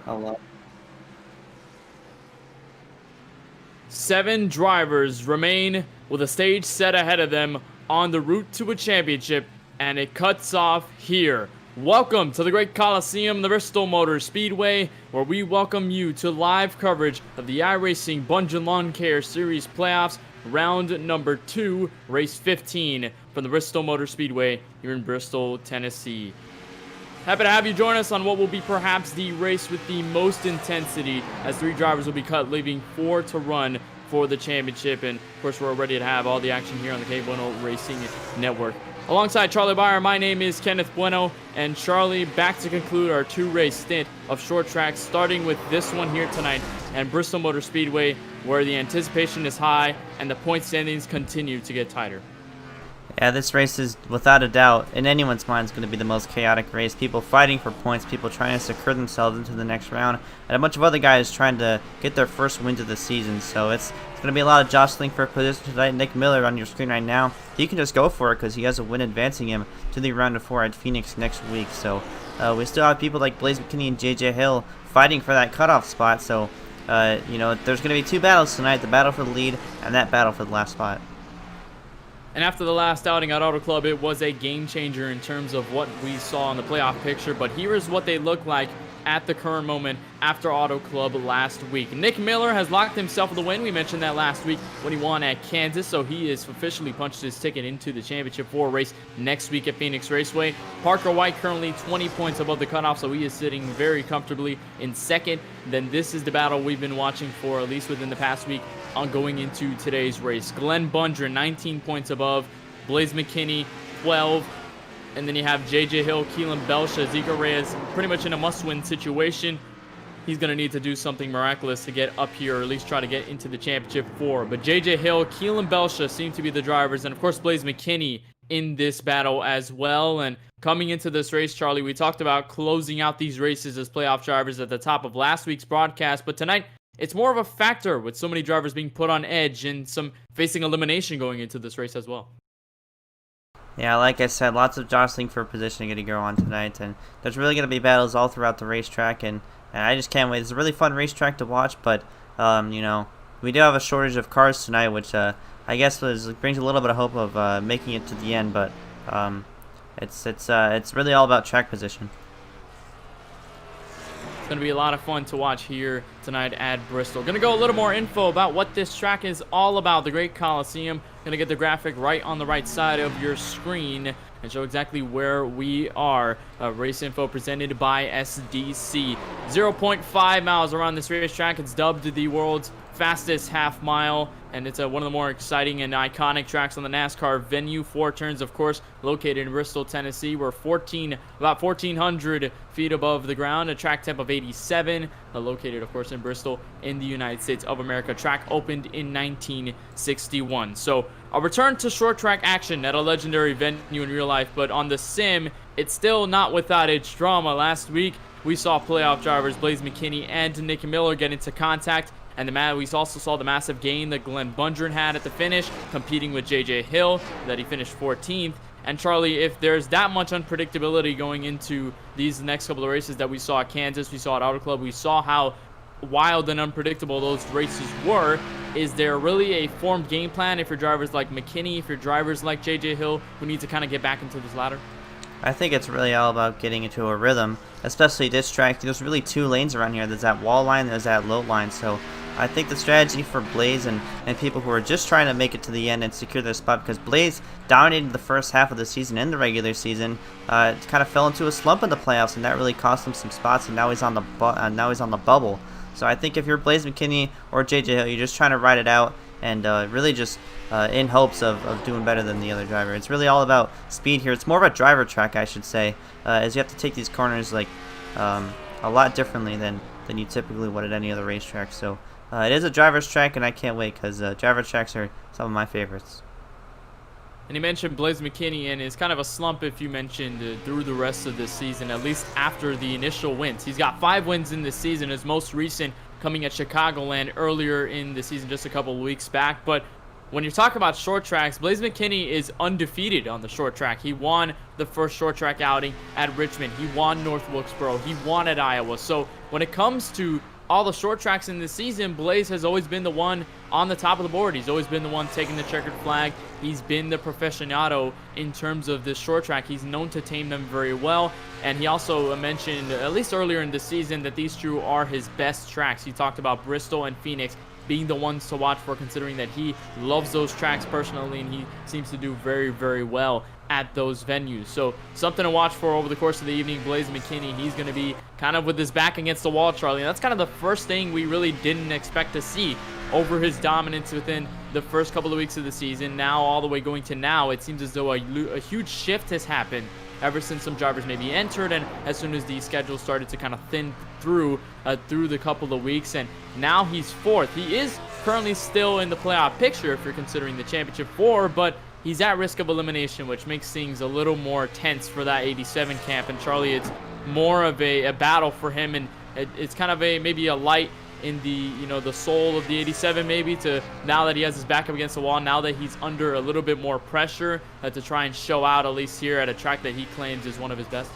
Hello. 7 drivers remain with a stage set ahead of them on the route to a championship, and it cuts off here. Welcome to the Great Coliseum, the Bristol Motor Speedway, where we welcome you to live coverage of the iRacing Bundren Lawn Care Series playoffs, round number 2, race 15 from the Bristol Motor Speedway here in Bristol, Tennessee. Happy to have you join us on what will be perhaps the race with the most intensity, as 3 drivers will be cut, leaving 4 to run for the championship. And of course, we're ready to have all the action here on the KBueno Racing Network. Alongside Charlie Baier, my name is Kenneth Bueno, and Charlie, back to conclude our 2-race stint of short tracks, starting with this one here tonight and Bristol Motor Speedway, where the anticipation is high and the point standings continue to get tighter. Yeah, this race is, without a doubt, in anyone's mind, is going to be the most chaotic race. People fighting for points, people trying to secure themselves into the next round, and a bunch of other guys trying to get their first wins of the season. So it's going to be a lot of jostling for position tonight. Nick Miller on your screen right now, he can just go for it because he has a win advancing him to the round of 4 at Phoenix next week. So we still have people like Blaze McKinney and JJ Hill fighting for that cutoff spot. So, there's going to be 2 battles tonight, the battle for the lead and that battle for the last spot. And after the last outing at Auto Club, it was a game changer in terms of what we saw in the playoff picture. But here is what they look like at the current moment after Auto Club last week. Nick Miller has locked himself with the win. We mentioned that last week when he won at Kansas, so he has officially punched his ticket into the Championship 4 race next week at Phoenix Raceway. Parker White currently 20 points above the cutoff, so he is sitting very comfortably in second. Then this is the battle we've been watching for, at least within the past week, on going into today's race. Glenn Bundren 19 points above, Blaze McKinney 12, and then you have JJ Hill, Keelan Belsha, Zika Reyes pretty much in a must-win situation. He's going to need to do something miraculous to get up here, or at least try to get into the Championship 4. But JJ Hill, Keelan Belsha seem to be the drivers, and of course Blaze McKinney in this battle as well. And coming into this race, Charlie, we talked about closing out these races as playoff drivers at the top of last week's broadcast, but tonight it's more of a factor with so many drivers being put on edge and some facing elimination going into this race as well. Yeah, like I said, lots of jostling for positioning going to go on tonight, and there's really going to be battles all throughout the racetrack, and I just can't wait. It's a really fun racetrack to watch, but we do have a shortage of cars tonight, which I guess brings a little bit of hope of making it to the end, but it's really all about track position. It's going to be a lot of fun to watch here tonight at Bristol. Going to go a little more info about what this track is all about, the Great Coliseum. Going to get the graphic right on the right side of your screen and show exactly where we are. Race info presented by SDC. 0.5 miles around this racetrack. It's dubbed the world's fastest half mile, and it's one of the more exciting and iconic tracks on the NASCAR venue. 4 turns, of course, located in Bristol, Tennessee. We're about 1,400 feet above the ground. A track temp of 87, located, of course, in Bristol in the United States of America. Track opened in 1961. So a return to short track action at a legendary venue in real life, but on the sim, it's still not without its drama. Last week, we saw playoff drivers Blaze McKinney and Nick Miller get into contact, and we also saw the massive gain that Glenn Bundren had at the finish, competing with JJ Hill, that he finished 14th. And Charlie, if there's that much unpredictability going into these next couple of races that we saw at Kansas, we saw at Auto Club, we saw how wild and unpredictable those races were, is there really a formed game plan if your drivers like McKinney, if your drivers like JJ Hill, who need to kind of get back into this ladder? I think it's really all about getting into a rhythm, especially this track. There's really 2 lanes around here. There's that wall line, there's that low line. So I think the strategy for Blaze and people who are just trying to make it to the end and secure their spot, because Blaze dominated the first half of the season and the regular season, kind of fell into a slump in the playoffs, and that really cost him some spots, and now he's on the bubble. So I think if you're Blaze McKinney or JJ Hill, you're just trying to ride it out and really just in hopes of doing better than the other driver. It's really all about speed here. It's more of a driver track, I should say, as you have to take these corners like a lot differently than you typically would at any other racetrack. So it is a driver's track, and I can't wait because driver tracks are some of my favorites. And you mentioned Blaze McKinney, and it's kind of a slump, if you mentioned, through the rest of this season, at least after the initial wins. He's got 5 wins in this season, his most recent coming at Chicagoland earlier in the season, just a couple of weeks back. But when you talk about short tracks, Blaze McKinney is undefeated on the short track. He won the first short track outing at Richmond. He won North Wilkesboro. He won at Iowa. So when it comes to all the short tracks in this season, Blaze has always been the one on the top of the board. He's always been the one taking the checkered flag. He's been the professionado in terms of this short track. He's known to tame them very well. And he also mentioned, at least earlier in the season, that these two are his best tracks. He talked about Bristol and Phoenix being the ones to watch for, considering that he loves those tracks personally, and he seems to do very, very well at those venues. So something to watch for over the course of the evening. Blaze McKinney, he's going to be kind of with his back against the wall, Charlie. And that's kind of the first thing we really didn't expect to see over his dominance within the first couple of weeks of the season. Now, all the way going to now, it seems as though a huge shift has happened ever since some drivers maybe entered, and as soon as the schedule started to kind of thin through the couple of weeks. And now he's fourth. He is currently still in the playoff picture if you're considering the championship four, but he's at risk of elimination, which makes things a little more tense for that 87 camp. And Charlie, it's more of a battle for him, and it's kind of maybe a light in the the soul of the 87, maybe, to now that he has his back up against the wall, now that he's under a little bit more pressure to try and show out, at least here at a track that he claims is one of his best.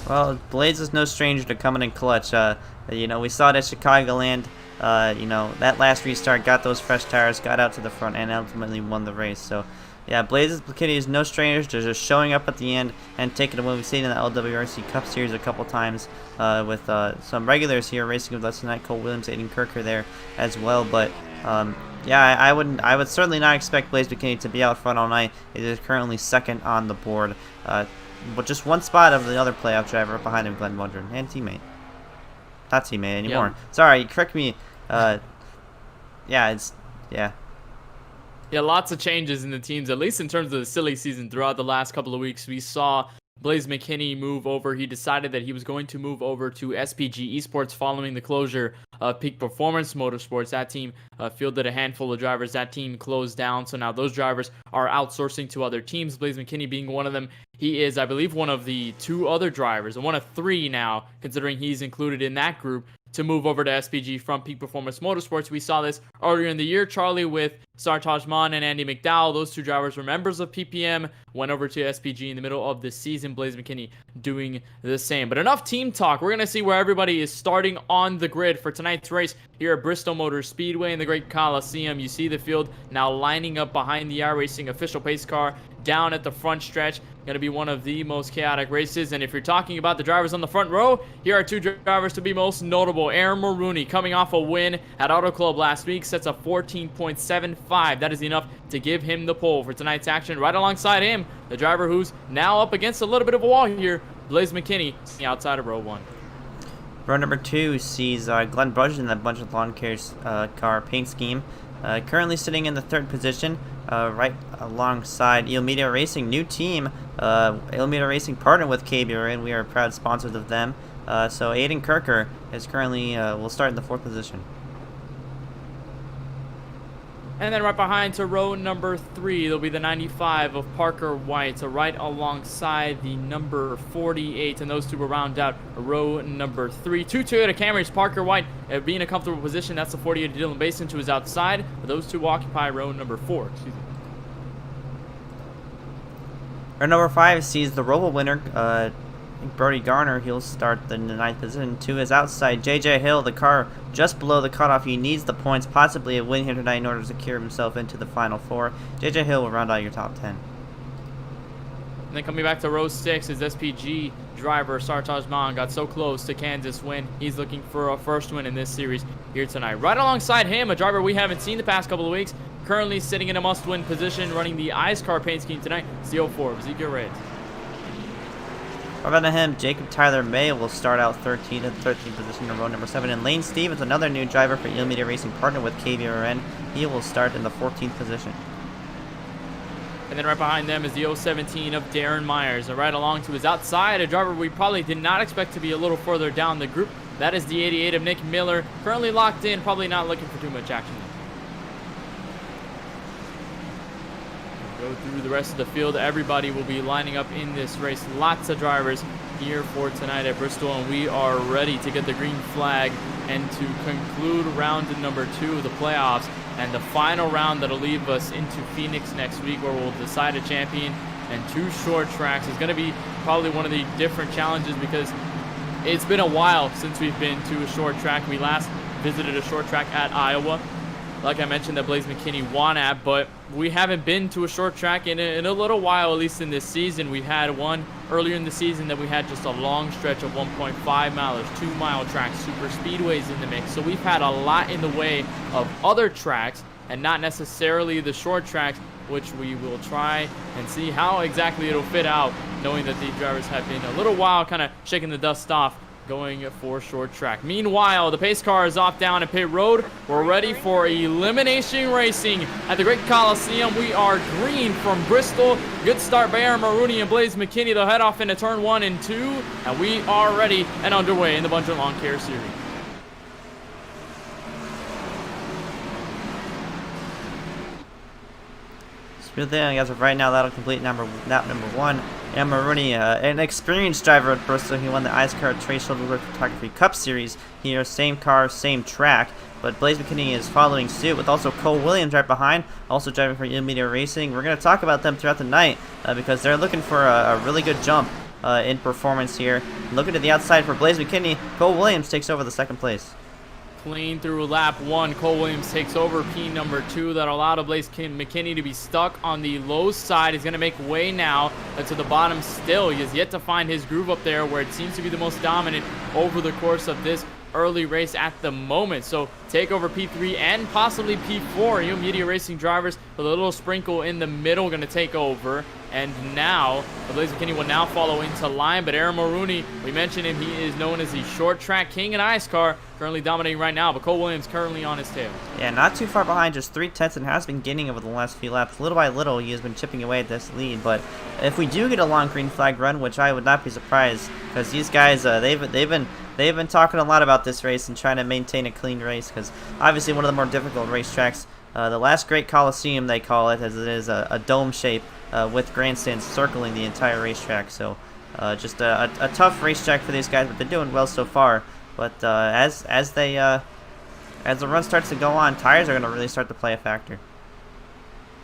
Well, Blaze is no stranger to coming in clutch. We saw it at Chicagoland. That last restart got those fresh tires, got out to the front, and ultimately won the race. So, yeah, Blaze McKinney is no stranger to just showing up at the end and taking it. When we've seen in the LWRC Cup Series a couple times with some regulars here racing with us tonight, Cole Williams, Aiden Kirker there as well. But I would certainly not expect Blaze McKinney to be out front all night. It is currently second on the board, but just one spot of the other playoff driver behind him, Glenn Bundren, and teammate. Not teammate anymore. Yep. Sorry, correct me. Yeah, lots of changes in the teams, at least in terms of the silly season. Throughout the last couple of weeks, we saw Blaze McKinney move over. He decided that he was going to move over to SPG Esports following the closure of Peak Performance Motorsports. That team fielded a handful of drivers. That team closed down, so now those drivers are outsourcing to other teams, Blaze McKinney being one of them. He is, I believe, one of the two other drivers, and one of three now, considering he's included in that group, to move over to SPG from Peak Performance Motorsports. We saw this earlier in the year, Charlie, with Sartaj Maan and Andy McDowell. Those two drivers were members of PPM, went over to SPG in the middle of the season. Blaze McKinney doing the same. But enough team talk. We're going to see where everybody is starting on the grid for tonight's race here at Bristol Motor Speedway in the Great Coliseum. You see the field now lining up behind the iRacing official pace car down at the front stretch. Going to be one of the most chaotic races. And if you're talking about the drivers on the front row, here are two drivers to be most notable. Aaron Maroney, coming off a win at Auto Club last week, sets a 14.75. That is enough to give him the pole for tonight's action. Right alongside him, the driver who's now up against a little bit of a wall here, Blaze McKinney, outside of row one. Row number 2 sees Glenn Bundren in that Bundren Lawn Care car paint scheme. Currently sitting in the third position, right alongside Il Media Racing, new team. Il Media Racing partnered with KBRN. We are proud sponsors of them. So Aiden Kirker is currently will start in the fourth position. And then right behind to row number 3, there'll be the 95 of Parker White, right alongside the number 48, and those two will round out row number 3. Two Toyota Camrys, Parker White being a comfortable position. That's the 48 Dylan Basin to his outside. Those two occupy row number 4. Excuse me. Row number 5 sees the Roval winner, Brody Garner. He'll start the 9th position. To his outside, JJ Hill, the car just below the cutoff. He needs the points, possibly a win here tonight in order to secure himself into the final 4. JJ Hill will round out your top 10. And then coming back to row 6 is SPG driver Sartaj Maan. Got so close to Kansas win. He's looking for a first win in this series here tonight. Right alongside him, a driver we haven't seen the past couple of weeks, currently sitting in a must-win position, running the Ice Car paint scheme tonight. It's the 04 of Ezekiel Reyes. Right under him, Jacob Tyler May will start out 13th position in row number 7. And Lane Stevens, another new driver for Il Media Racing, partner with KBRN. He will start in the 14th position. And then right behind them is the 017 of Darren Myers. And right along to his outside, a driver we probably did not expect to be a little further down the group. That is the 88 of Nick Miller, currently locked in, probably not looking for too much action. Go through the rest of the field. Everybody will be lining up in this race. Lots of drivers here for tonight at Bristol, and we are ready to get the green flag and to conclude round number 2 of the playoffs, and the final round that'll leave us into Phoenix next week, where we'll decide a champion. And 2 short tracks is going to be probably one of the different challenges, because it's been a while since we've been to a short track. We last visited a short track at Iowa, like I mentioned, that Blaze McKinney won at, but we haven't been to a short track in a little while, at least in this season. We had one earlier in the season that we had just a long stretch of 1.5 milers, 2-mile tracks, super speedways in the mix. So we've had a lot in the way of other tracks and not necessarily the short tracks, which we will try and see how exactly it'll fit out, knowing that these drivers have been a little while kind of shaking the dust off, going for short track. Meanwhile, the pace car is off down at pit road. We're ready for elimination racing at the Great Coliseum. We are green from Bristol. Good start by Aaron Maroney and Blaze McKinney. They'll head off into turn 1 and 2, and we are ready and underway in the Bundren Lawn Care Series. Good thing, as of right now, that'll complete lap number 1. And Maroney, an experienced driver at Bristol. He won the Ice Car Trace Shoulder Photography Cup Series here. Same car, same track. But Blaze McKinney is following suit, with also Cole Williams right behind, also driving for Elimination Racing. We're going to talk about them throughout the night because they're looking for a really good jump in performance here. Looking to the outside for Blaze McKinney, Cole Williams takes over the 2nd place. Clean through lap 1. Cole Williams takes over P number 2. That allowed Blaze McKinney to be stuck on the low side. He's going to make way now to the bottom still. He has yet to find his groove up there, where it seems to be the most dominant over the course of this early race at the moment. So take over P3 and possibly P4. Elimination Racing drivers with a little sprinkle in the middle going to take over. And now, Blaze McKinney will now follow into line. But Aaron Maroney, we mentioned him, he is known as the short track king in Ice Car, currently dominating right now. But Cole Williams currently on his tail. Yeah, not too far behind, just 3/10, and has been gaining over the last few laps. Little by little, he has been chipping away at this lead. But if we do get a long green flag run, which I would not be surprised, because these guys, they've been talking a lot about this race and trying to maintain a clean race, because obviously one of the more difficult racetracks. The last Great Coliseum, they call it, as it is a dome shape with grandstands circling the entire racetrack. So just a tough racetrack for these guys, but they're doing well so far. But as the run starts to go on, tires are going to really start to play a factor.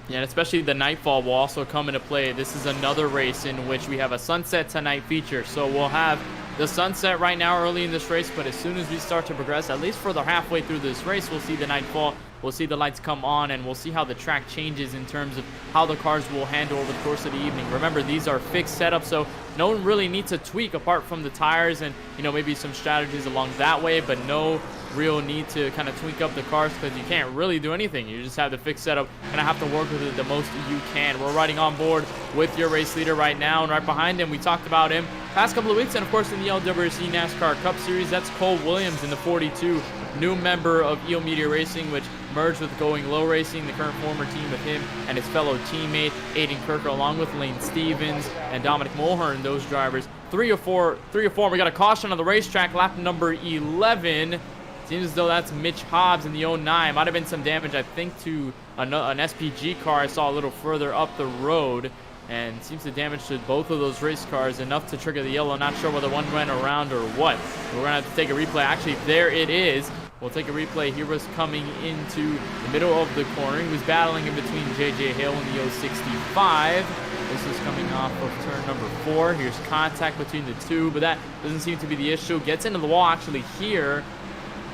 Yeah, and especially the nightfall will also come into play. This is another race in which we have a sunset tonight feature. So we'll have the sunset right now early in this race, but as soon as we start to progress, at least for the halfway through this race, we'll see the nightfall. We'll see the lights come on, and we'll see how the track changes in terms of how the cars will handle over the course of the evening. Remember, these are fixed setups, so no one really needs to tweak apart from the tires and, maybe some strategies along that way, but no real need to kind of tweak up the cars, because you can't really do anything. You just have the fixed setup, and I have to work with it the most you can. We're riding on board with your race leader right now, and right behind him, we talked about him past couple of weeks, and of course in the LWRC NASCAR Cup Series, that's Cole Williams in the 42, new member of Elimination Racing, which merged with Going Low Racing, the current former team with him and his fellow teammate Aiden Kirker, along with Lane Stevens and Dominic Mulhern, those drivers. 3 or 4. We got a caution on the racetrack, lap number 11. Seems as though that's Mitch Hobbs in the 09. Might have been some damage, I think, to an SPG car I saw a little further up the road. And seems the damage to both of those race cars enough to trigger the yellow. Not sure whether one went around or what. We're going to have to take a replay. Actually, there it is. We'll take a replay. He was coming into the middle of the corner. He was battling in between J.J. Hill and the 065. This is coming off of turn number 4. Here's contact between the two, but that doesn't seem to be the issue. Gets into the wall actually here.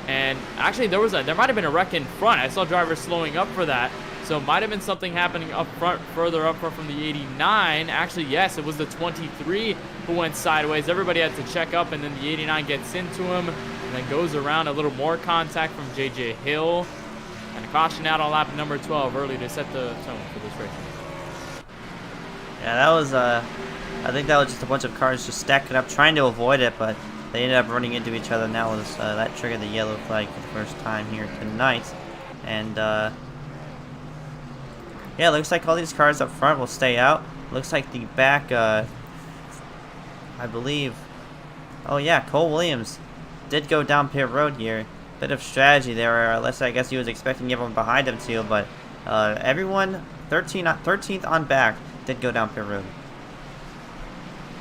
And actually, there might have been a wreck in front. I saw drivers slowing up for that. So it might have been something happening up front, further up front from the 89. Actually, yes, it was the 23 who went sideways. Everybody had to check up, and then the 89 gets into him and then goes around. A little more contact from J.J. Hill. And a caution out on lap number 12 early to set the tone for this race. Yeah, that was, I think that was just a bunch of cars just stacking up, trying to avoid it, but they ended up running into each other. Now that triggered the yellow flag for the first time here tonight. And, yeah, looks like all these cars up front will stay out. Looks like the back, I believe, oh yeah, Cole Williams did go down pit road here. Bit of strategy there, unless I guess he was expecting everyone behind him to, but everyone 13th on back did go down pit road.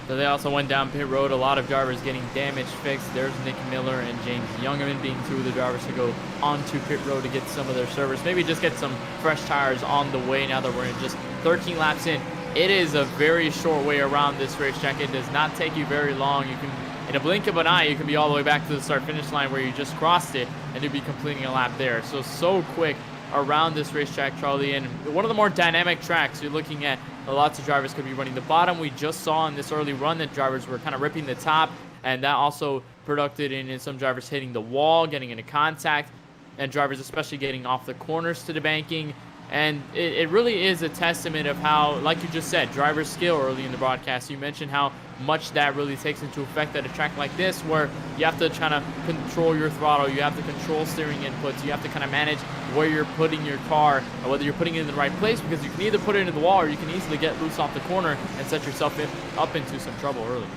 So they also went down pit road. A lot of drivers getting damage fixed. There's Nick Miller and James Youngerman being two of the drivers to go onto pit road to get some of their service. Maybe just get some fresh tires on the way now that we're in just 13 laps in. It is a very short way around this racetrack. It does not take you very long. You can, in a blink of an eye, you can be all the way back to the start-finish line where you just crossed it, and you'll be completing a lap there. So quick around this racetrack, Charlie, and one of the more dynamic tracks. You're looking at lots of drivers could be running the bottom. We just saw in this early run that drivers were kind of ripping the top, and that also produced in some drivers hitting the wall, getting into contact, and drivers especially getting off the corners to the banking. And it really is a testament of how, like you just said, driver skill early in the broadcast. You mentioned how much that really takes into effect at a track like this, where you have to kind of control your throttle, you have to control steering inputs, you have to kind of manage where you're putting your car, or whether you're putting it in the right place, because you can either put it into the wall or you can easily get loose off the corner and set yourself up into some trouble early.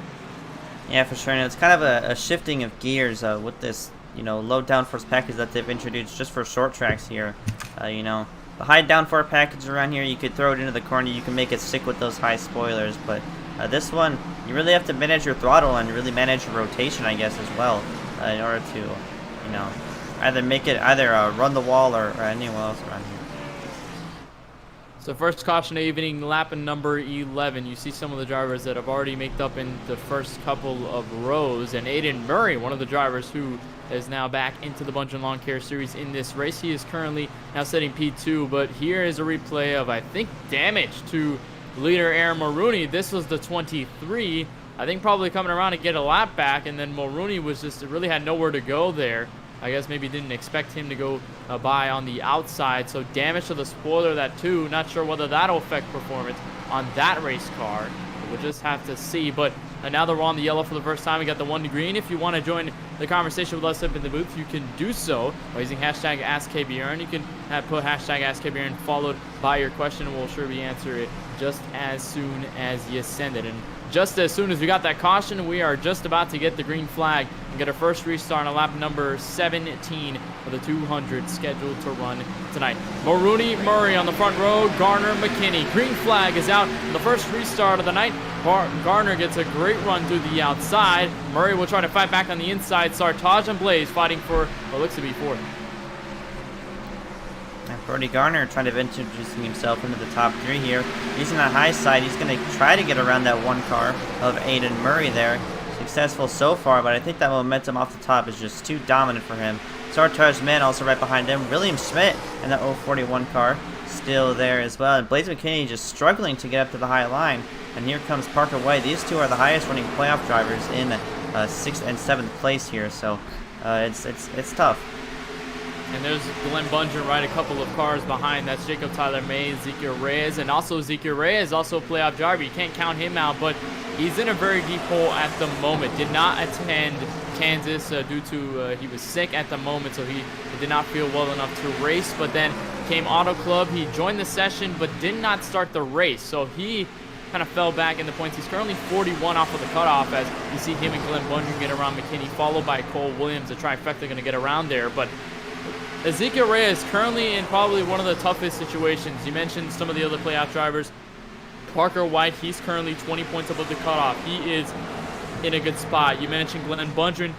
Yeah, for sure. And it's kind of a shifting of gears with this, low downforce package that they've introduced just for short tracks here. The high downforce package around here, you could throw it into the corner, you can make it stick with those high spoilers, but this one, you really have to manage your throttle and really manage your rotation, I guess, as well, in order to, either run the wall or anywhere else around here. So first caution of the evening, lap number 11. You see some of the drivers that have already made up in the first couple of rows, and Aiden Murray, one of the drivers who is now back into the Bundren Lawn Care Series in this race. He is currently now setting P2, but here is a replay of, I think, damage to leader Aaron Mulrooney. This was the 23. I think probably coming around to get a lap back, and then Mulrooney was just really had nowhere to go there. I guess maybe didn't expect him to go by on the outside. So damage to the spoiler, that too. Not sure whether that'll affect performance on that race car. We'll just have to see. But now that we're on the yellow for the first time, we got the 1 to green. If you want to join the conversation with us up in the booth, you can do so by using hashtag AskKBRN. You can put hashtag AskKBRN followed by your question, and we'll sure be answer it just as soon as you send it. And just as soon as we got that caution, we are just about to get the green flag and get our first restart on lap number 17 of the 200 scheduled to run tonight. Mulrooney, Murray on the front row, Garner, McKinney. Green flag is out on the first restart of the night. Garner gets a great run to the outside. Murray will try to fight back on the inside. Sartaj and Blaze fighting for what looks to be fourth. Brody Garner trying to introducing himself into the top 3 here. He's on the high side. He's going to try to get around that one car of Aiden Murray there. Successful so far, but I think that momentum off the top is just too dominant for him. Sartaj Man also right behind him. William Schmidt in the 041 car still there as well. And Blaze McKinney just struggling to get up to the high line. And here comes Parker White. These two are the highest running playoff drivers in 6th and 7th place here. So it's tough. And there's Glenn Bundren right a couple of cars behind. That's Jacob Tyler May, Ezekiel Reyes, and also Ezekiel Reyes, also a playoff driver. You can't count him out, but he's in a very deep hole at the moment. Did not attend Kansas due to he was sick at the moment, so he did not feel well enough to race. But then came Auto Club. He joined the session, but did not start the race. So he kind of fell back in the points. He's currently 41 off of the cutoff as you see him and Glenn Bundren get around McKinney, followed by Cole Williams. The trifecta going to get around there, but Ezekiel Reyes currently in probably one of the toughest situations. You mentioned some of the other playoff drivers. Parker White, he's currently 20 points above the cutoff. He is in a good spot. You mentioned Glenn Bundren,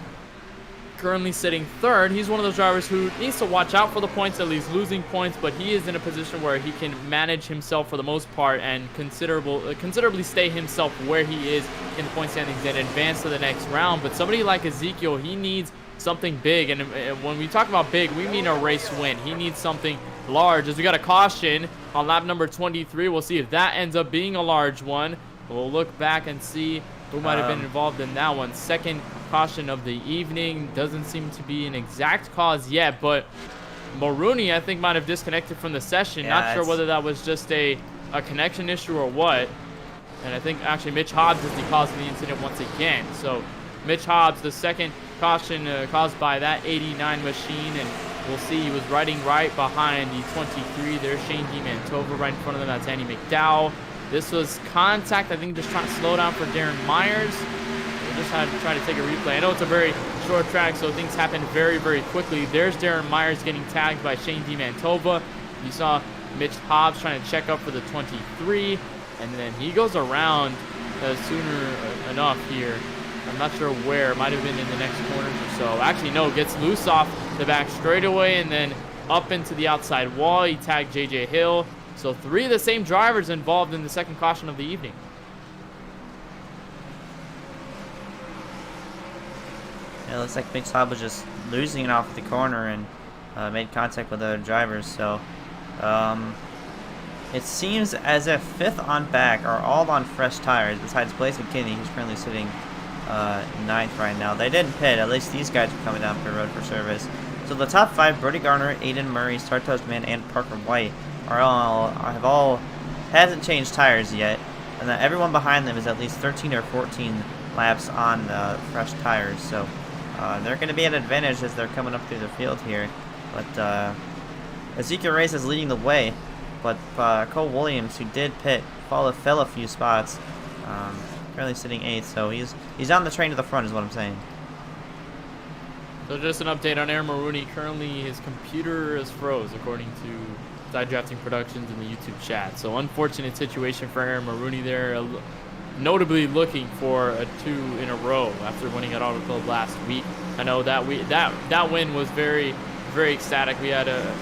currently sitting 3rd. He's one of those drivers who needs to watch out for the points, at least losing points, but he is in a position where he can manage himself for the most part and considerably stay himself where he is in the point standings and advance to the next round. But somebody like Ezekiel, he needs something big, and when we talk about big, we mean a race win. He needs something large. As we got a caution on lap number 23, we'll see if that ends up being a large one. We'll look back and see who might have been involved in that one. Second caution of the evening. Doesn't seem to be an exact cause yet, but Mulrooney, I think, might have disconnected from the session. Yeah, not sure whether that was just a connection issue or what. And I think actually Mitch Hobbs is the cause of the incident once again. So Mitch Hobbs, the second caution caused by that 89 machine, and we'll see he was riding right behind the 23. There's Shane DiMantova right in front of them. That's Andy McDowell. This was contact, I think, just trying to slow down for Darren Myers. We'll just have to try to take a replay. I know it's a very short track, so things happen very, very quickly. There's Darren Myers getting tagged by Shane DiMantova. You saw Mitch Hobbs trying to check up for the 23, and then he goes around sooner enough here. I'm not sure where. It might have been in the next corner or so. Actually, no, gets loose off the back straightaway and then up into the outside wall. He tagged JJ Hill. So 3 of the same drivers involved in the second caution of the evening. Yeah, it looks like Big Slob was just losing it off the corner and made contact with other drivers. So it seems as if 5th on back are all on fresh tires, besides Blaze McKinney, who's currently sitting 9th right now. They didn't pit. At least these guys are coming down pit road for service. So the top 5, Brody Garner, Aiden Murray, Sartos Man, and Parker White, hasn't changed tires yet, and then everyone behind them is at least 13 or 14 laps on fresh tires. So they're going to be at an advantage as they're coming up through the field here. But Ezekiel Reyes is leading the way, but Cole Williams, who did pit, fell a few spots. Currently sitting 8th, so he's on the train to the front, is what I'm saying. So just an update on Aaron Maroney. Currently, his computer is froze, according to Side Drafting Productions in the YouTube chat. So unfortunate situation for Aaron Maroney there. Notably looking for a 2 in a row after winning at Auto Club last week. I know that win was very, very ecstatic. We had a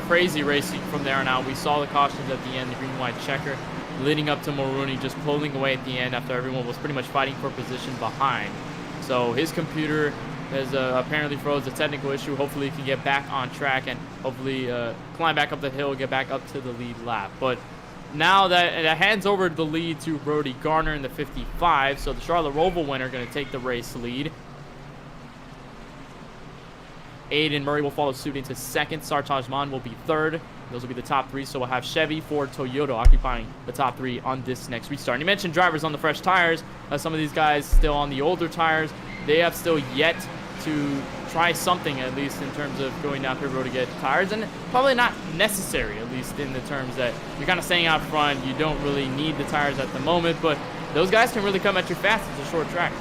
crazy racing from there on out. We saw the cautions at the end, the green-white checker, leading up to Maroney just pulling away at the end after everyone was pretty much fighting for position behind. So his computer has apparently froze, a technical issue. Hopefully he can get back on track and hopefully climb back up the hill, get back up to the lead lap. But now that hands over the lead to Brody Garner in the 55, so the Charlotte Roval winner going to take the race lead. Aiden Murray will follow suit into 2nd. Sartaj Man will be 3rd. Those will be the top 3, so we'll have Chevy, Ford, Toyota occupying the top 3 on this next restart. And you mentioned drivers on the fresh tires. Some of these guys still on the older tires. They have still yet to try something, at least in terms of going down pit road to get tires, and probably not necessary, at least in the terms that you're kind of staying out front. You don't really need the tires at the moment, but those guys can really come at you fast. It's a short track.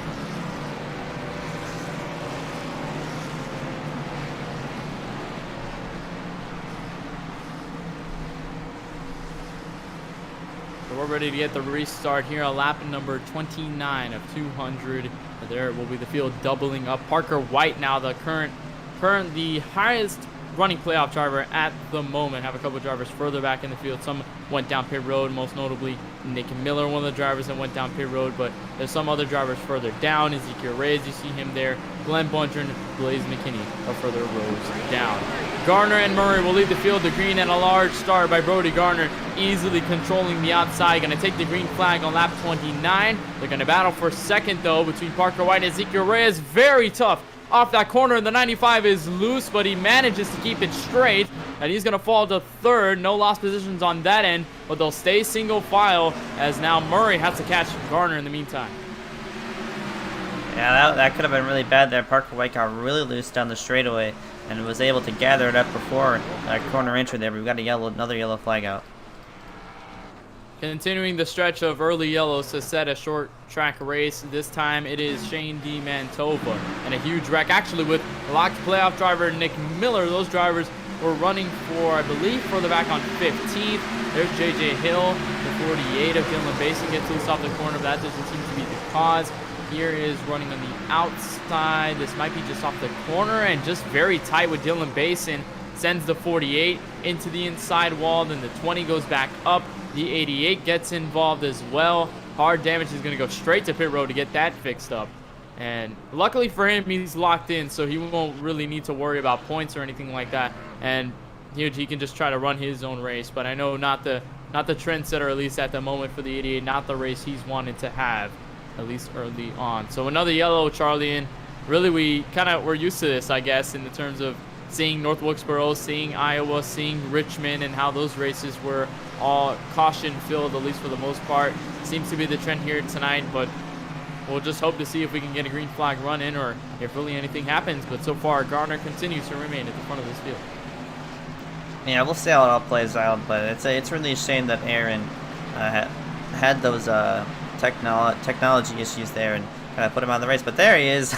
So we're ready to get the restart here on lap number 29 of 200. There will be the field doubling up. Parker White now the the highest running playoff driver at the moment. Have a couple of drivers further back in the field. Some went down pit road, most notably Nick Miller, one of the drivers that went down pit road, but there's some other drivers further down. Ezekiel Reyes, you see him there. Glenn Bundren, Blaze McKinney are further rows down. Garner and Murray will lead the field. The green and a large start by Brody Garner, easily controlling the outside. Going to take the green flag on lap 29. They're going to battle for 2nd, though, between Parker White and Ezekiel Reyes. Very tough off that corner, and the 95 is loose, but he manages to keep it straight, and he's going to fall to 3rd. No lost positions on that end, but they'll stay single file as now Murray has to catch Garner in the meantime. Yeah, that could have been really bad there. Parker White got really loose down the straightaway and was able to gather it up before that corner entry there. We've got another yellow flag out. Continuing the stretch of early yellows to set a short track race. This time it is Shane D. Mantova and a huge wreck actually with locked playoff driver Nick Miller. Those drivers were running for, I believe, further back on 15th. There's JJ Hill, the 48 of Dylan Basin gets loose off the corner, but that doesn't seem to be the cause. Here is running on the outside. This might be just off the corner and just very tight with Dylan Basin. Sends the 48 into the inside wall. Then the 20 goes back up. The 88 gets involved as well. Hard damage is going to go straight to pit road to get that fixed up. And luckily for him, he's locked in, so he won't really need to worry about points or anything like that. And he can just try to run his own race. But I know not the trendsetter, at least at the moment for the 88, not the race he's wanted to have, at least early on. So another yellow, Charlie, and really we're used to this, I guess, in the terms of seeing North Wilkesboro, seeing Iowa, seeing Richmond, and how those races were all caution-filled, at least for the most part. Seems to be the trend here tonight, but we'll just hope to see if we can get a green flag run in or if really anything happens. But so far, Garner continues to remain at the front of this field. Yeah, we'll see how it all plays out, but it's really a shame that Aaron had those technology issues there and kind of put him out of the race. But there he is.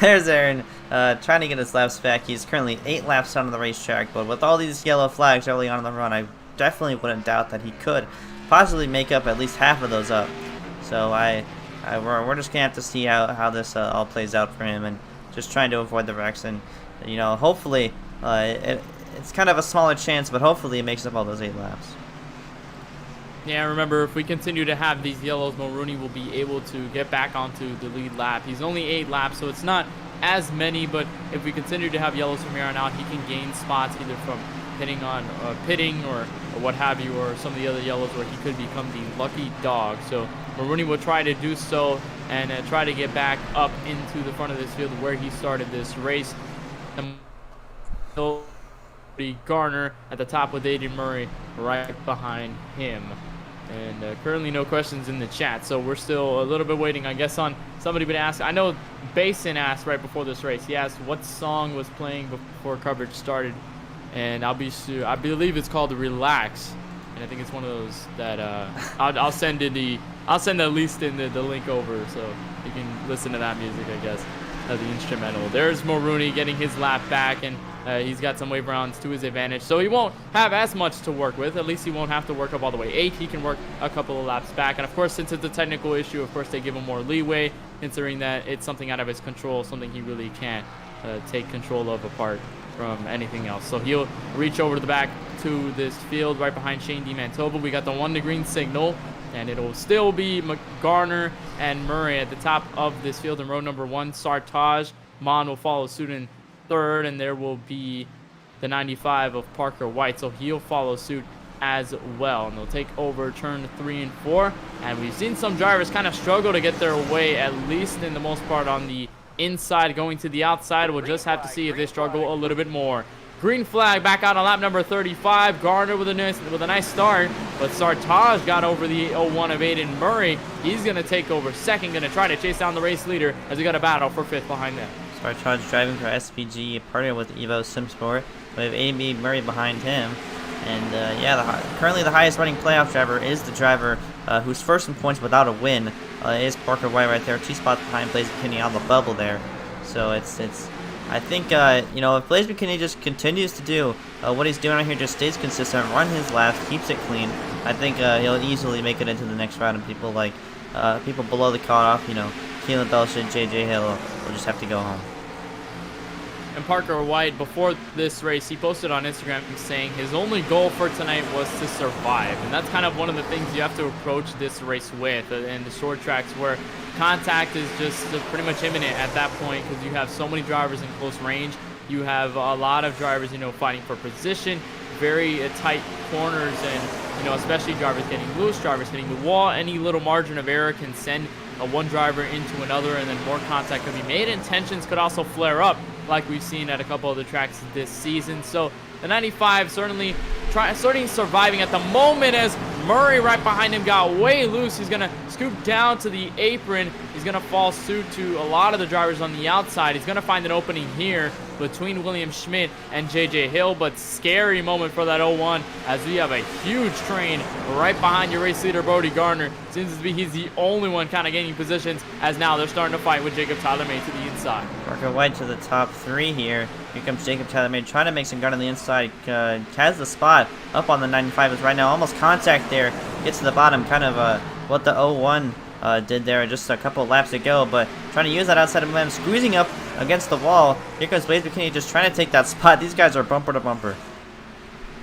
There's Aaron trying to get his laps back. He's currently 8 laps down on the racetrack, but with all these yellow flags early on in the run, I definitely wouldn't doubt that he could possibly make up at least half of those up. So we're just gonna have to see how this all plays out for him, and just trying to avoid the wrecks. And hopefully it's kind of a smaller chance, but hopefully it makes up all those 8 laps. Yeah, remember, if we continue to have these yellows, Mulrooney will be able to get back onto the lead lap. He's only 8 laps, so it's not as many, but if we continue to have yellows from here on out, he can gain spots either from pitting or what have you, or some of the other yellows where he could become the lucky dog. So Mulrooney will try to do so and try to get back up into the front of this field where he started this race. Garner at the top with Aiden Murray right behind him. And currently no questions in the chat, so we're still a little bit waiting, I guess, on somebody would ask. I know Basin asked right before this race. He asked what song was playing before coverage started, and I believe it's called Relax, and I think it's one of those that I'll send at least in the link over, so you can listen to that music, I guess, the instrumental. There's Mulrooney getting his lap back, and he's got some wave rounds to his advantage, so he won't have as much to work with. At least he won't have to work up all the way 8. He can work a couple of laps back, and of course, since it's a technical issue, of course they give him more leeway, considering that it's something out of his control, something he really can't take control of apart from anything else. So he'll reach over to the back to this field right behind Shane DeMantova. We got the 1 to green signal, and it'll still be Garner and Murray at the top of this field in row number 1. Sartaj Mon will follow suit in 3rd, and there will be the 95 of Parker White, so he'll follow suit as well, and they'll take over turn 3 and 4. And we've seen some drivers kind of struggle to get their way, at least in the most part, on the inside. Going to the outside, we'll just have to see if they struggle a little bit more. Green flag back out on lap number 35. Garner with a nice start, but Sartaj got over the 01 of Aiden Murray. He's going to take over 2nd, going to try to chase down the race leader as we got a battle for 5th behind them. Sartaj driving for SPG, partnered with Evo Simsport. We have Aiden Murray behind him. And currently the highest running playoff driver is the driver who's first in points without a win. Is Parker White right there, 2 spots behind Blaze McKinney on the bubble there. So I think if Blaze McKinney just continues to do what he's doing right here, just stays consistent, run his laps, keeps it clean, I think he'll easily make it into the next round. And people below the cutoff, Keelan Belshit, JJ Hill, will just have to go home. And Parker White, before this race, he posted on Instagram saying his only goal for tonight was to survive. And that's kind of one of the things you have to approach this race with, and the short tracks where contact is just pretty much imminent at that point, because you have so many drivers in close range. You have a lot of drivers, fighting for position, very tight corners, and, especially drivers getting loose, drivers hitting the wall. Any little margin of error can send one driver into another, and then more contact can be made, and tensions could also flare up, like we've seen at a couple of the tracks this season. So the 95 certainly surviving at the moment, as Murray right behind him got way loose. He's going to scoop down to the apron. He's going to fall suit to a lot of the drivers on the outside. He's going to find an opening here between William Schmidt and JJ Hill, but scary moment for that 01, as we have a huge train right behind your race leader, Brody Garner. Seems to be he's the only one kind of gaining positions, as now they're starting to fight with Jacob Tyler May to the inside. Parker White to the top 3 here. Here comes Jacob Tyler May trying to make some ground on the inside. Has the spot up on the 95 is right now. Almost contact there. Gets to the bottom, kind of what the 01 did there just a couple of laps ago, but trying to use that outside of momentum, squeezing up against the wall. Here comes Blaze McKinney just trying to take that spot. These guys are bumper to bumper.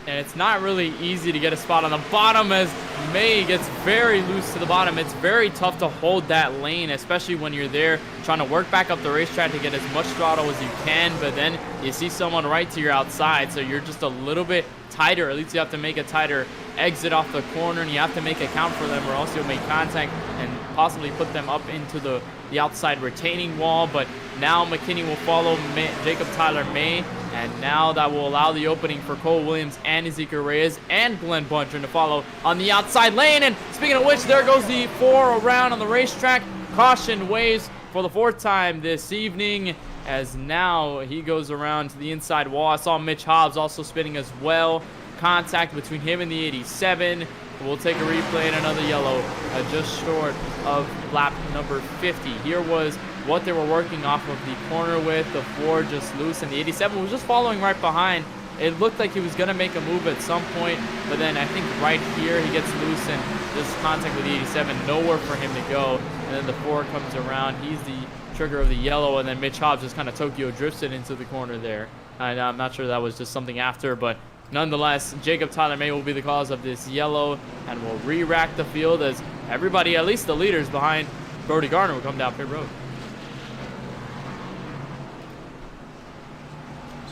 And it's not really easy to get a spot on the bottom, as May gets very loose to the bottom. It's very tough to hold that lane, especially when you're there trying to work back up the racetrack to get as much throttle as you can, but then you see someone right to your outside, so you're just a little bit tighter. At least you have to make a tighter exit off the corner, and you have to make account for them, or else you'll make contact and possibly put them up into the outside retaining wall. But now McKinney will follow Jacob Tyler May, and now that will allow the opening for Cole Williams and Ezekiel Reyes and Glenn Bundren to follow on the outside lane. And speaking of which, there goes the 4 around on the racetrack. Caution waves for the 4th time this evening, as now he goes around to the inside wall. I saw Mitch Hobbs also spinning as well. Contact between him and the 87. We'll take a replay and another yellow just short of lap number 50. Here was what they were working off of the corner with. The 4 just loose, and the 87 was just following right behind it looked like he was going to make a move at some point, but then I think right here he gets loose and just contact with the 87, nowhere for him to go. And then the 4 comes around. He's the trigger of the yellow, and then Mitch Hobbs just kind of Tokyo drifts it into the corner there. And I'm not sure that was just something after, but nonetheless, Jacob Tyler May will be the cause of this yellow and will re-rack the field as everybody, at least the leaders behind Brody Garner, will come down pit road.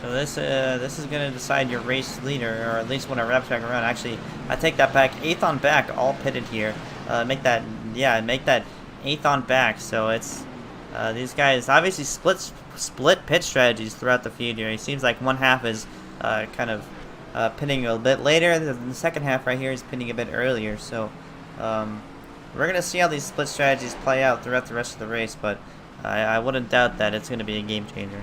So this is going to decide your race leader, or at least when I wrap back around. Actually, I take that back. 8th on back, all pitted here. Make that 8th on back. So it's these guys obviously split pit strategies throughout the field here. It seems like one half is kind of pitting a bit later. The second half right here is pitting a bit earlier. So we're going to see how these split strategies play out throughout the rest of the race. But I wouldn't doubt that it's going to be a game changer.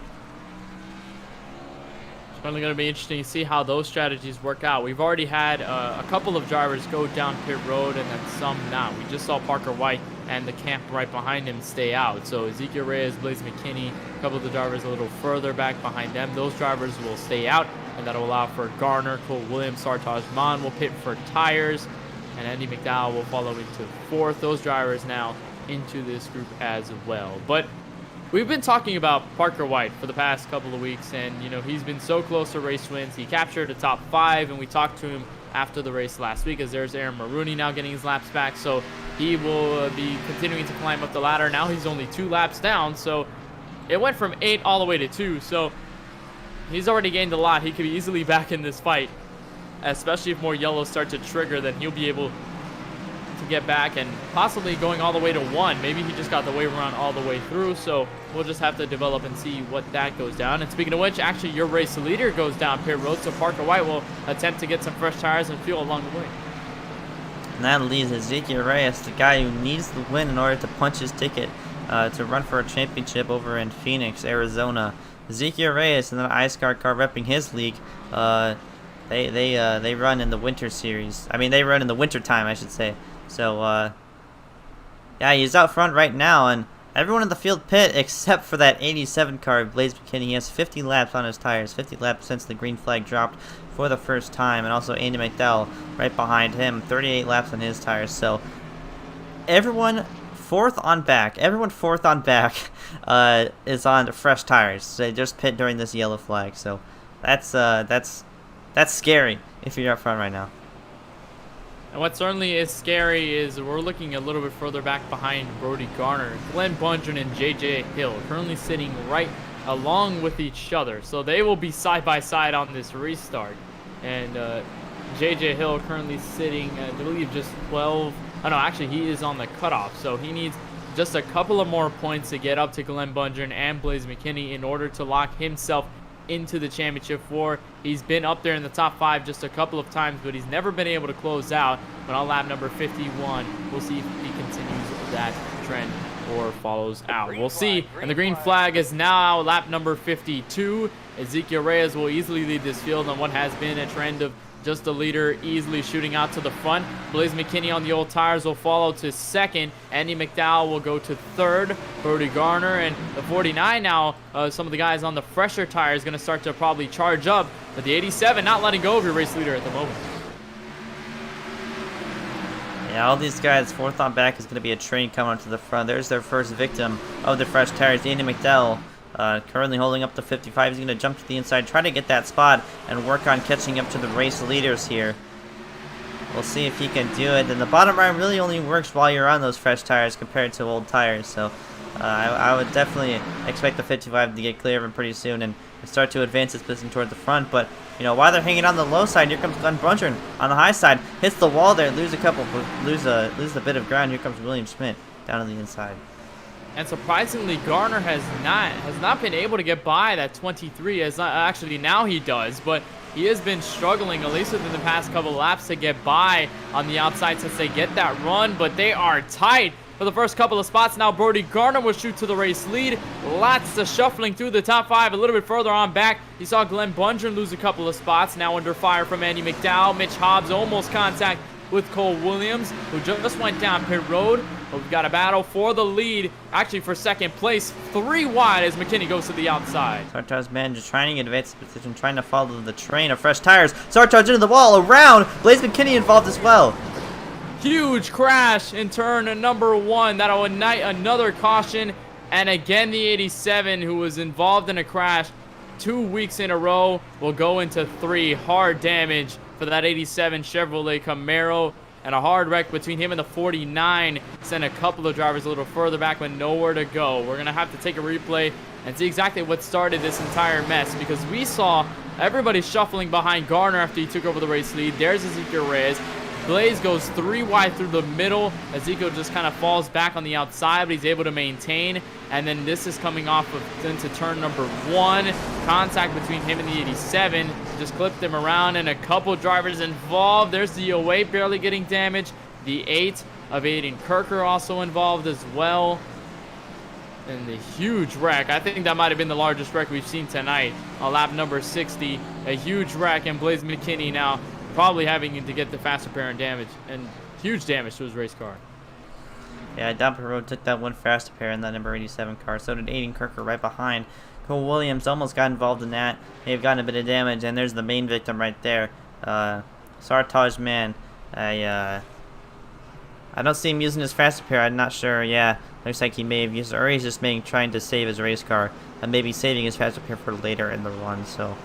Certainly going to be interesting to see how those strategies work out. We've already had a couple of drivers go down pit road and then some not. We just saw Parker White and the camp right behind him stay out. So Ezekiel Reyes, Blaze McKinney, a couple of the drivers a little further back behind them. Those drivers will stay out, and that'll allow for Garner, Cole Williams, Sartaj Maan will pit for tires, and Andy McDowell will follow into 4th. Those drivers now into this group as well. But we've been talking about Parker White for the past couple of weeks, and, you know, he's been so close to race wins. He captured a top 5, and we talked to him after the race last week, as there's Aaron Maroney now getting his laps back, so he will be continuing to climb up the ladder. Now he's only 2 laps down, so it went from 8 all the way to 2, so he's already gained a lot. He could be easily back in this fight, especially if more yellows start to trigger. Then he'll be able to get back and possibly going all the way to 1. Maybe he just got the wave around all the way through, so we'll just have to develop and see what that goes down. And speaking of which, actually your race leader goes down pit road, so Parker White will attempt to get some fresh tires and fuel along the way. And that leaves Ezekiel Reyes, the guy who needs the win in order to punch his ticket to run for a championship over in Phoenix, Arizona. Ezekiel Reyes and then iScar car repping his league. They run in the winter series. I mean, they run in the winter time, I should say. So, yeah, he's out front right now, and everyone in the field pit except for that 87 car, Blaze McKinney. He has 50 laps on his tires, 50 laps since the green flag dropped for the first time, and also Andy McDowell right behind him, 38 laps on his tires. So, everyone fourth on back is on fresh tires. So they just pit during this yellow flag. So, that's scary if you're up front right now. And what certainly is scary is we're looking a little bit further back behind Brody Garner. Glenn Bundren and JJ Hill currently sitting right along with each other. So they will be side by side on this restart. And JJ Hill currently sitting, I believe, just 12. Oh, no, actually, he is on the cutoff. So he needs just a couple of more points to get up to Glenn Bundren and Blaze McKinney in order to lock himself into the championship 4. He's been up there in the top 5 just a couple of times, but he's never been able to close out. But on lap number 51, we'll see if he continues that trend or follows out. We'll see. And the green flag is now lap number 52. Ezekiel Reyes will easily lead this field on what has been a trend of just the leader easily shooting out to the front. Blaze McKinney on the old tires will follow to 2nd. Andy McDowell will go to 3rd. Brody Garner and the 49 now, some of the guys on the fresher tires going to start to probably charge up. But the 87 not letting go of your race leader at the moment. Yeah, all these guys, fourth on back is going to be a train coming to the front. There's their first victim of the fresh tires, Andy McDowell. Currently holding up to 55. He's going to jump to the inside, try to get that spot, and work on catching up to the race leaders here. We'll see if he can do it. And the bottom line really only works while you're on those fresh tires compared to old tires. So I would definitely expect the 55 to get clear of him pretty soon and start to advance his position toward the front. But, you know, while they're hanging on the low side, here comes Glenn Bundren on the high side. Hits the wall there, lose a bit of ground. Here comes William Schmidt down on the inside. And surprisingly, Garner has not been able to get by that 23. Actually, now he does, but he has been struggling, at least within the past couple of laps, to get by on the outside since they get that run. But they are tight for the first couple of spots. Now Brody Garner will shoot to the race lead. Lots of shuffling through the top 5. A little bit further on back, you saw Glenn Bundren lose a couple of spots. Now under fire from Andy McDowell. Mitch Hobbs almost contact with Cole Williams, who just went down pit road. But we've got a battle for the lead, actually for second place, 3 wide as McKinney goes to the outside. Sartaj, man, just trying to get advanced position, trying to follow the train of fresh tires. Sartaj into the wall, around. Blaze McKinney involved as well. Huge crash in turn number 1. That'll ignite another caution. And again, the 87, who was involved in a crash 2 weeks in a row, will go into 3. Hard damage for that 87 Chevrolet Camaro. And a hard wreck between him and the 49 sent a couple of drivers a little further back with nowhere to go. We're going to have to take a replay and see exactly what started this entire mess, because we saw everybody shuffling behind Garner after he took over the race lead. There's Ezekiel Reyes. Blaze goes 3 wide through the middle. Ezekiel just kind of falls back on the outside, but he's able to maintain. And then this is coming off of into turn number 1. Contact between him and the 87. Just clipped him around, and a couple drivers involved. There's the 08 barely getting damaged. The 8 of Aiden Kirker also involved as well. And the huge wreck. I think that might have been the largest wreck we've seen tonight on lap number 60. A huge wreck, and Blaze McKinney now probably having to get the fast repair and damage, and huge damage to his race car. Yeah, down the road took that one fast repair in that number 87 car. So did Aiden Kirker right behind. Cole Williams almost got involved in that. May have gotten a bit of damage, and there's the main victim right there. Sartaj, man. I don't see him using his fast repair. I'm not sure. Yeah, looks like he may have used it, or he's just trying to save his race car, and maybe saving his fast repair for later in the run. So,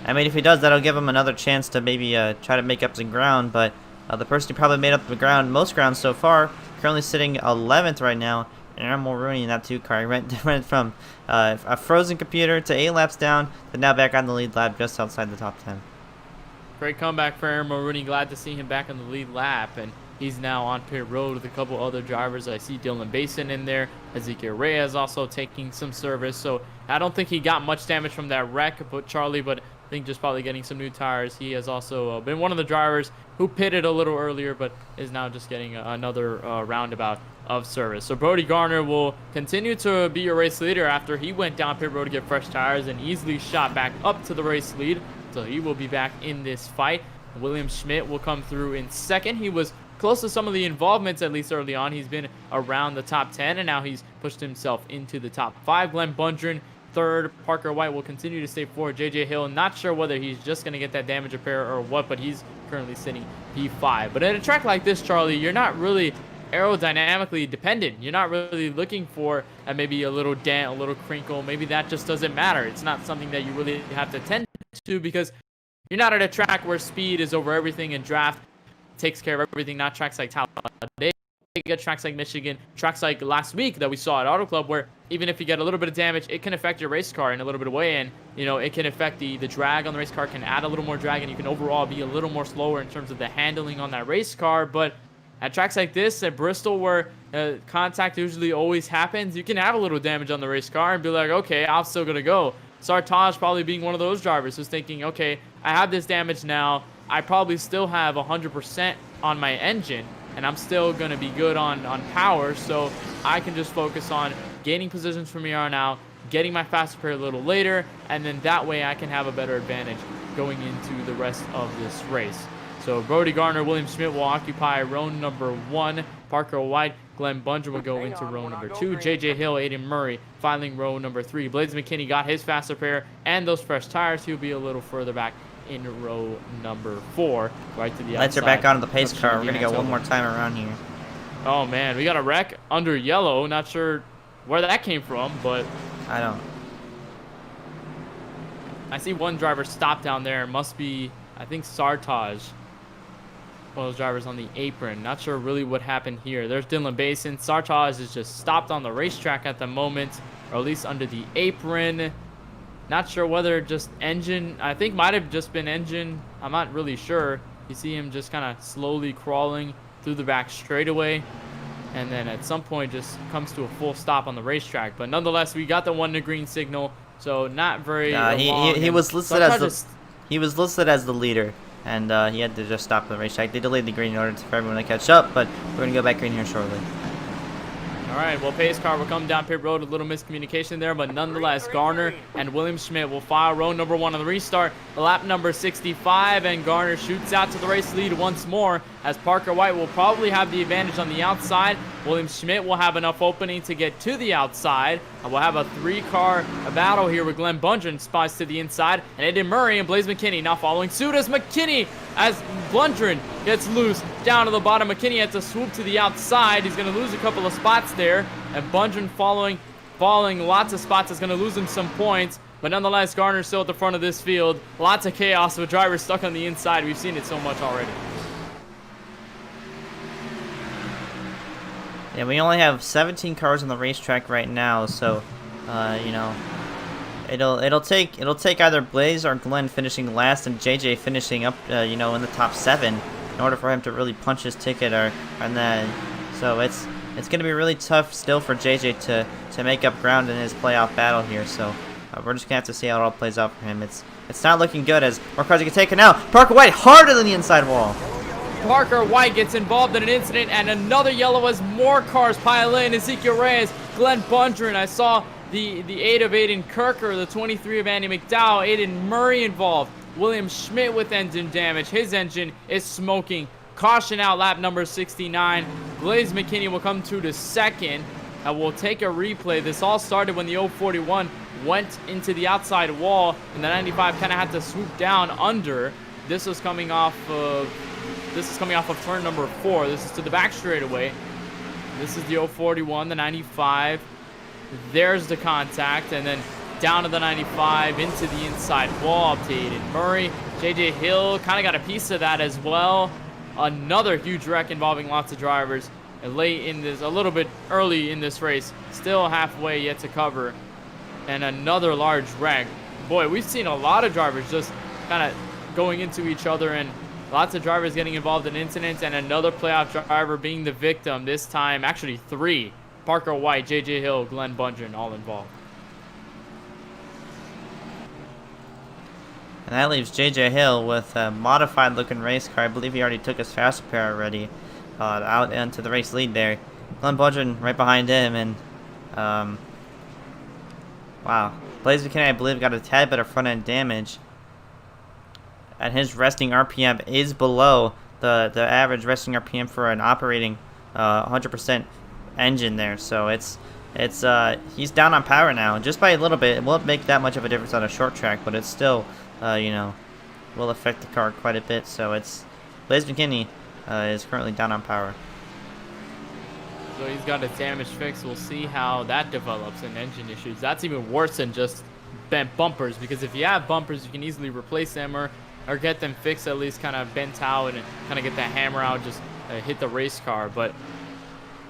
I mean, if he does, that'll give him another chance to maybe try to make up some ground. But the person who probably made up the ground, most ground so far, currently sitting 11th right now, Aaron Mulrooney in that 2 car. He went from a frozen computer to 8 laps down, to now back on the lead lap just outside the top 10. Great comeback for Aaron Mulrooney. Glad to see him back on the lead lap. And he's now on pit road with a couple other drivers. I see Dylan Basin in there. Ezekiel Reyes also taking some service. So I don't think he got much damage from that wreck, but Charlie, but I think just probably getting some new tires. He has also been one of the drivers who pitted a little earlier, but is now just getting another roundabout of service. So Brody Garner will continue to be your race leader after he went down pit road to get fresh tires and easily shot back up to the race lead. So he will be back in this fight. William Schmidt will come through in second. He was close to some of the involvements, at least early on. He's been around the top 10, and now he's pushed himself into the top 5. Glenn Bundren, third. Parker White will continue to stay forward. JJ Hill, not sure whether he's just going to get that damage repair or what, but he's currently sitting P5. But at a track like this, Charlie, you're not really aerodynamically dependent. You're not really looking for maybe a little dent, a little crinkle. Maybe that just doesn't matter. It's not something that you really have to tend to, because you're not at a track where speed is over everything and draft takes care of everything. Not tracks like Talladega, tracks like Michigan, tracks like last week that we saw at Auto Club, where even if you get a little bit of damage, it can affect your race car in a little bit of way, and you know, it can affect the drag on the race car, can add a little more drag, and you can overall be a little more slower in terms of the handling on that race car. But at tracks like this, at Bristol, where contact usually always happens, you can have a little damage on the race car and be like, okay, I'm still gonna go. Sartaj probably being one of those drivers who's thinking, okay, I have this damage now, I probably still have 100% on my engine, and I'm still going to be good on power, so I can just focus on gaining positions from here on out, getting my fast repair a little later, and then that way I can have a better advantage going into the rest of this race. So Brody Garner, William Schmidt will occupy row number 1. Parker White, Glenn Bundren will go into row number 2. JJ Hill, Aiden Murray filing row number 3. Blaze McKinney got his fast repair and those fresh tires. He'll be a little further back in row number 4, right to the outside. Lights are back on the pace car. We're gonna go one more time around here. Oh man, we got a wreck under yellow. Not sure where that came from, but I don't. I see one driver stop down there. Must be, I think, Sartaj. One of those drivers on the apron. Not sure really what happened here. There's Dylan Basin. Sartaj is just stopped on the racetrack at the moment, or at least under the apron. Not sure whether just engine, I think might have just been engine. I'm not really sure. You see him just kind of slowly crawling through the back straightaway, and then at some point just comes to a full stop on the racetrack. But nonetheless, we got the 1 to green signal, so not very long. He was listed as the leader, and he had to just stop the racetrack. They delayed the green in order for everyone to catch up, but we're gonna go back green here shortly. All right, well, pace car will come down pit road. A little miscommunication there, but nonetheless, Garner and William Schmidt will file row number 1 on the restart. Lap number 65, and Garner shoots out to the race lead once more, as Parker White will probably have the advantage on the outside. William Schmidt will have enough opening to get to the outside. And we'll have a 3-car battle here with Glenn Bundren spots to the inside, and Aiden Murray and Blaze McKinney now following suit as Bundren gets loose down to the bottom. McKinney had to swoop to the outside. He's going to lose a couple of spots there, and Bundren following lots of spots is going to lose him some points. But nonetheless, Garner's still at the front of this field. Lots of chaos with drivers stuck on the inside. We've seen it so much already. Yeah, we only have 17 cars on the racetrack right now, so you know, it'll take either Blaze or Glenn finishing last and JJ finishing up you know, in the top 7 in order for him to really punch his ticket, and then so it's going to be really tough still for JJ to make up ground in his playoff battle here. So we're just gonna have to see how it all plays out for him. It's not looking good as more cars get taken out. Parker White harder than the inside wall. Parker White gets involved in an incident, and another yellow as more cars pile in. Ezekiel Reyes, Glenn Bundren. I saw the 8 of Aiden Kirker, the 23 of Andy McDowell, Aiden Murray involved. William Schmidt with engine damage. His engine is smoking. Caution out lap number 69. Blaze McKinney will come to second. And we'll take a replay. This all started when the 041 went into the outside wall, and the 95 kind of had to swoop down under. This was coming off of turn number 4. This is to the back straightaway. This is the 041, the 95. There's the contact, and then down to the 95 into the inside wall up to Aiden Murray. JJ Hill kind of got a piece of that as well. Another huge wreck involving lots of drivers. And late in this, a little bit early in this race, still halfway yet to cover. And another large wreck. Boy, we've seen a lot of drivers just kind of going into each other, and lots of drivers getting involved in incidents, and another playoff driver being the victim. This time, actually 3. Parker White, JJ Hill, Glenn Bundren, all involved. And that leaves JJ Hill with a modified looking race car. I believe he already took his fast repair already. Out into the race lead there. Glenn Bundren right behind him, and wow. Blaze McKinney, I believe, got a tad bit of front end damage. And his resting RPM is below the average resting RPM for an operating 100% engine there. So he's down on power now, just by a little bit. It won't make that much of a difference on a short track, but it's still you know, will affect the car quite a bit. So it's Blaze McKinney is currently down on power. So he's got his damage fixed. We'll see how that develops in engine issues. That's even worse than just bent bumpers, because if you have bumpers, you can easily replace them or get them fixed, at least kind of bent out, and kind of get that hammer out, just hit the race car. But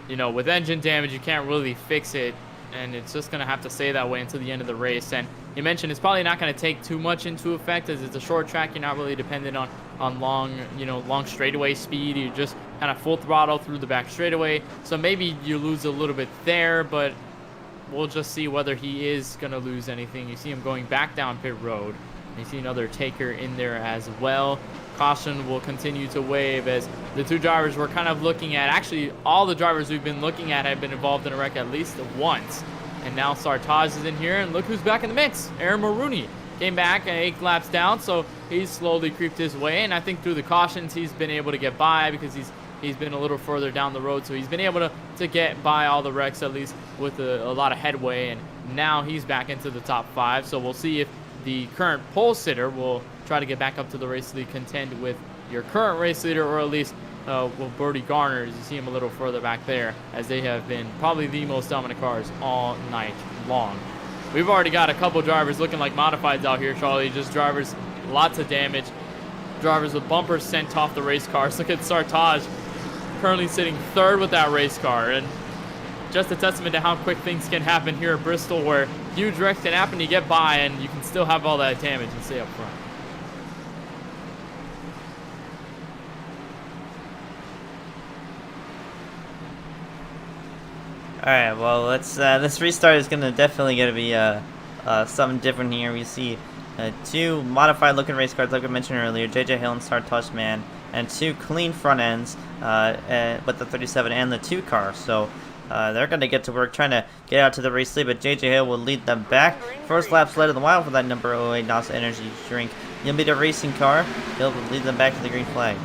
you know, with engine damage, you can't really fix it, and it's just going to have to stay that way until the end of the race. And you mentioned it's probably not going to take too much into effect, as it's a short track. You're not really dependent on long straightaway speed. You just kind of full throttle through the back straightaway. So maybe you lose a little bit there, but we'll just see whether he is going to lose anything. You see him going back down pit road. You see another taker in there as well. Caution will continue to wave as the 2 drivers we're kind of looking at. Actually, all the drivers we've been looking at have been involved in a wreck at least once. And now Sartaj is in here, and look who's back in the mix. Aaron Maroney came back 8 laps down, so he's slowly creeped his way. And I think through the cautions, he's been able to get by, because he's been a little further down the road. So he's been able to get by all the wrecks, at least with a lot of headway. And now he's back into the top 5. So we'll see if the current pole sitter will try to get back up to the race lead, contend with your current race leader, or at least with Brody Garner, as you see him a little further back there, as they have been probably the most dominant cars all night long. We've already got a couple drivers looking like modifieds out here, Charlie. Just drivers, lots of damage. Drivers with bumpers sent off the race cars. Look at Sartaj currently sitting 3rd with that race car. And just a testament to how quick things can happen here at Bristol, where huge wrecks can happen, you get by, and you can still have all that damage and stay up front. Alright, well, this restart is definitely gonna be something different here. We see 2 modified looking race cars, like I mentioned earlier, JJ Hill and Sartaj Man, and 2 clean front ends with the 37 and the 2 car. So they're going to get to work trying to get out to the race lead, but JJ Hill will lead them back. First lap's led in the wild for that number 08 NASA Energy drink. You'll be the racing car. Hill will lead them back to the green flag.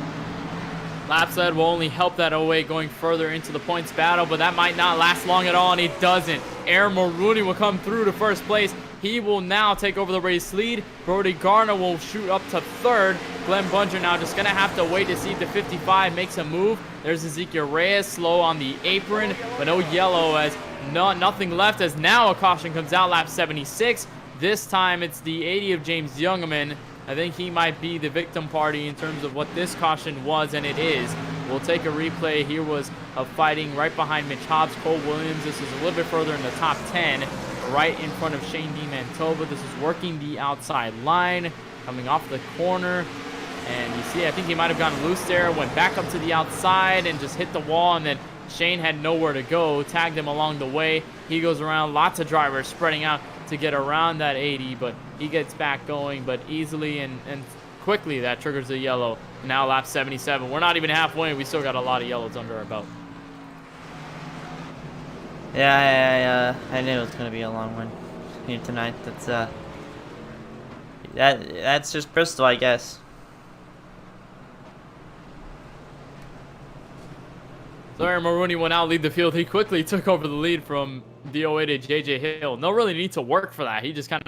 Laps led will only help that 08 going further into the points battle, but that might not last long at all, and it doesn't. Aaron Maroney will come through to first place. He will now take over the race lead. Brody Garner will shoot up to third. Glenn Bundren now just going to have to wait to see if the 55 makes a move. There's Ezekiel Reyes slow on the apron, but no yellow as nothing left as now a caution comes out, lap 76. This time it's the 80 of James Youngman. I think he might be the victim party in terms of what this caution was, and it is. We'll take a replay. Here was a fighting right behind Mitch Hobbs, Cole Williams. This is a little bit further in the top 10, right in front of Shane DiMantova. This is working the outside line, coming off the corner. And you see, I think he might have gone loose there, went back up to the outside and just hit the wall, and then Shane had nowhere to go, tagged him along the way. He goes around, lots of drivers spreading out to get around that 80, but he gets back going, but easily and quickly that triggers a yellow. Now lap 77. We're not even halfway. We still got a lot of yellows under our belt. Yeah, I knew it was going to be a long one here tonight. That's just Bristol, I guess. So Aaron Maroney will now lead the field. He quickly took over the lead from the 08 to JJ Hill. No really need to work for that. He just kind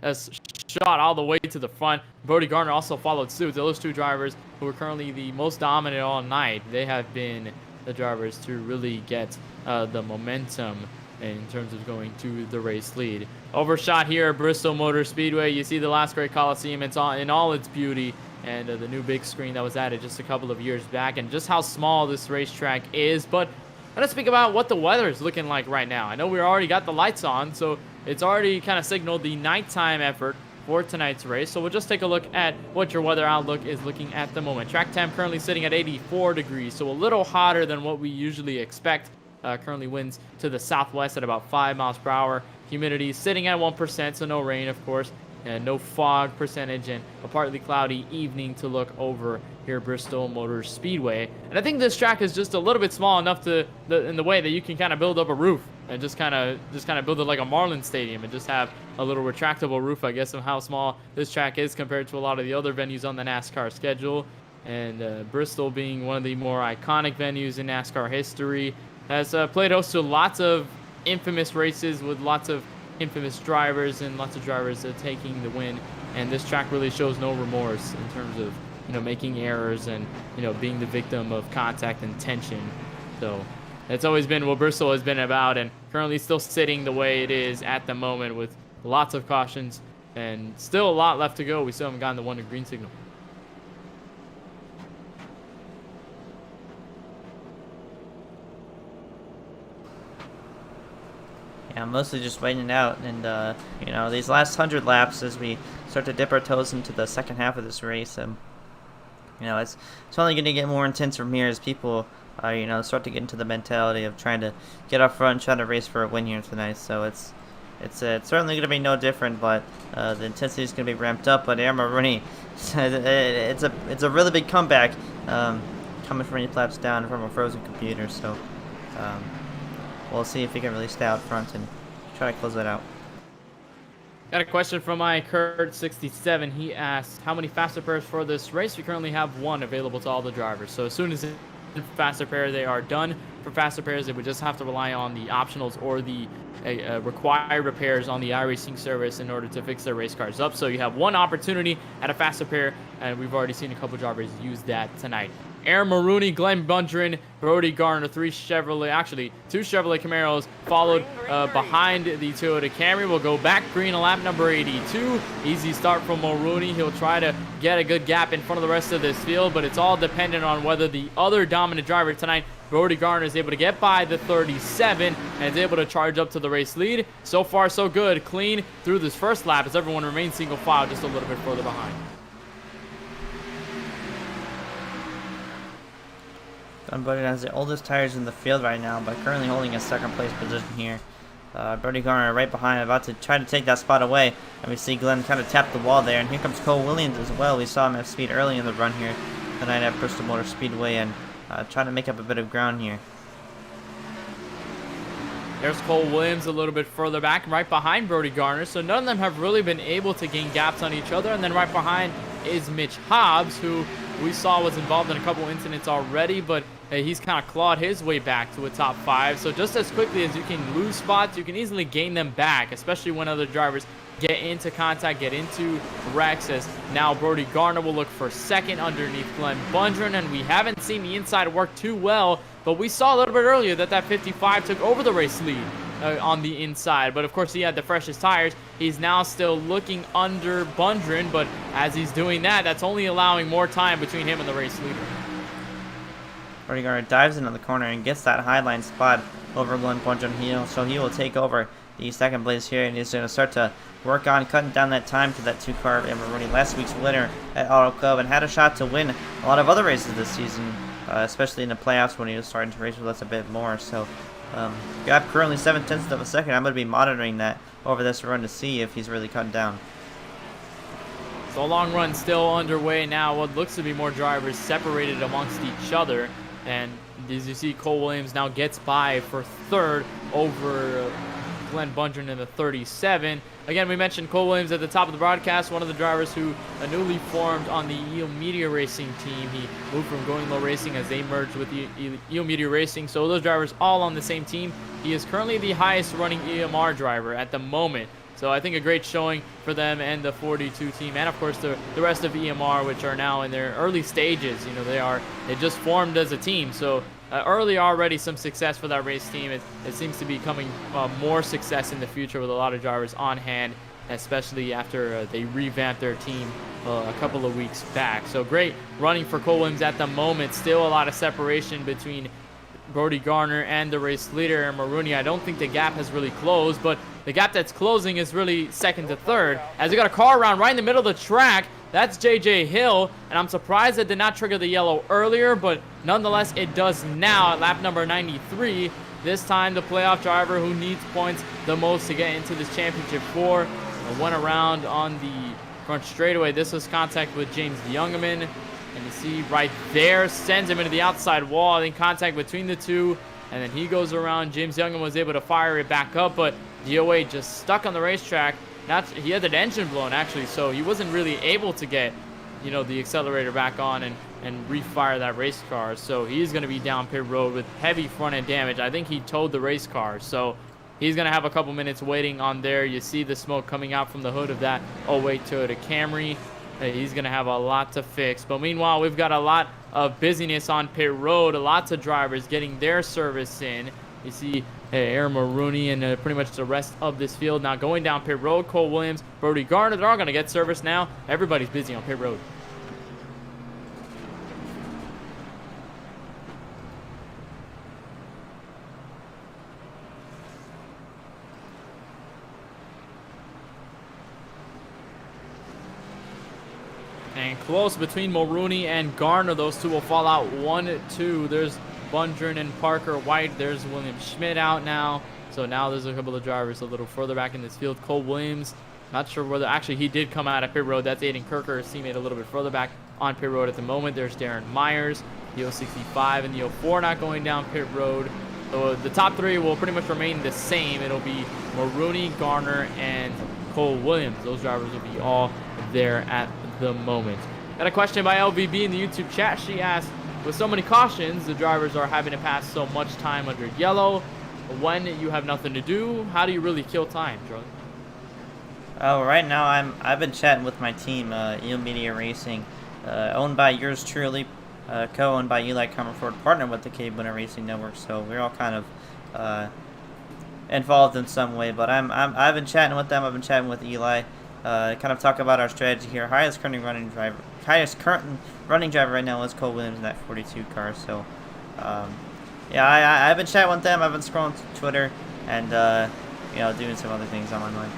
of shot all the way to the front. Brody Garner also followed suit. Those two drivers who are currently the most dominant all night, they have been the drivers to really get the momentum in terms of going to the race lead. Overshot here at Bristol Motor Speedway. You see the last Great Coliseum. It's in all its beauty. And the new big screen that was added just a couple of years back, and just how small this racetrack is. But let's speak about what the weather is looking like right now. I know we already got the lights on, so it's already kind of signaled the nighttime effort for tonight's race. So we'll just take a look at what your weather outlook is looking at the moment. Track temp currently sitting at 84 degrees, so a little hotter than what we usually expect. Currently winds to the southwest at about 5 miles per hour. Humidity sitting at 1%, so no rain, of course. And no fog percentage, and a partly cloudy evening to look over here at Bristol Motor Speedway. And I think this track is just a little bit small enough in the way that you can kind of build up a roof and just kind of build it like a Marlins Stadium and just have a little retractable roof, I guess, of how small this track is compared to a lot of the other venues on the NASCAR schedule. And Bristol, being one of the more iconic venues in NASCAR history, has played host to lots of infamous races with lots of infamous drivers and lots of drivers taking the win, and this track really shows no remorse in terms of making errors and being the victim of contact and tension. So that's always been what Bristol has been about, and currently still sitting the way it is at the moment with lots of cautions and still a lot left to go. We still haven't gotten the one to green signal. Yeah, I'm mostly just waiting it out, and these last 100 laps as we start to dip our toes into the second half of this race, it's only going to get more intense from here as people start to get into the mentality of trying to get up front and try to race for a win here tonight. So it's certainly going to be no different, but the intensity is going to be ramped up. But Aaron Maroney, it's a really big comeback coming from 8 laps down from a frozen computer. So. We'll see if he can really stay out front and try to close that out. Got a question from my Kurt67. He asked, how many faster pairs for this race? We currently have one available to all the drivers. So as soon as it's faster pair, they are done. For faster pairs, they would just have to rely on the optionals or the required repairs on the iRacing service in order to fix their race cars up. So you have one opportunity at a faster pair, and we've already seen a couple drivers use that tonight. Aaron Maroney, Glenn Bundren, Brody Garner, two Chevrolet Camaros, followed behind the Toyota Camry. Will go back green on lap number 82. Easy start from Maroney. He'll try to get a good gap in front of the rest of this field, but it's all dependent on whether the other dominant driver tonight, Brody Garner, is able to get by the 37 and is able to charge up to the race lead. So far, so good. Clean through this first lap as everyone remains single file just a little bit further behind. Bundren has the oldest tires in the field right now, but currently holding a second place position here. Brody Garner right behind, about to try to take that spot away. And we see Glenn kind of tap the wall there, and here comes Cole Williams as well. We saw him have speed early in the run here tonight at Bristol Motor Speedway, and trying to make up a bit of ground here. There's Cole Williams a little bit further back, right behind Brody Garner. So none of them have really been able to gain gaps on each other. And then right behind is Mitch Hobbs, who we saw was involved in a couple incidents already, but he's kind of clawed his way back to a top 5. So just as quickly as you can lose spots, you can easily gain them back, especially when other drivers get into contact, get into wrecks, as now Brody Garner will look for second underneath Glenn Bundren, and we haven't seen the inside work too well, but we saw a little bit earlier that 55 took over the race lead on the inside, but of course he had the freshest tires. He's now still looking under Bundren, but as he's doing that, that's only allowing more time between him and the race leader. Brody Garner dives into the corner and gets that highline spot over Glenn Bundren, so he will take over the second place here, and he's going to start to work on cutting down that time to that 2-car of Maroney, last week's winner at Auto Club, and had a shot to win a lot of other races this season, especially in the playoffs when he was starting to race with us a bit more. So got currently 0.7 of a second. I'm going to be monitoring that over this run to see if he's really cutting down. So long run still underway now. What looks to be more drivers separated amongst each other, and as you see, Cole Williams now gets by for third over Glenn Bundren in the 37. Again, we mentioned Cole Williams at the top of the broadcast, one of the drivers who newly formed on the EO Media Racing team. He moved from Going Low Racing as they merged with EO Media Racing. So those drivers all on the same team. He is currently the highest running EMR driver at the moment. So I think a great showing for them and the 42 team, and of course the rest of EMR, which are now in their early stages. They just formed as a team. So early already some success for that race team. It seems to be coming more success in the future with a lot of drivers on hand, especially after they revamped their team a couple of weeks back. So great running for Cole Williams at the moment. Still a lot of separation between Brody Garner and the race leader, Maroney. I don't think the gap has really closed, but the gap that's closing is really second to third, as we got a car around right in the middle of the track. That's JJ Hill, and I'm surprised it did not trigger the yellow earlier, but nonetheless it does now at lap number 93. This time the playoff driver who needs points the most to get into this championship 4 went around on the front straightaway. This was contact with James Youngman, and you see right there, sends him into the outside wall. I think contact between the two, and then he goes around. James Youngman was able to fire it back up, but DOA just stuck on the racetrack. He had the engine blown actually, so he wasn't really able to get the accelerator back on and refire that race car. So he's going to be down pit road with heavy front end damage. I think he towed the race car, so he's going to have a couple minutes waiting on there. You see the smoke coming out from the hood of that 08 Toyota Camry. He's going to have a lot to fix. But meanwhile, we've got a lot of busyness on pit road. Lots of drivers getting their service in. You see Aaron Maroney and pretty much the rest of this field now going down pit road. Cole Williams, Brody Garner, they're all going to get service now. Everybody's busy on pit road. And close between Maroney and Garner. Those two will fall out 1-2. There's Bundren and Parker White. There's William Schmidt out now. So now there's a couple of drivers a little further back in this field. Cole Williams, not sure whether, actually he did come out of pit road. That's Aiden Kirker, his teammate, a little bit further back on pit road at the moment. There's Darren Myers, the 065 and the 04 not going down pit road. So the top three will pretty much remain the same. It'll be Maroney, Garner, and Cole Williams. Those drivers will be all there at the moment. Got a question by LVB in the YouTube chat. She asked, with so many cautions, the drivers are having to pass so much time under yellow. When you have nothing to do, how do you really kill time, Charlie? Right now I've been chatting with my team, EO Media Racing, owned by yours truly, co-owned by Eli Comerford, partnered with the KBueno Racing Network. So we're all kind of involved in some way. But I've been chatting with them. I've been chatting with Eli. Kind of talk about our strategy here. Highest current running driver right now is Cole Williams in that 42 car. So, yeah, I've been chatting with them. I've been scrolling Twitter and doing some other things on my mind.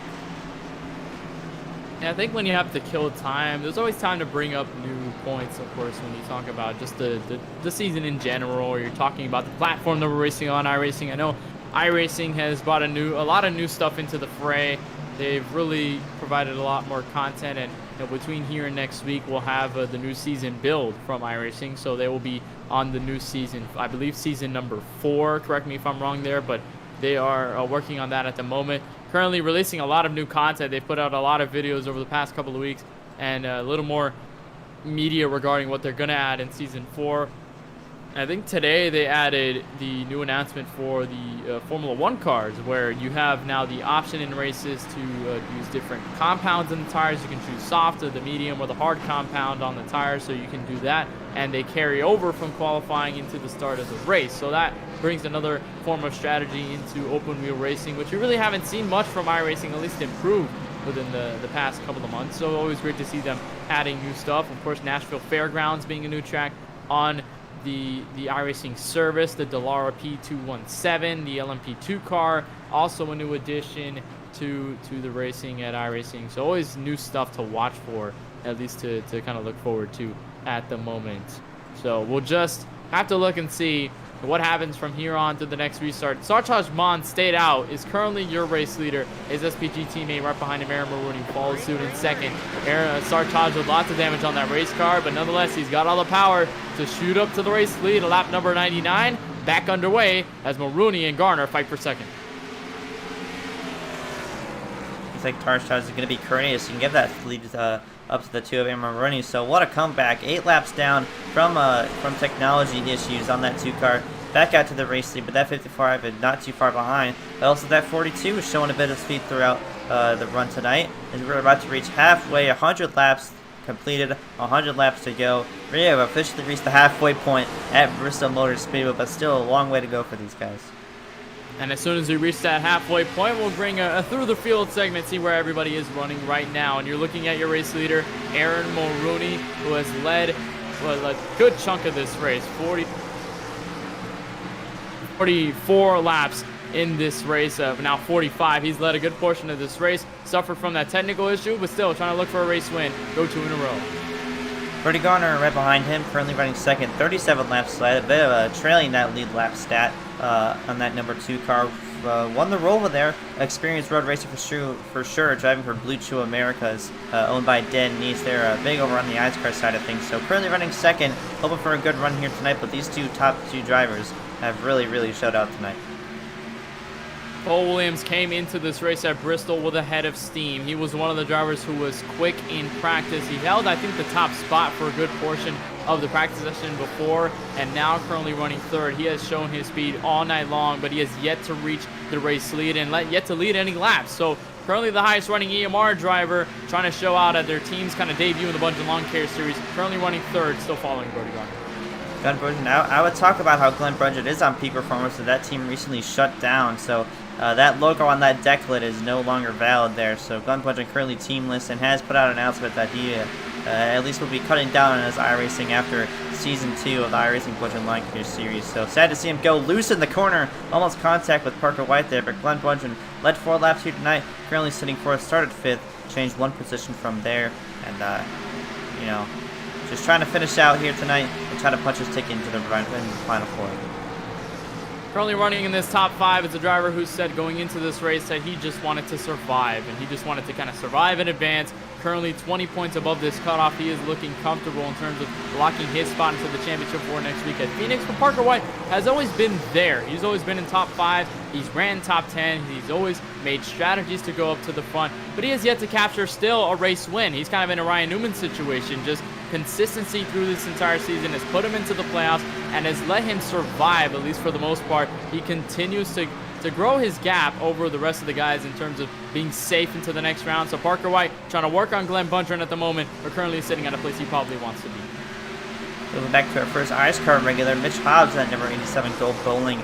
Yeah, I think when you have to kill time, there's always time to bring up new points. Of course, when you talk about just the season in general, or you're talking about the platform that we're racing on, iRacing. I know iRacing has brought a lot of new stuff into the fray. They've really provided a lot more content, and between here and next week, we'll have the new season build from iRacing. So they will be on the new season, I believe season number 4. Correct me if I'm wrong there, but they are working on that at the moment. Currently releasing a lot of new content. They've put out a lot of videos over the past couple of weeks, and a little more media regarding what they're going to add in Season 4. I think today they added the new announcement for the Formula 1 cars, where you have now the option in races to use different compounds in the tires. You can choose soft or the medium or the hard compound on the tires, so you can do that, and they carry over from qualifying into the start of the race. So that brings another form of strategy into open wheel racing, which we really haven't seen much from iRacing, at least improve within the past couple of months. So always great to see them adding new stuff. Of course, Nashville Fairgrounds being a new track on the iRacing service, the Dallara P217, the LMP2 car, also a new addition to the racing at iRacing. So always new stuff to watch for, at least to kind of look forward to at the moment. So we'll just have to look and see what happens from here on to the next restart. Sartaj Mon stayed out, is currently your race leader. His SPG teammate right behind him, Aaron Maroney, follows suit in second. Sartaj with lots of damage on that race car, but nonetheless, he's got all the power to shoot up to the race lead. A lap number 99, back underway as Maroney and Garner fight for second. Looks like Sartaj is going to be courteous and give that lead up to the two of Maroney. So what a comeback. 8 laps down from technology issues on that 2 car. Back out to the race lead, but that 55 is not too far behind. But also that 42 is showing a bit of speed throughout the run tonight. And we're about to reach halfway, 100 laps completed, 100 laps to go. We have officially reached the halfway point at Bristol Motor Speedway, but still a long way to go for these guys. And as soon as we reach that halfway point, we'll bring a through the field segment, see where everybody is running right now. And you're looking at your race leader, Aaron Mulrooney, who has led a good chunk of this race, 44 laps in this race, now 45. He's led a good portion of this race, suffered from that technical issue, but still trying to look for a race win. Go 2 in a row. Brody Garner right behind him, currently running second, 37 laps led, a bit of a trailing that lead lap stat on that number 2 car. Won the Rolla there, experienced road racer for sure, driving for Blue Chew Americas, owned by Dan Neese. They're big over on the ICE car side of things, so currently running second, hoping for a good run here tonight, but these top two drivers have really showed out tonight. Cole Williams came into this race at Bristol with a head of steam. He was one of the drivers who was quick in practice. He held, I think, the top spot for a good portion of the practice session before, and now currently running third. He has shown his speed all night long, but he has yet to reach the race lead and yet to lead any laps. So currently the highest running EMR driver, trying to show out at their team's kind of debut in the Bundren Lawn Care Series, currently running third, still following Brody Garner. Glenn Bundren, I would talk about how Glenn Bundren is on peak performance, so that team recently shut down, so that logo on that deck lid is no longer valid there. So Glenn Bundren currently teamless and has put out an announcement that he at least will be cutting down on his iRacing after Season 2 of the iRacing Bundren Lawn Care Series. So sad to see him go loose in the corner, almost contact with Parker White there, but Glenn Bundren led 4 laps here tonight, currently sitting 4th, started 5th, changed 1 position from there, and just trying to finish out here tonight and try to punch his ticket into the Final Four. Currently running in this top 5 is a driver who said going into this race that he just wanted to survive, and he just wanted to kind of survive in advance. Currently 20 points above this cutoff. He is looking comfortable in terms of locking his spot into the championship for next week at Phoenix. But Parker White has always been there. He's always been in top 5. He's ran top 10. He's always made strategies to go up to the front, but he has yet to capture still a race win. He's kind of in a Ryan Newman situation. Just consistency through this entire season has put him into the playoffs and has let him survive, at least for the most part. He continues to grow his gap over the rest of the guys in terms of being safe into the next round. So Parker White trying to work on Glenn Bundren at the moment, but currently sitting at a place he probably wants to be. Moving back to our first ICE car regular, Mitch Hobbs at number 87 Gold Bowling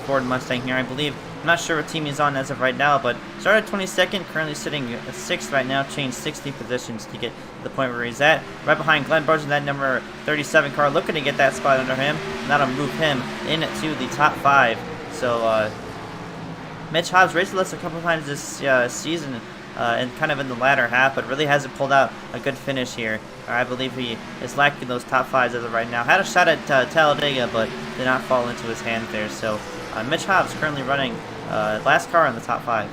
Ford Mustang here, I believe. I'm not sure what team he's on as of right now, but started 22nd, currently sitting 6th right now, changed 60 positions to get to the point where he's at. Right behind Glenn Bundren, that number 37 car, looking to get that spot under him, and that'll move him into the top 5. So Mitch Hobbs raced with us a couple times this season, and kind of in the latter half, but really hasn't pulled out a good finish here. I believe he is lacking those top 5s as of right now. Had a shot at Talladega, but did not fall into his hand there. So Mitch Hobbs currently running last car in the top 5.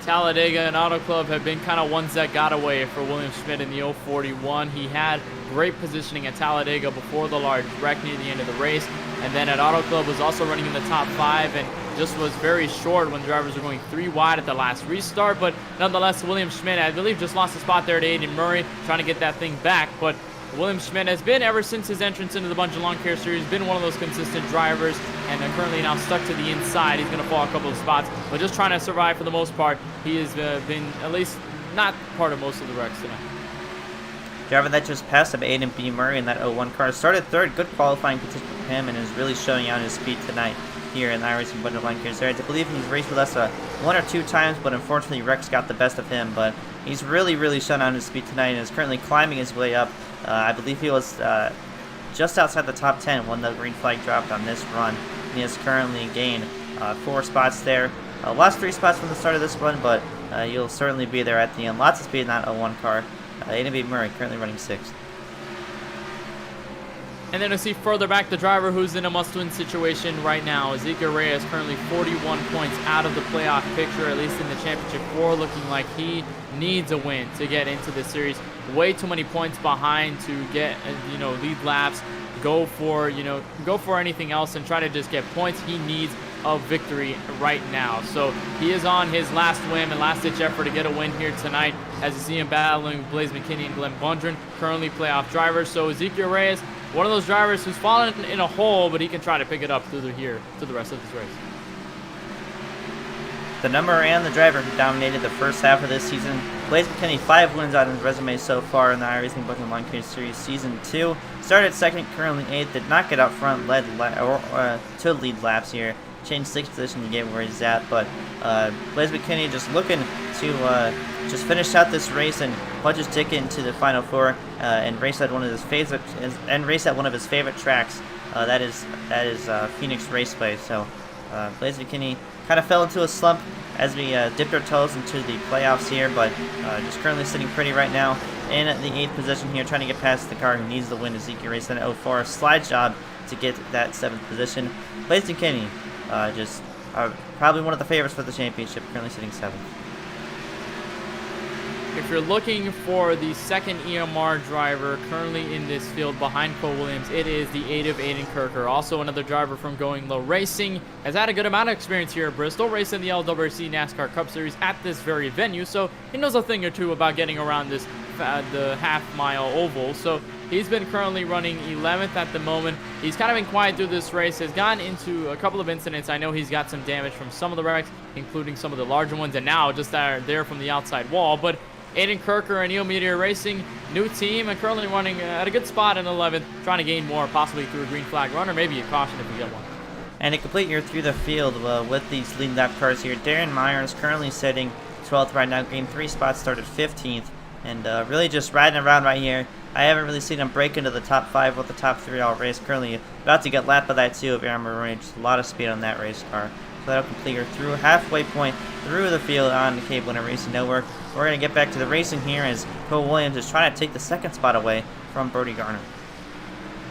Talladega and Auto Club have been kind of ones that got away for William Schmidt in the 041. He had great positioning at Talladega before the large wreck near the end of the race, and then at Auto Club was also running in the top 5 and just was very short when drivers were going 3 wide at the last restart. But nonetheless, William Schmidt, I believe, just lost a spot there to Aiden Murray, trying to get that thing back. But William Schmidt has been, ever since his entrance into the Bundren Lawn Care Series, been one of those consistent drivers, and currently now stuck to the inside. He's going to fall a couple of spots, but just trying to survive for the most part. He has been at least not part of most of the wrecks tonight. Driver that just passed up Aiden B. Murray in that 01 car. Started third, good qualifying position for him, and is really showing out his speed tonight here in the iRacing Bundren Lawn Care Series. I believe he's raced with us 1 or 2 times, but unfortunately Rex got the best of him. But he's really shown out his speed tonight and is currently climbing his way up. I believe he was just outside the top 10 when the green flag dropped on this run. He has currently gained 4 spots there. Lost 3 spots from the start of this run, but you'll certainly be there at the end. Lots of speed in that 01 car. Aiden B. Murray currently running 6th. And then to see further back, the driver who's in a must-win situation right now, Ezekiel Reyes, currently 41 points out of the playoff picture, at least in the Championship 4, looking like he needs a win to get into the series. Way too many points behind to get, lead laps, go for anything else and try to just get points. He needs a victory right now. So he is on his last whim and last-ditch effort to get a win here tonight, as you see him battling Blaze McKinney and Glenn Bundren, currently playoff drivers. So Ezekiel Reyes, one of those drivers who's fallen in a hole, but he can try to pick it up through here to the rest of this race. The number and the driver who dominated the first half of this season. Blaze McKinney, 5 wins on his resume so far in the iRacing Bundren Lawn Care Series Season 2. Started 2nd, currently 8th, did not get out front, led to lead laps here. Changed 6th position to get where he's at, but Blaze McKinney just looking to just finish out this race and punch his ticket into the Final 4 and race at one of his favorite tracks. That is Phoenix Raceway. So Blaze McKinney kind of fell into a slump as we dipped our toes into the playoffs here, but just currently sitting pretty right now in the 8th position here, trying to get past the car who needs the win. Ezekiel Reyes in 04, slide job to get that 7th position. Blaze McKinney, just probably one of the favorites for the championship, currently sitting 7th. If you're looking for the second EMR driver currently in this field behind Cole Williams, it is the 8 of Aiden Kirker. Also another driver from Going Low Racing. Has had a good amount of experience here at Bristol, racing the LWC NASCAR Cup Series at this very venue. So he knows a thing or two about getting around this the half-mile oval. So he's been currently running 11th at the moment. He's kind of been quiet through this race. Has gotten into a couple of incidents. I know he's got some damage from some of the wrecks, including some of the larger ones, and now just there from the outside wall. But Aiden Kirker and Eel Meteor Racing, new team, and currently running at a good spot in 11th, trying to gain more, possibly through a green flag run, or maybe a caution if we get one. And to complete your through the field with these lead lap cars here, Darren Myers currently sitting 12th right now, gained 3 spots, started 15th, and really just riding around right here. I haven't really seen him break into the top 5 with the top 3 all race. Currently about to get lapped by that 2 of Aaron Maroney. Just a lot of speed on that race car. So that'll complete your through halfway point through the field on the KBueno Racing Network. We're going to get back to the racing here as Cole Williams is trying to take the 2nd spot away from Brody Garner.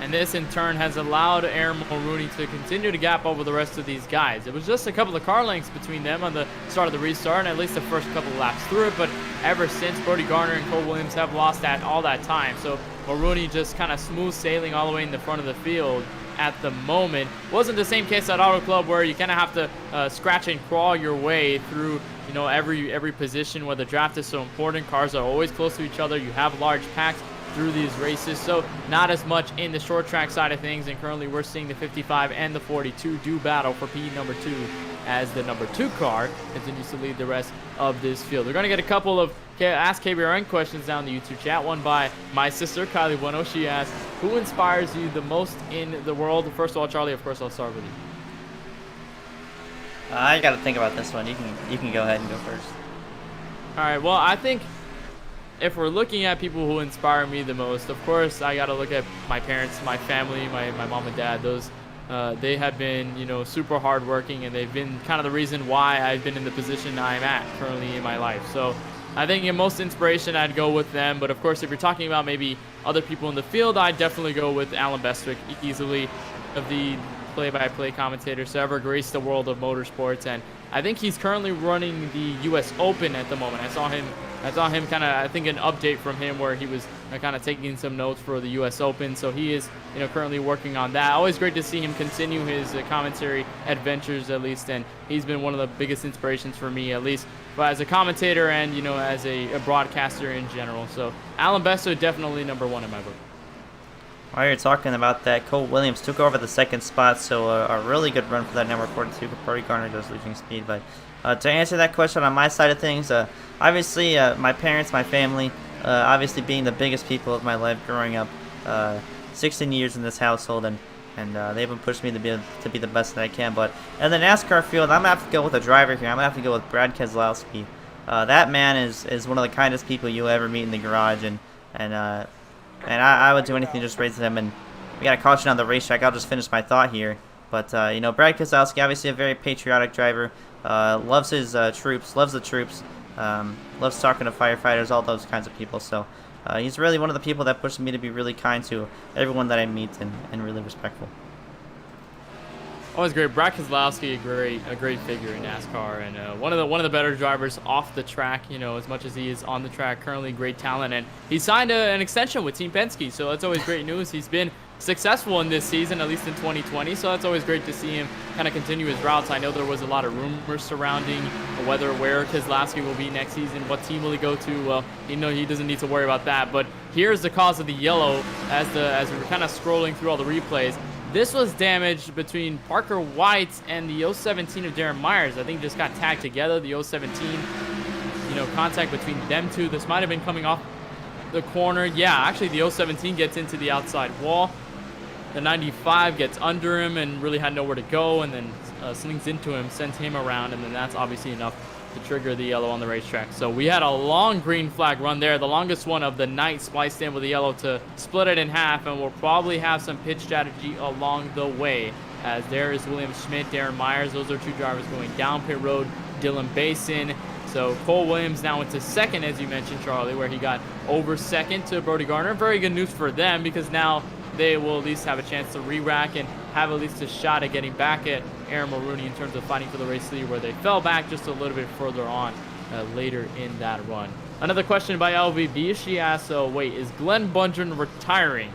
And this in turn has allowed Aaron Mulrooney to continue to gap over the rest of these guys. It was just a couple of car lengths between them on the start of the restart, and at least the first couple of laps through it, but ever since, Brody Garner and Cole Williams have lost all that time. So Mulrooney just kind of smooth sailing all the way in the front of the field at the moment. Wasn't the same case at Auto Club, where you kind of have to scratch and crawl your way through every position where the draft is so important. Cars are always close to each other. You have large packs through these races, so not as much in the short track side of things. And currently we're seeing the 55 and the 42 do battle for P number 2 as the number 2 car continues to lead the rest of this field. We're going to get a couple of Ask KBRN questions down the YouTube chat. One by my sister, Charlie Baier. She asked, who inspires you the most in the world? First of all, Charlie, of course, I'll start with you. I got to think about this one. You can go ahead and go first. All right, well, I think if we're looking at people who inspire me the most, of course, I got to look at my parents, my family, my mom and dad. Those they have been, super hardworking, and they've been kind of the reason why I've been in the position I'm at currently in my life. So I think in most inspiration, I'd go with them. But of course, if you're talking about maybe other people in the field, I'd definitely go with Alan Bestwick, easily of the play-by-play commentators to ever grace the world of motorsports. And I think he's currently running the U.S. Open at the moment. I saw him kind of, I think, an update from him where he was kind of taking some notes for the U.S. Open. So he is, currently working on that. Always great to see him continue his commentary adventures, at least, and he's been one of the biggest inspirations for me, at least, but as a commentator and, as a broadcaster in general. So Alan Besso, definitely number one in my book. While you're talking about that, Cole Williams took over the second spot, so a really good run for that number 42. Brody Garner does losing speed, but to answer that question on my side of things, obviously my parents, my family, obviously being the biggest people of my life growing up, 16 years in this household, and they've been pushing me to be the best that I can. But in the NASCAR field, I'm gonna have to go with a driver here. I'm gonna have to go with Brad Keselowski. That man is one of the kindest people you'll ever meet in the garage, and I would do anything to just raise him. And we got a caution on the racetrack. I'll just finish my thought here. But Brad Keselowski, obviously a very patriotic driver. Loves his troops, loves the troops, loves talking to firefighters, all those kinds of people. So he's really one of the people that pushes me to be really kind to everyone that I meet and really respectful. Always great. Brad Keselowski, a great figure in NASCAR, and one of the better drivers off the track. As much as he is on the track, currently great talent, and he signed an extension with Team Penske, so that's always great news. He's been successful in this season, at least in 2020, so that's always great to see him kind of continue his routes. I know there was a lot of rumors surrounding where Keselowski will be next season, what team will he go to. Well, he doesn't need to worry about that, but here's the cause of the yellow as we were kind of scrolling through all the replays. This was damage between Parker White and the 017 of Darren Myers. I think just got tagged together. The 017, contact between them two. This might have been coming off the corner. Yeah, actually the 017 gets into the outside wall. The 95 gets under him and really had nowhere to go, and then slings into him, sends him around, and then that's obviously enough to trigger the yellow on the racetrack. So we had a long green flag run there, the longest one of the night, spliced in with the yellow to split it in half, and we'll probably have some pitch strategy along the way, as there is William Schmidt, Darren Myers. Those are two drivers going down pit road. Dylan Basin. So Cole Williams now into second, as you mentioned, Charlie, where he got over second to Brody Garner. Very good news for them, because now they will at least have a chance to re-rack and have at least a shot at getting back at Aaron Mulrooney in terms of fighting for the race lead, where they fell back just a little bit further on later in that run. Another question by LVB. She asked, wait, is Glenn Bundren retiring?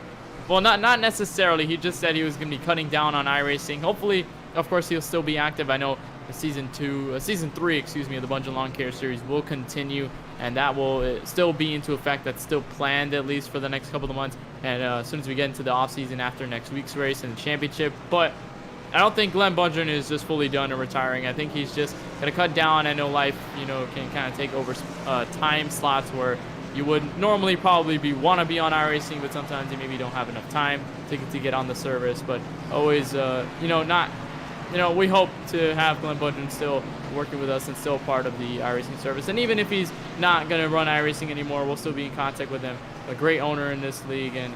Well, not necessarily. He just said he was going to be cutting down on iRacing. Hopefully, of course, he'll still be active. I know season 3, of the Bundren Lawn Care Series will continue, and that will still be into effect. That's still planned, at least for the next couple of months, and as soon as we get into the off season after next week's race and the championship. But I don't think Glenn Bundren is just fully done and retiring. I think he's just going to cut down. I know life, can kind of take over time slots where you would normally probably want to be on iRacing, but sometimes you maybe don't have enough time to get on the service. But always, we hope to have Glenn Bundren still working with us and still part of the iRacing service. And even if he's not going to run iRacing anymore, we'll still be in contact with him. A great owner in this league, and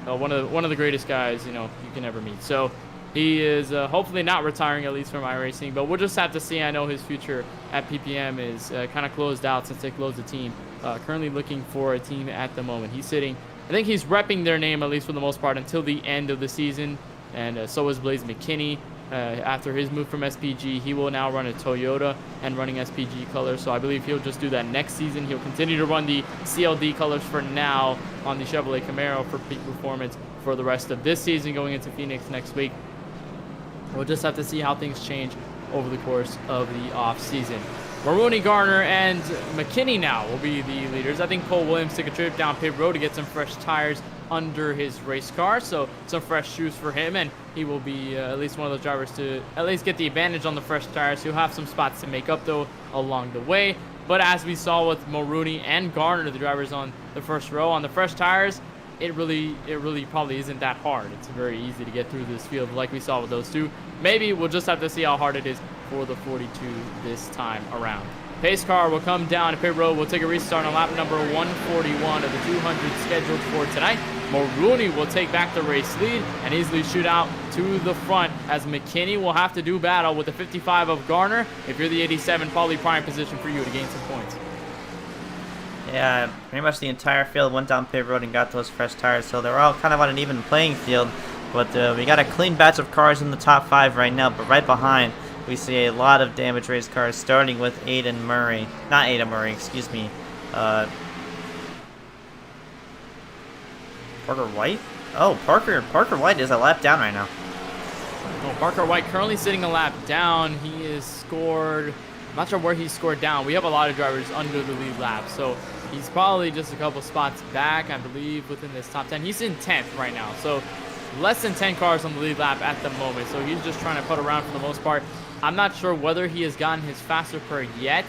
one of the greatest guys you can ever meet. So he is hopefully not retiring, at least from iRacing, but we'll just have to see. I know his future at PPM is kind of closed out since they closed the team. Currently looking for a team at the moment. I think he's repping their name, at least for the most part, until the end of the season. And so is Blaze McKinney. After his move from SPG, he will now run a Toyota and running SPG colors. So I believe he'll just do that next season. He'll continue to run the CLD colors for now on the Chevrolet Camaro for peak performance for the rest of this season, going into Phoenix next week. We'll just have to see how things change over the course of the off season. Mulrooney, Garner, and McKinney now will be the leaders. I think Cole Williams took a trip down pit road to get some fresh tires under his race car, so some fresh shoes for him, and he will be at least one of those drivers to at least get the advantage on the fresh tires. He'll have some spots to make up, though, along the way. But as we saw with Mulrooney and Garner, the drivers on the first row, on the fresh tires, it really probably isn't that hard. It's very easy to get through this field like we saw with those two. Maybe we'll just have to see how hard it is for the 42 this time around. Pace car will come down to pit road. We'll take a restart on lap number 141 of the 200 scheduled for tonight. Mulrooney will take back the race lead and easily shoot out to the front, as McKinney will have to do battle with the 55 of Garner. If you're the 87, probably prime position for you to gain some points. Yeah, pretty much the entire field went down pit road and got those fresh tires, so they're all kind of on an even playing field. But we got a clean batch of cars in the top 5 right now, but right behind we see a lot of damaged race cars, starting with Aiden Murray. Not Aiden Murray, excuse me. Parker White? Oh, Parker White is a lap down right now. Oh, Parker White currently sitting a lap down. He is scored. I'm not sure where he scored down. We have a lot of drivers under the lead lap, so he's probably just a couple spots back, I believe, within this top 10. He's in 10th right now, so less than 10 cars on the lead lap at the moment. So he's just trying to put around for the most part. I'm not sure whether he has gotten his faster pair yet,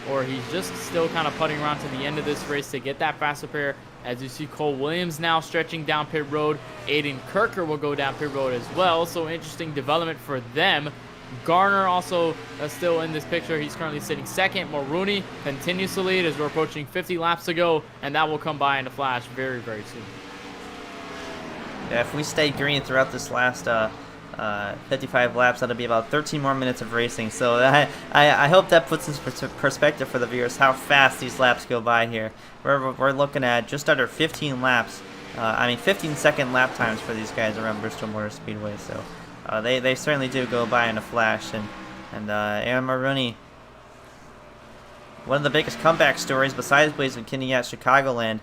or he's just still kind of putting around to the end of this race to get that faster pair. As you see, Cole Williams now stretching down pit road. Aiden Kirker will go down pit road as well. So interesting development for them. Garner also still in this picture. He's currently sitting second. Mulrooney continues to lead as we're approaching 50 laps to go, and that will come by in a flash very, very soon. Yeah, if we stay green throughout this last 55 laps, that'll be about 13 more minutes of racing. So I hope that puts into perspective for the viewers how fast these laps go by here. We're looking at just under 15 laps. 15-second lap times for these guys around Bristol Motor Speedway. So they certainly do go by in a flash. And Aaron Mulrooney, one of the biggest comeback stories besides Blaze McKinney at Chicagoland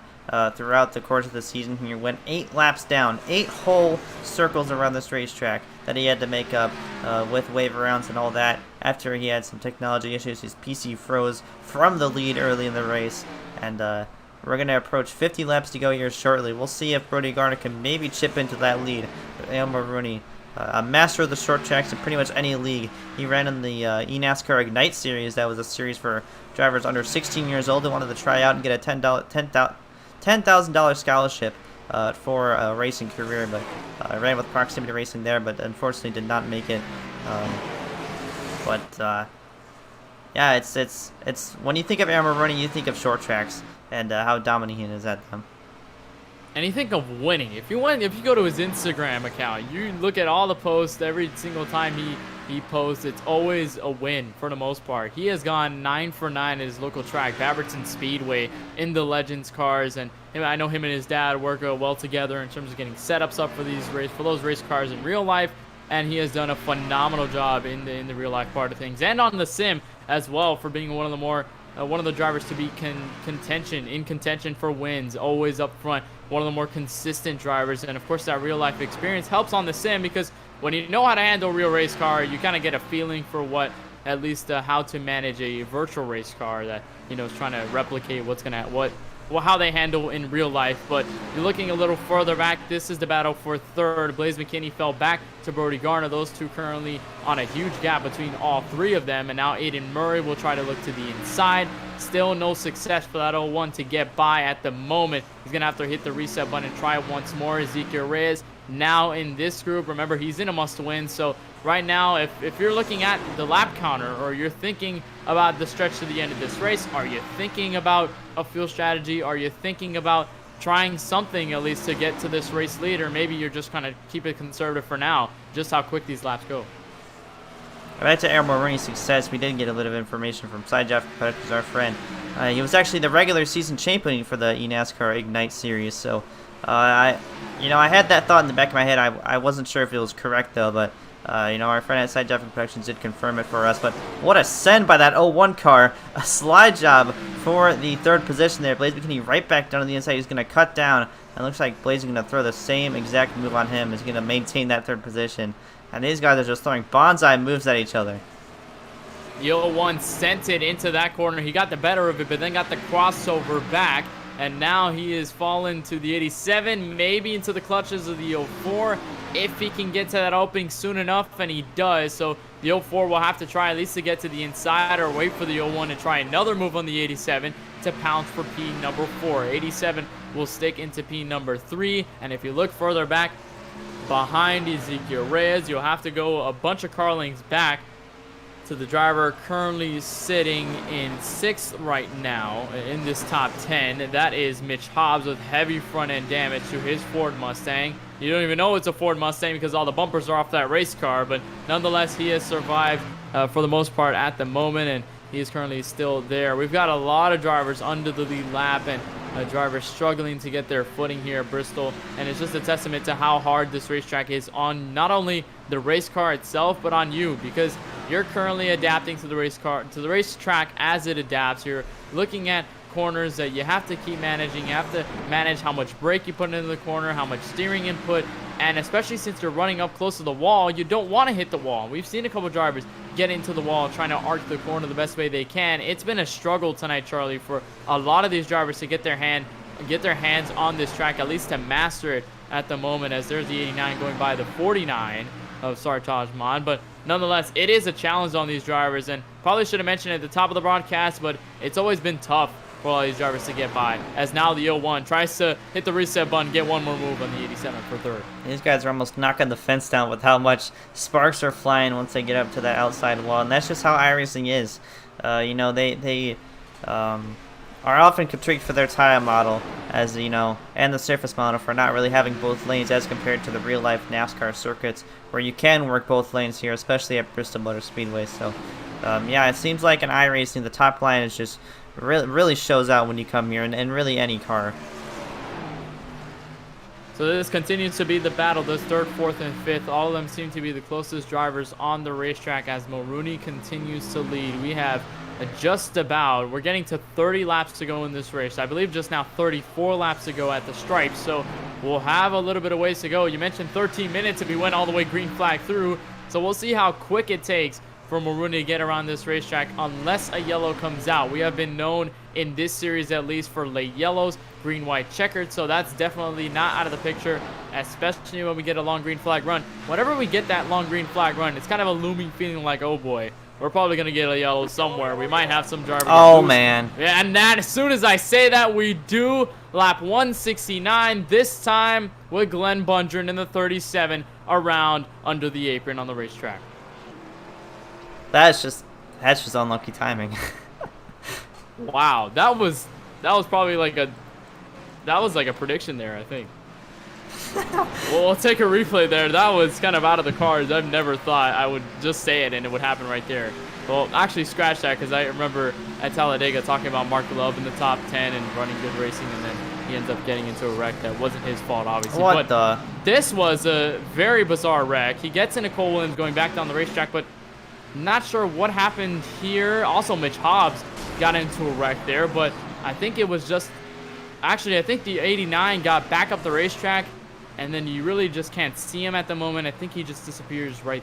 throughout the course of the season here, went 8 laps down, 8 whole circles around this racetrack that he had to make up with wave rounds and all that after he had some technology issues. His PC froze from the lead early in the race, and we're going to approach 50 laps to go here shortly. We'll see if Brody Garner can maybe chip into that lead. But Mulrooney, a master of the short tracks in pretty much any league. He ran in the eNASCAR Ignite Series. That was a series for drivers under 16 years old who wanted to try out and get a $10,000 scholarship for a racing career. But I ran with Proximity Racing there, but unfortunately did not make it. Yeah, it's when you think of Aaron Mulrooney, you think of short tracks and how dominant he is at them. And you think of winning. If you go to his Instagram account, you look at all the posts every single time he posts, it's always a win for the most part. He has gone 9 for 9 at his local track, Baberton Speedway, in the Legends cars, and I know him and his dad work well together in terms of getting setups up for those race cars in real life, and he has done a phenomenal job in the real life part of things and on the sim as well, for being one of the drivers to be in contention for wins, always up front, one of the more consistent drivers. And of course that real life experience helps on the sim, because when you know how to handle a real race car, you kind of get a feeling for how to manage a virtual race car that is trying to replicate how they handle in real life. But you're looking a little further back. This is the battle for third. Blaze McKinney fell back to Brody Garner. Those two currently on a huge gap between all three of them. And now Aiden Murray will try to look to the inside. Still no success for that 01 to get by at the moment. He's going to have to hit the reset button and try it once more. Ezekiel Reyes now in this group. Remember, he's in a must-win. So right now, if you're looking at the lap counter, or you're thinking about the stretch to the end of this race, are you thinking about a fuel strategy? Are you thinking about trying something at least to get to this race lead? Or maybe you're just kind of keep it conservative for now, just how quick these laps go. Back to Aaron Mulrooney's success, we did get a little information from Side Jeff, who's our friend. He was actually the regular season champion for the eNASCAR Ignite Series. So I had that thought in the back of my head. I wasn't sure if it was correct though, but our friend at Side Jeff Productions did confirm it for us. But what a send by that 01 car. A slide job for the third position there. Blaze McKinney right back down to the inside. He's going to cut down. And it looks like Blaze is going to throw the same exact move on him. He's going to maintain that third position. And these guys are just throwing bonsai moves at each other. The 01 sent it into that corner. He got the better of it, but then got the crossover back. And now he is fallen to the 87, maybe into the clutches of the 04, if he can get to that opening soon enough, and he does. So the 04 will have to try at least to get to the inside, or wait for the 01 to try another move on the 87 to pounce for P number 4. 87 will stick into P number 3, and if you look further back behind Ezekiel Reyes, you'll have to go a bunch of car lengths back to the driver currently sitting in 6th right now in this top 10. That is Mitch Hobbs with heavy front end damage to his Ford Mustang. You don't even know it's a Ford Mustang because all the bumpers are off that race car, but nonetheless he has survived for the most part at the moment, and he is currently still there. We've got a lot of drivers under the lead lap, and drivers struggling to get their footing here at Bristol, and it's just a testament to how hard this racetrack is on not only the race car itself, but on you, because you're currently adapting to the racetrack as it adapts. You're looking at corners that you have to keep managing. You have to manage how much brake you put into the corner, how much steering input, and especially since you're running up close to the wall, you don't want to hit the wall. We've seen a couple drivers get into the wall trying to arc the corner the best way they can. It's been a struggle tonight, Charlie, for a lot of these drivers to get their hands on this track, at least to master it at the moment, as there's the 89 going by the 49 of Sartaj Mod. But nonetheless, it is a challenge on these drivers, and probably should have mentioned it at the top of the broadcast, but it's always been tough for all these drivers to get by, as now the 01 tries to hit the reset button, get one more move on the 87 for third. These guys are almost knocking the fence down with how much sparks are flying once they get up to that outside wall, and that's just how iRacing is. You know, they are often critiqued for their tire model, as you know, and the surface model for not really having both lanes as compared to the real-life NASCAR circuits, where you can work both lanes here, especially at Bristol Motor Speedway. So, yeah, it seems like in iRacing, the top line is just really shows out when you come here, and really any car. So this continues to be the battle. Those third, fourth, and fifth, all of them seem to be the closest drivers on the racetrack as Mulrooney continues to lead. We have we're getting to 30 laps to go in this race. I believe just now 34 laps to go at the stripes, so we'll have a little bit of ways to go. You mentioned 13 minutes if we went all the way green flag through, so we'll see how quick it takes for Mulrooney to get around this racetrack unless a yellow comes out. We have been known in this series at least for late yellows, green, white, checkered, so that's definitely not out of the picture, especially when we get a long green flag run. Whenever we get that long green flag run, it's kind of a looming feeling like, oh boy, we're probably going to get a yellow somewhere. We might have some drivers. Oh, man. Yeah, and that, as soon as I say that, we do. Lap 169, this time with Glenn Bundren in the 37 around under the apron on the racetrack. That's just unlucky timing. Wow, that was probably like a prediction there, I think. Well, we'll take a replay there. That was kind of out of the cards. I've never thought I would just say it and it would happen right there. Well, actually scratch that, because I remember at Talladega talking about Mark Love in the top 10 and running good racing, and then he ends up getting into a wreck that wasn't his fault, obviously. This was a very bizarre wreck. He gets into Cole Williams going back down the racetrack, but not sure what happened here. Also, Mitch Hobbs got into a wreck there, but I think it was just... Actually, I think the 89 got back up the racetrack, and then you really just can't see him at the moment. I think he just disappears right...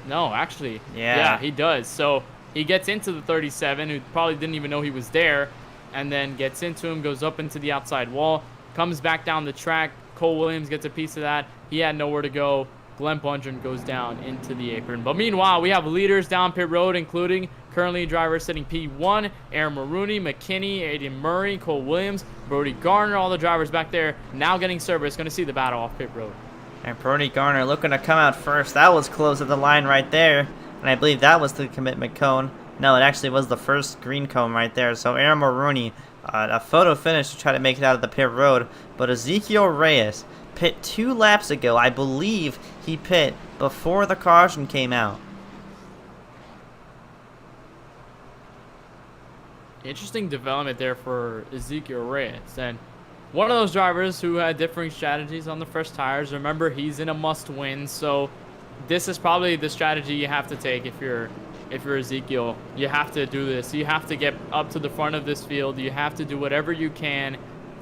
No, actually. Yeah, he does. So he gets into the 37, who probably didn't even know he was there, and then gets into him, goes up into the outside wall, comes back down the track. Cole Williams gets a piece of that. He had nowhere to go. Glenn Bundren goes down into the apron. But meanwhile, we have leaders down pit road, including currently drivers sitting P1, Aaron Mulrooney, McKinney, Aiden Murray, Cole Williams, Brody Garner, all the drivers back there now getting service. Going to see the battle off pit road. And Brody Garner looking to come out first. That was close at the line right there. And I believe that was the commitment cone. No, it actually was the first green cone right there. So Aaron Mulrooney, a photo finish to try to make it out of the pit road. But Ezekiel Reyes pit 2 laps ago. I believe he pit before the caution came out. Interesting development there for Ezekiel Reyes. And one of those drivers who had differing strategies on the first tires. Remember, he's in a must-win, so this is probably the strategy you have to take if you're Ezekiel. You have to do this. You have to get up to the front of this field. You have to do whatever you can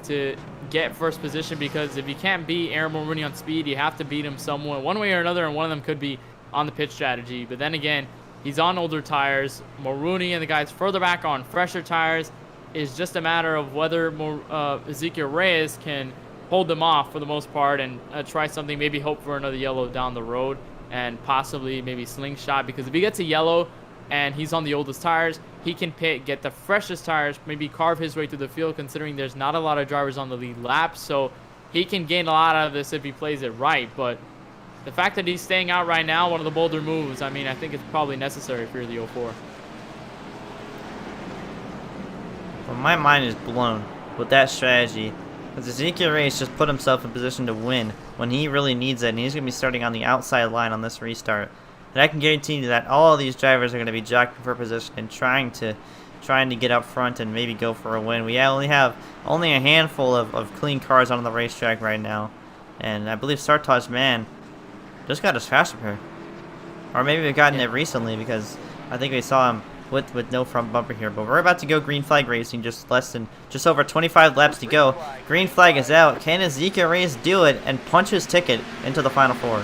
to get first position, because if you can't beat Aaron Mulrooney on speed, you have to beat him somewhere, one way or another, and one of them could be on the pit strategy. But then again, he's on older tires. Mulrooney and the guys further back on fresher tires. Is just a matter of whether Ezekiel Reyes can hold them off for the most part and try something, maybe hope for another yellow down the road and possibly maybe slingshot, because if he gets a yellow and he's on the oldest tires, he can pit, get the freshest tires, maybe carve his way through the field, considering there's not a lot of drivers on the lead lap, so he can gain a lot out of this if he plays it right. But the fact that he's staying out right now, one of the bolder moves, I mean, I think it's probably necessary if you're the 04. Well, my mind is blown with that strategy, because Ezekiel Reyes just put himself in position to win when he really needs it, and he's going to be starting on the outside line on this restart. And I can guarantee you that all of these drivers are going to be jockeying for position and trying to get up front and maybe go for a win. We only have a handful of clean cars on the racetrack right now, and I believe Sartaj Man just got his fast repair. Or maybe we've gotten it recently because I think we saw him with no front bumper here. But we're about to go green flag racing, just over 25 laps to go. Green flag is out. Can Ezekiel Reyes do it and punch his ticket into the Final Four?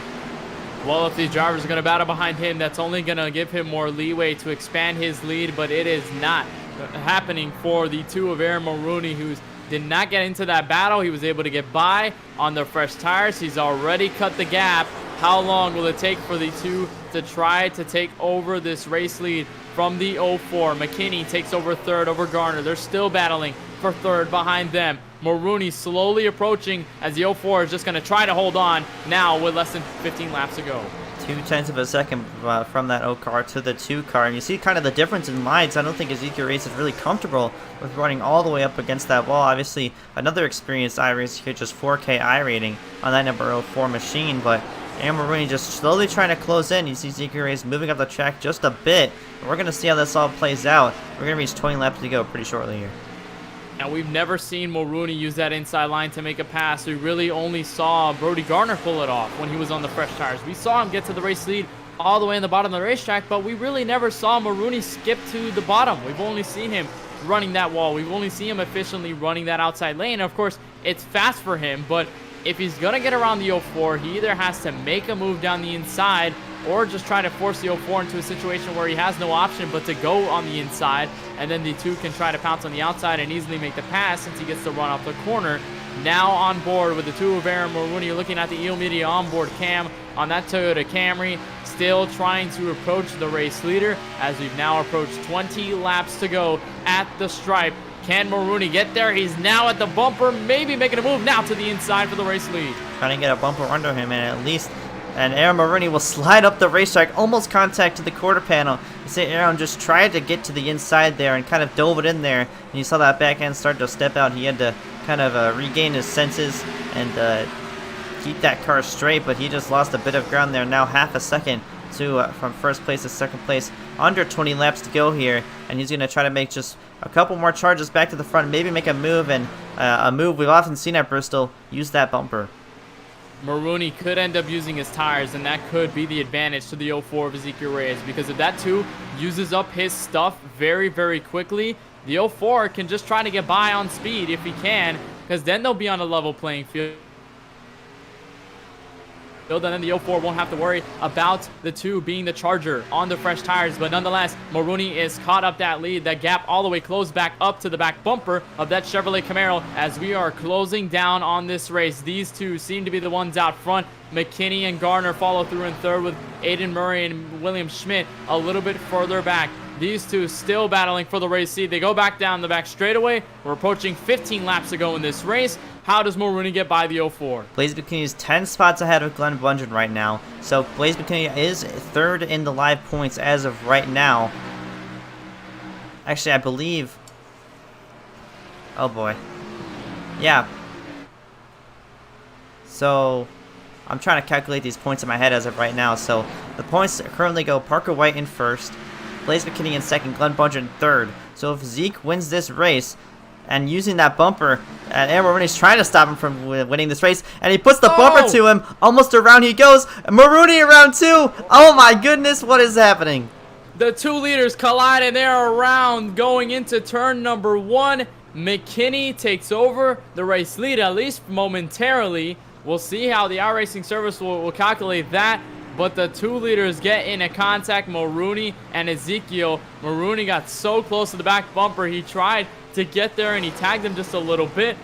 Well, if these drivers are going to battle behind him, that's only going to give him more leeway to expand his lead, but it is not happening for the two of Aaron Mulrooney, who did not get into that battle. He was able to get by on the fresh tires. He's already cut the gap. How long will it take for the two to try to take over this race lead from the 04? McKinney takes over third over Garner. They're still battling for third behind them. Mulrooney slowly approaching as the 04 is just going to try to hold on now with less than 15 laps to go. 0.2 of a second from that 0 car to the 2 car. And you see kind of the difference in lines. I don't think Ezekiel Reyes is really comfortable with running all the way up against that wall. Obviously, another experienced iRacer here, just 4K I rating on that number 04 machine. But Aaron Mulrooney just slowly trying to close in. You see Ezekiel Reyes moving up the track just a bit. We're going to see how this all plays out. We're going to reach 20 laps to go pretty shortly here. Now, we've never seen Mulrooney use that inside line to make a pass. We really only saw Brody Garner pull it off when he was on the fresh tires. We saw him get to the race lead all the way in the bottom of the racetrack, but we really never saw Mulrooney skip to the bottom. We've only seen him running that wall. We've only seen him efficiently running that outside lane. Of course, it's fast for him, but if he's going to get around the 04, he either has to make a move down the inside or just try to force the 04 into a situation where he has no option but to go on the inside, and then the 2 can try to pounce on the outside and easily make the pass since he gets to run off the corner. Now on board with the 2 of Aaron Mulrooney. You're looking at the EO Media onboard cam on that Toyota Camry, still trying to approach the race leader as we've now approached 20 laps to go at the stripe. Can Mulrooney get there? He's now at the bumper, maybe making a move now to the inside for the race lead. Trying to get a bumper under him, and Aaron Mulrooney will slide up the racetrack, almost contact to the quarter panel. You see Aaron just tried to get to the inside there and kind of dove it in there. And you saw that back end start to step out. He had to kind of regain his senses and keep that car straight, but he just lost a bit of ground there. Now half a second to from first place to second place. Under 20 laps to go here, and he's going to try to make just a couple more charges back to the front, maybe make a move, and a move we've often seen at Bristol, use that bumper. Mulrooney could end up using his tires, and that could be the advantage to the 04 of Ezekiel Reyes, because if that 2 uses up his stuff very, very quickly, the 04 can just try to get by on speed if he can, because then they'll be on a level playing field. And then the 04 won't have to worry about the 2 being the charger on the fresh tires. But nonetheless, Mulrooney is caught up that lead. That gap all the way closed back up to the back bumper of that Chevrolet Camaro as we are closing down on this race. These 2 seem to be the ones out front. McKinney and Garner follow through in third with Aiden Murray and William Schmidt a little bit further back. These 2 still battling for the race seat. They go back down the back straightaway. We're approaching 15 laps to go in this race. How does Mulrooney get by the 04? Blaze McKinney is 10 spots ahead of Glenn Bundren right now. So Blaze McKinney is third in the live points as of right now. Actually, I believe... Oh boy. Yeah. So I'm trying to calculate these points in my head as of right now. So the points currently go Parker White in first, Blaze McKinney in second, Glenn Bundren third. So if Zeke wins this race, and using that bumper, and Aaron Mulrooney's trying to stop him from winning this race, and he puts the bumper to him, almost around he goes, Mulrooney around 2, oh my goodness, what is happening? The 2 leaders collide and they're around going into turn number 1. McKinney takes over the race lead, at least momentarily. We'll see how the iRacing service will calculate that. But the 2 leaders get in a contact, Mulrooney and Ezekiel. Mulrooney got so close to the back bumper, he tried to get there and he tagged him just a little bit.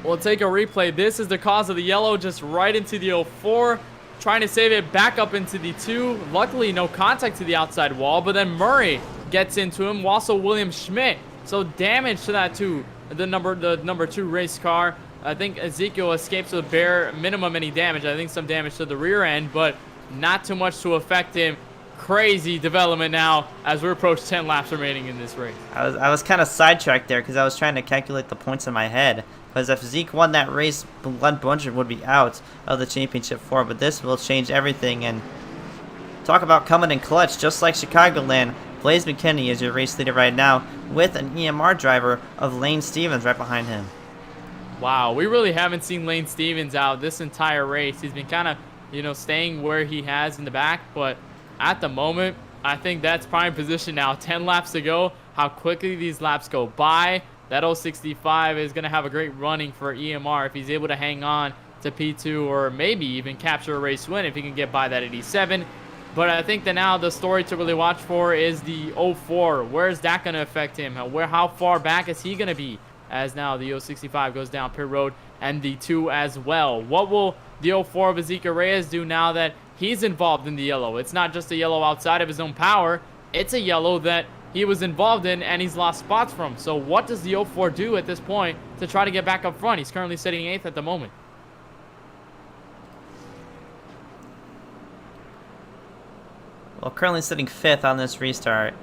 We'll take a replay. This is the cause of the yellow, just right into the 04. Trying to save it back up into the 2. Luckily, no contact to the outside wall, but then Murray gets into him. Also, William Schmidt. So damage to that 2, the number 2 race car. I think Ezekiel escapes with bare minimum any damage. I think some damage to the rear end, but not too much to affect him. Crazy development now as we approach 10 laps remaining in this race. I was kind of sidetracked there because I was trying to calculate the points in my head. Because if Zeke won that race, Glenn Bundren would be out of the championship 4. But this will change everything. And talk about coming in clutch, just like Chicagoland. Blaze McKinney is your race leader right now with an EMR driver of Lane Stevens right behind him. Wow, we really haven't seen Lane Stevens out this entire race. He's been kind of, staying where he has in the back, but at the moment, I think that's prime position now. 10 laps to go. How quickly these laps go by. That 065 is going to have a great running for EMR if he's able to hang on to P2 or maybe even capture a race win if he can get by that 87. But I think that now the story to really watch for is the 04. Where is that going to affect him? How far back is he going to be as now the 065 goes down pit road and the 2 as well? What will the 04 of Ezekiel Reyes do now that he's involved in the yellow? It's not just a yellow outside of his own power. It's a yellow that he was involved in and he's lost spots from. So what does the 04 do at this point to try to get back up front? He's currently sitting 8th at the moment. Well, currently sitting 5th on this restart.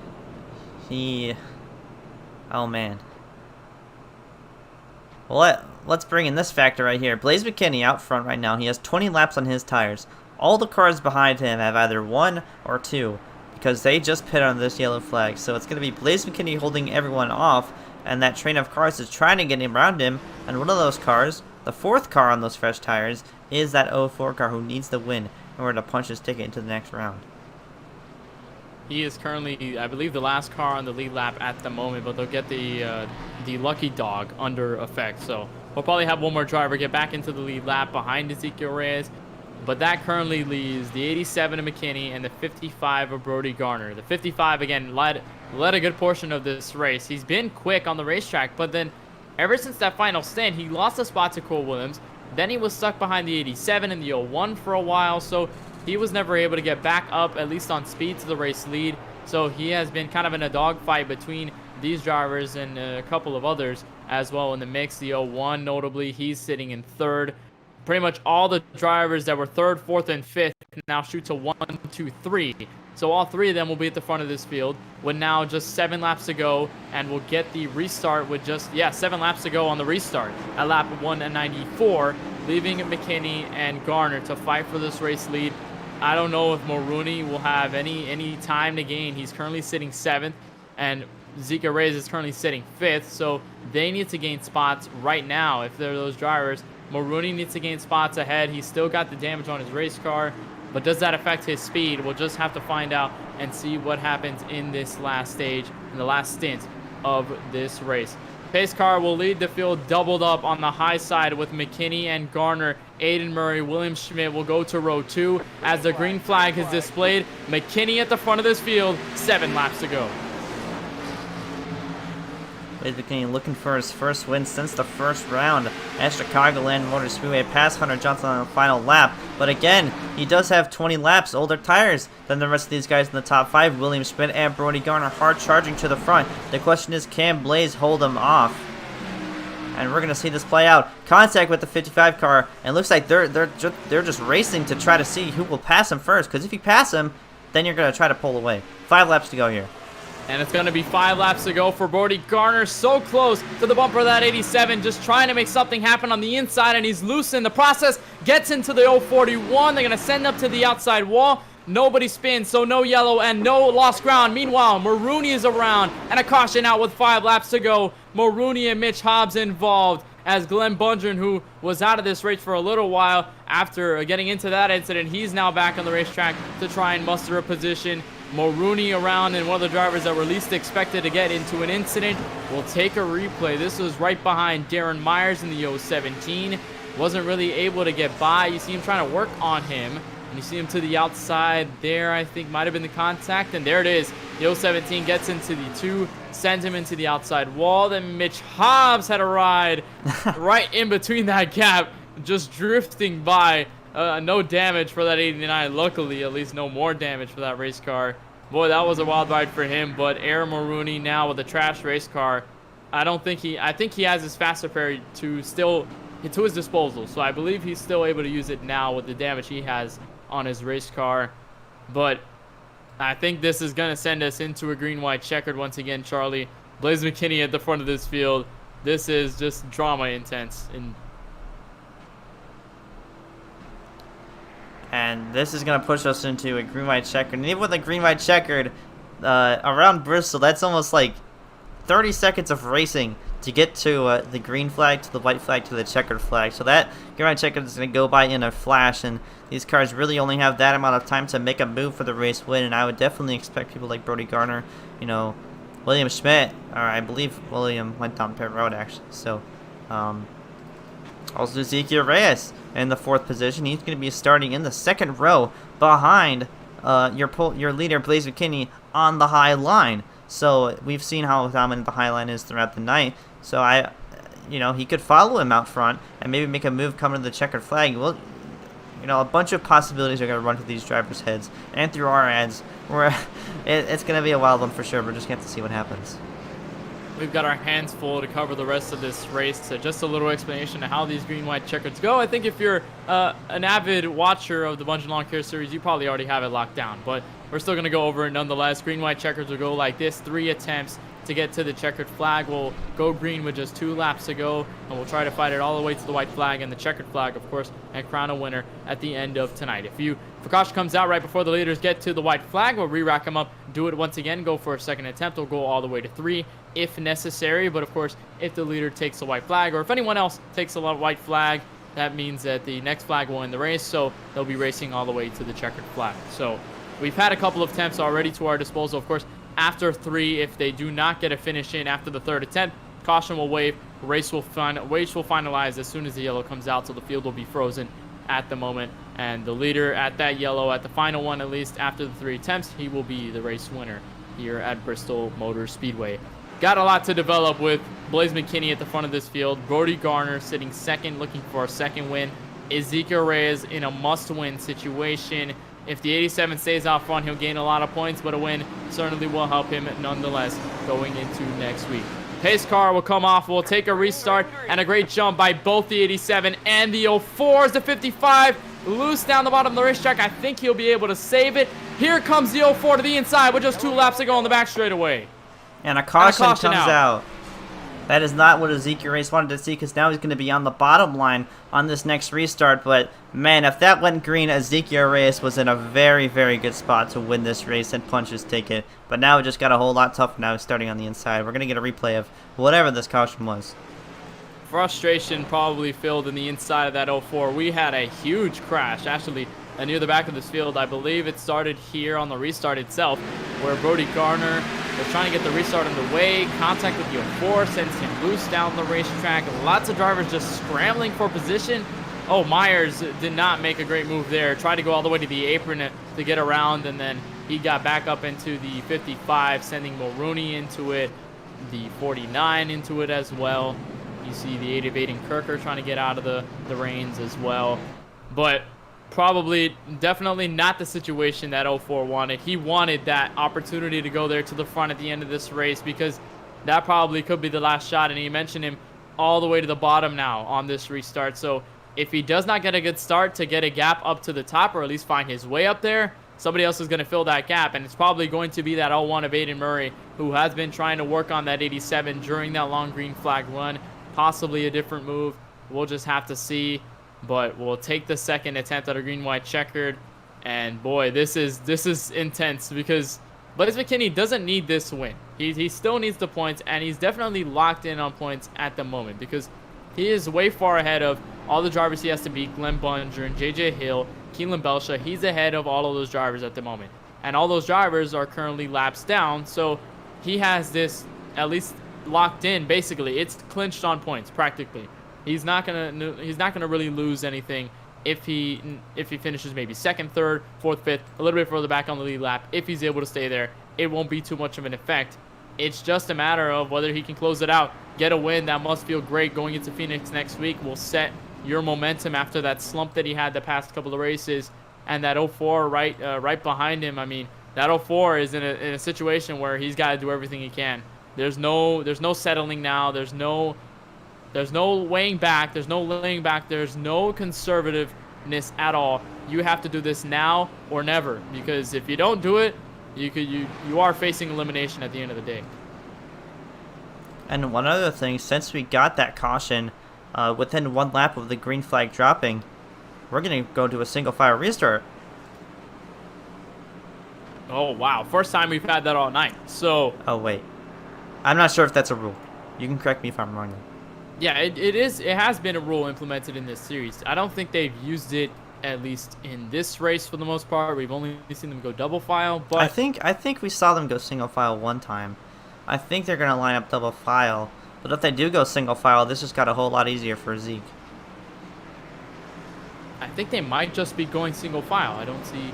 Oh man. Well, let's bring in this factor right here. Blaze McKinney out front right now. He has 20 laps on his tires. All the cars behind him have either 1 or 2 because they just pit on this yellow flag. So it's going to be Blaze McKinney holding everyone off, and that train of cars is trying to get around him. And one of those cars, the 4th car on those fresh tires, is that 04 car who needs the win in order to punch his ticket into the next round. He is currently, I believe, the last car on the lead lap at the moment, but they'll get the lucky dog under effect. So we'll probably have one more driver get back into the lead lap behind Ezekiel Reyes. But that currently leaves the 87 of McKinney and the 55 of Brody Garner. The 55, again, led a good portion of this race. He's been quick on the racetrack, but then ever since that final stint, he lost a spot to Cole Williams. Then he was stuck behind the 87 and the 01 for a while, so he was never able to get back up, at least on speed, to the race lead. So he has been kind of in a dogfight between these drivers and a couple of others as well in the mix. The 01, notably, he's sitting in 3rd. Pretty much all the drivers that were 3rd, 4th, and 5th now shoot to 1, 2, 3. So all 3 of them will be at the front of this field with now just 7 laps to go, and we'll get the restart with just, 7 laps to go on the restart at lap 194, leaving McKinney and Garner to fight for this race lead. I don't know if Mulrooney will have any time to gain. He's currently sitting 7th, and Ezekiel Reyes is currently sitting 5th, so they need to gain spots right now if they're those drivers. Mulrooney needs to gain spots ahead. He's still got the damage on his race car, but does that affect his speed? We'll just have to find out and see what happens in this last stage, in the last stint of this race. Pace car will lead the field doubled up on the high side with McKinney and Garner. Aiden Murray, William Schmidt will go to row 2 as the green flag is displayed. McKinney at the front of this field, 7 laps to go. Blaze McKinney looking for his first win since the first round at Chicagoland Motor Speedway, past Hunter Johnson on the final lap. But again, he does have 20 laps older tires than the rest of these guys in the top 5. William Schmidt and Brody Garner hard charging to the front. The question is, can Blaze hold them off? And we're going to see this play out. Contact with the 55 car, and it looks like they're just racing to try to see who will pass him first. Because if you pass him, then you're going to try to pull away. 5 laps to go here. And it's going to be 5 laps to go for Brody Garner. So close to the bumper of that 87. Just trying to make something happen on the inside. And he's loose in the process. Gets into the 041. They're going to send up to the outside wall. Nobody spins, so no yellow and no lost ground. Meanwhile, Mulrooney is around. And a caution out with 5 laps to go. Mulrooney and Mitch Hobbs involved. As Glenn Bundren, who was out of this race for a little while after getting into that incident, he's now back on the racetrack to try and muster a position. Mulrooney around, and one of the drivers that were least expected to get into an incident will take a replay. This was right behind Darren Myers in the 017. Wasn't really able to get by. You see him trying to work on him, and you see him to the outside there. I think might have been the contact, and there it is. The 017 gets into the 2, sends him into the outside wall. Then Mitch Hobbs had a ride right in between that gap, just drifting by. No damage for that 89. Luckily, at least no more damage for that race car. Boy, that was a wild ride for him. But Aaron Mulrooney now with a trash race car. I think he has his fast repair to his disposal. So I believe he's still able to use it now with the damage he has on his race car. But I think this is going to send us into a green-white checkered once again, Charlie. Blaze McKinney at the front of this field. This is just drama intense. And this is going to push us into a green-white checkered. And even with a green-white checkered around Bristol, that's almost like 30 seconds of racing to get to the green flag, to the white flag, to the checkered flag. So that green white checkered is going to go by in a flash, and these cars really only have that amount of time to make a move for the race win. And I would definitely expect people like Brody Garner, you know, William Schmidt, or I believe William went down pit road actually. So also Ezekiel Reyes in the 4th position. He's going to be starting in the 2nd row behind your leader Blaze McKinney on the high line. So we've seen how dominant the high line is throughout the night. So he could follow him out front and maybe make a move coming to the checkered flag. Well, a bunch of possibilities are going to run through these drivers' heads and through our heads. It's going to be a wild one for sure. We're just going to have to see what happens. We've got our hands full to cover the rest of this race. So just a little explanation of how these green-white checkers go. I think if you're an avid watcher of the Bundren Lawn Care Series, you probably already have it locked down. But we're still going to go over it nonetheless. Green-white checkers will go like this. 3 attempts to get to the checkered flag. We'll go green with just 2 laps to go, and we'll try to fight it all the way to the white flag and the checkered flag, of course, and crown a winner at the end of tonight. If caution comes out right before the leaders get to the white flag, we'll re-rack them up, do it once again, go for a 2nd attempt. We'll go all the way to 3 if necessary, but of course, if the leader takes a white flag, or if anyone else takes a white flag, that means that the next flag will win the race, so they'll be racing all the way to the checkered flag. So we've had a couple of attempts already to our disposal. Of course, after 3, if they do not get a finish in after the 3rd attempt, caution will wave, race will finalize as soon as the yellow comes out, so the field will be frozen at the moment, and the leader at that yellow, at the final one at least, after the 3 attempts, he will be the race winner here at Bristol Motor Speedway. Got a lot to develop with Blaze McKinney at the front of this field, Brody Garner sitting 2nd, looking for a 2nd win, Ezekiel Reyes in a must-win situation. If the 87 stays out front, he'll gain a lot of points, but a win certainly will help him nonetheless going into next week. Pace car will come off. We'll take a restart, and a great jump by both the 87 and the 04s. The 55 loose down the bottom of the racetrack. I think he'll be able to save it. Here comes the 04 to the inside with just 2 laps to go on the back straightaway. And a caution comes out. That is not what Ezekiel Reyes wanted to see, because now he's going to be on the bottom line on this next restart. But, man, if that went green, Ezekiel Reyes was in a very, very good spot to win this race and punch his ticket. But now it just got a whole lot tougher now starting on the inside. We're going to get a replay of whatever this caution was. Frustration probably filled in the inside of that 04. We had a huge crash, actually, near the back of this field. I believe it started here on the restart itself, where Brody Garner was trying to get the restart underway. Contact with the 04 sends him loose down the racetrack. Lots of drivers just scrambling for position. Oh, Myers did not make a great move there. Tried to go all the way to the apron to get around, and then he got back up into the 55, sending Mulrooney into it, the 49 into it as well. You see the 8 of Aiden Kirker trying to get out of the reins as well. But definitely not the situation that 04 wanted. He wanted that opportunity to go there to the front at the end of this race, because that probably could be the last shot, and he mentioned him all the way to the bottom now on this restart. So if he does not get a good start to get a gap up to the top, or at least find his way up there, somebody else is going to fill that gap, and it's probably going to be that 01 of Aiden Murray, who has been trying to work on that 87 during that long green flag run. Possibly a different move. We'll just have to see. But we'll take the 2nd attempt at a green-white checkered. And boy, this is intense, because Blaze McKinney doesn't need this win. He still needs the points, and he's definitely locked in on points at the moment, because he is way far ahead of all the drivers he has to beat. Glenn Bundren, JJ Hill, Keelan Belsha. He's ahead of all of those drivers at the moment. And all those drivers are currently laps down, so he has this at least locked in. Basically, it's clinched on points practically. He's not gonna really lose anything if he finishes maybe 2nd, 3rd, 4th, 5th, a little bit further back on the lead lap. If he's able to stay there, it won't be too much of an effect. It's just a matter of whether he can close it out, get a win. That must feel great going into Phoenix next week. Will set your momentum after that slump that he had the past couple of races, and that 04 right behind him. I mean, that 04 is in a situation where he's got to do everything he can. There's no settling now. There's no weighing back. There's no laying back. There's no conservativeness at all. You have to do this now or never, because if you don't do it, you are facing elimination at the end of the day. And one other thing, since we got that caution within 1 lap of the green flag dropping, we're going to go to a single file restart. Oh, wow. First time we've had that all night. So. Oh, wait. I'm not sure if that's a rule. You can correct me if I'm wrong. Yeah, it has been a rule implemented in this series. I don't think they've used it, at least in this race, for the most part. We've only seen them go double file, but I think we saw them go single file one time. I think they're gonna line up double file, but if they do go single file, this just got a whole lot easier for Zeke. I think they might just be going single file. I don't see...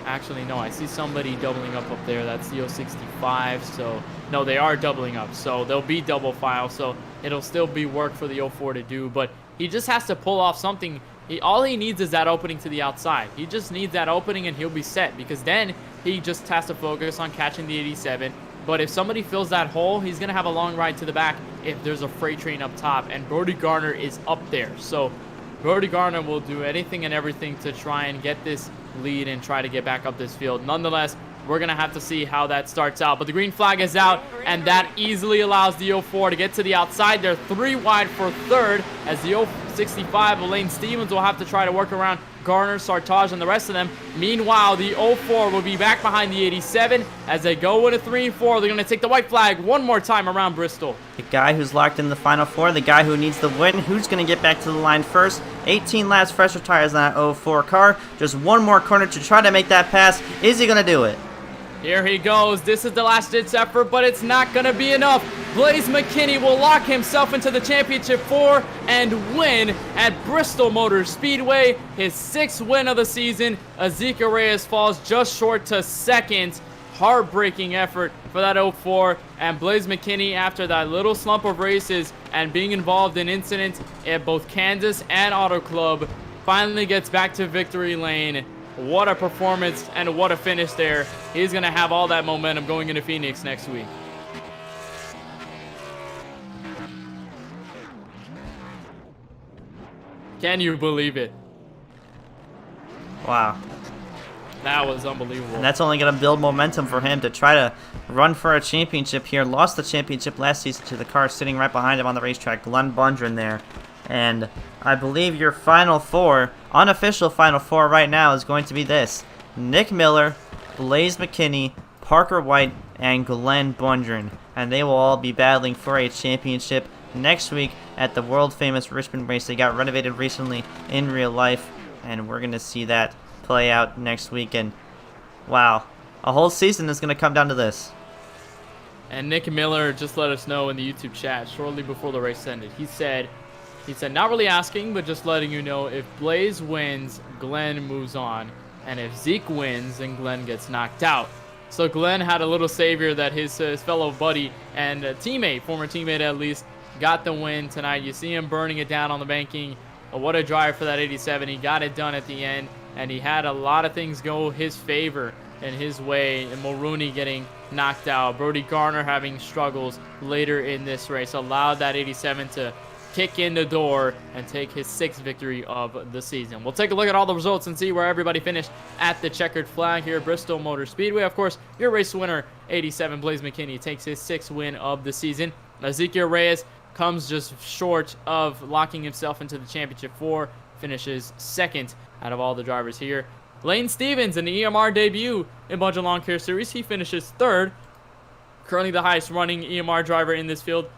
Actually, no, I see somebody doubling up there. That's the 065, so... No, they are doubling up, so they'll be double file, so it'll still be work for the 04 to do, but he just has to pull off something. All he needs is that opening to the outside. He just needs that opening, and he'll be set, because then he just has to focus on catching the 87. But if somebody fills that hole, he's going to have a long ride to the back if there's a freight train up top, and Brody Garner is up there. So Brody Garner will do anything and everything to try and get this lead and try to get back up this field. Nonetheless, we're going to have to see how that starts out. But the green flag is out, and that easily allows the 04 to get to the outside. They're 3 wide for third, as the 065, Elaine Stevens, will have to try to work around Garner, Sartaj, and the rest of them. Meanwhile, the 04 will be back behind the 87 as they go with a 3 and 4. They're going to take the white flag one more time around Bristol. The guy who's locked in the final 4, the guy who needs the win, who's going to get back to the line first. 18 laps, fresher tires on that 04 car. Just one more corner to try to make that pass. Is he going to do it? Here he goes. This is the last-ditch effort, but it's not going to be enough. Blaze McKinney will lock himself into the championship 4 and win at Bristol Motor Speedway. His 6th win of the season. Ezekiel Reyes falls just short to second. Heartbreaking effort for that 04. And Blaze McKinney, after that little slump of races and being involved in incidents at both Kansas and Auto Club, finally gets back to victory lane. What a performance and what a finish there. He's going to have all that momentum going into Phoenix next week. Can you believe it? Wow. That was unbelievable. And that's only going to build momentum for him to try to run for a championship here. Lost the championship last season to the car sitting right behind him on the racetrack, Glenn Bundren there. And I believe your final 4, unofficial final 4 right now, is going to be this: Nick Miller, Blaze McKinney, Parker White, and Glenn Bundren. And they will all be battling for a championship next week at the world-famous Richmond race. They got renovated recently in real life, and we're going to see that play out next week. And wow, a whole season is going to come down to this. And Nick Miller just let us know in the YouTube chat shortly before the race ended. He said, not really asking, but just letting you know, if Blaze wins, Glenn moves on. And if Zeke wins, then Glenn gets knocked out. So Glenn had a little savior that his fellow buddy and teammate, former teammate at least, got the win tonight. You see him burning it down on the banking. What a drive for that 87. He got it done at the end, and he had a lot of things go his favor and his way, and Mulrooney getting knocked out. Brody Garner having struggles later in this race allowed that 87 to kick in the door and take his 6th victory of the season. We'll take a look at all the results and see where everybody finished at the checkered flag here at Bristol Motor Speedway. Of course, your race winner, 87, Blaze McKinney, takes his 6th win of the season. Ezekiel Reyes comes just short of locking himself into the championship 4, finishes 2nd out of all the drivers here. Lane Stevens in the EMR debut in Bundren Lawn Care Series, he finishes 3rd. Currently the highest running EMR driver in this field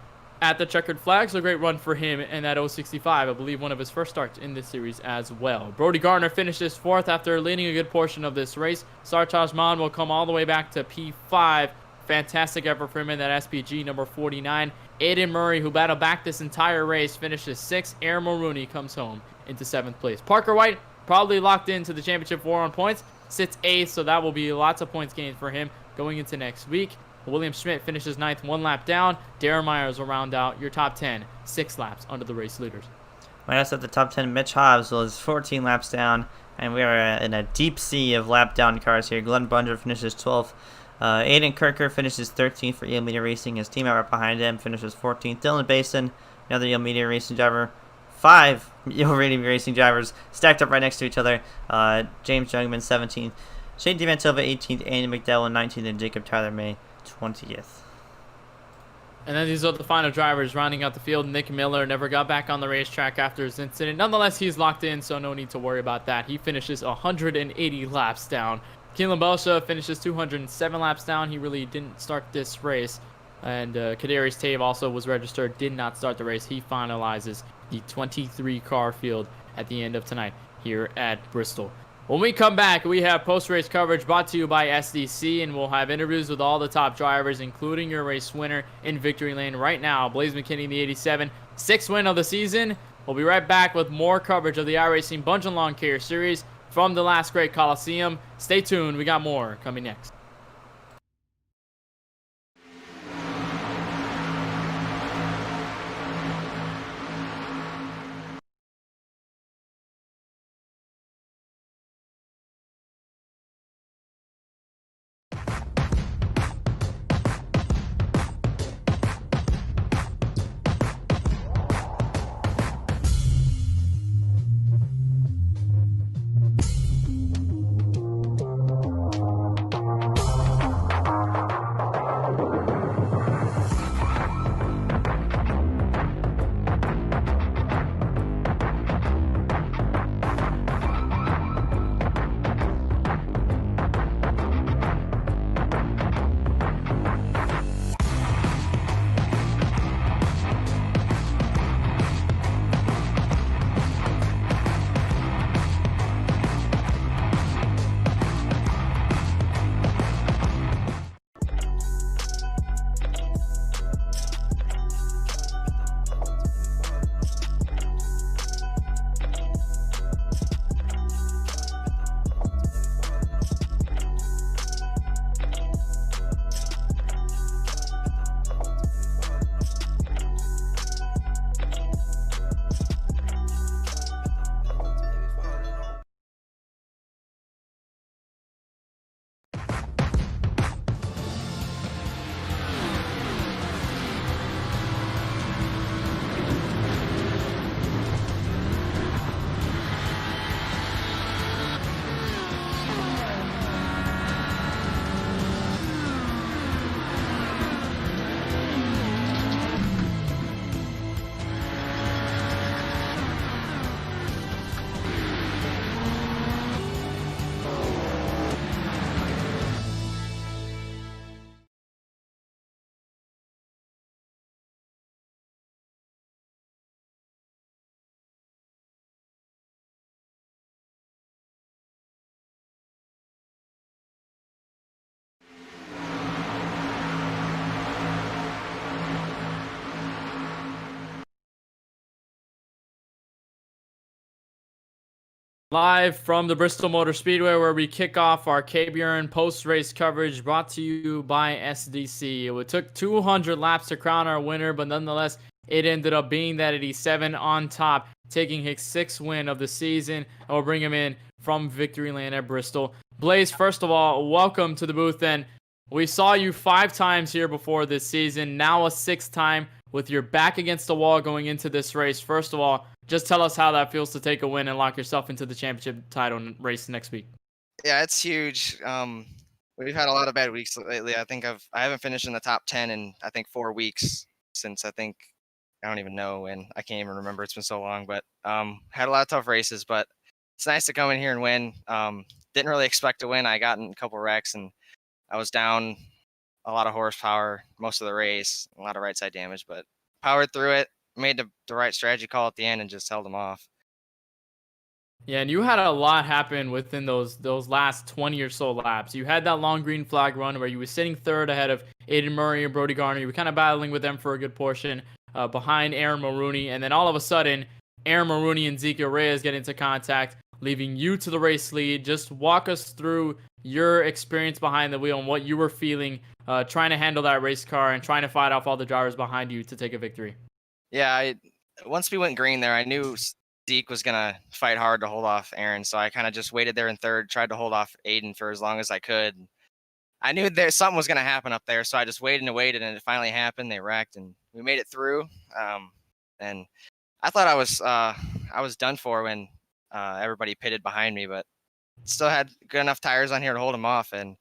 at the checkered flag, so a great run for him in that 065, I believe one of his first starts in this series as well. Brody Garner finishes 4th after leading a good portion of this race. Sartaj Maan will come all the way back to P5. Fantastic effort for him in that SPG number 49. Aiden Murray, who battled back this entire race, finishes 6th. Aaron Mulrooney comes home into 7th place. Parker White, probably locked into the championship 4 on points, sits 8th, so that will be lots of points gained for him going into next week. William Schmidt finishes 9th, 1 lap down. Darren Myers will round out your top 10, 6 laps under the race leaders. Right us at the top 10, Mitch Hobbs was 14 laps down, and we are in a deep sea of lap down cars here. Glenn Bundren finishes 12th. Aiden Kirker finishes 13th for Yale Media Racing. His teammate right behind him finishes 14th. Dylan Basin, another Yale Media Racing driver. 5 Yale Media Racing drivers stacked up right next to each other. James Jungman, 17th. Shane DeMantova, 18th. Andy McDowell, 19th. And Jacob Tyler May, 20th. And then these are the final drivers rounding out the field. Nick Miller never got back on the racetrack after his incident. Nonetheless, he's locked in, so no need to worry about that. He finishes 180 laps down. Keelan Belsha finishes 207 laps down. He really didn't start this race. And Kadarius Tave also was registered, did not start the race. He finalizes the 23 car field at the end of tonight here at Bristol. When we come back, we have post-race coverage brought to you by SDC, and we'll have interviews with all the top drivers, including your race winner in victory lane right now, Blaze McKinney, the 87, 6th win of the season. We'll be right back with more coverage of the iRacing Bundren Lawn Care Series from the last Great Coliseum. Stay tuned. We got more coming next. Live from the Bristol Motor Speedway, where we kick off our KBRN post-race coverage brought to you by SDC. It took 200 laps to crown our winner, but nonetheless, it ended up being that 87 on top, taking his 6th win of the season. And we'll bring him in from victory lane at Bristol. Blaze, first of all, welcome to the booth. And we saw you 5 times here before this season, now a 6th time with your back against the wall going into this race. First of all, just tell us how that feels to take a win and lock yourself into the championship title race next week. Yeah, it's huge. We've had a lot of bad weeks lately. I haven't finished in the top 10 in I think 4 weeks since I don't even know when. I can't even remember. It's been so long. But had a lot of tough races. But it's nice to come in here and win. Didn't really expect to win. I got in a couple wrecks and I was down a lot of horsepower most of the race, a lot of right side damage, but powered through it. Made the right strategy call at the end and just held them off. Yeah, and you had a lot happen within those last 20 or so laps. You had that long green flag run where you were sitting 3rd ahead of Aiden Murray and Brody Garner. You were kind of battling with them for a good portion behind Aaron Maroney. And then all of a sudden, Aaron Maroney and Zeke Reyes get into contact, leaving you to the race lead. Just walk us through your experience behind the wheel and what you were feeling trying to handle that race car and trying to fight off all the drivers behind you to take a victory. Yeah, once we went green there, I knew Zeke was going to fight hard to hold off Aaron. So I kind of just waited there in 3rd, tried to hold off Aiden for as long as I could. I knew something was going to happen up there. So I just waited and waited, and it finally happened. They wrecked and we made it through. And I thought I was done for when everybody pitted behind me, but still had good enough tires on here to hold them off. And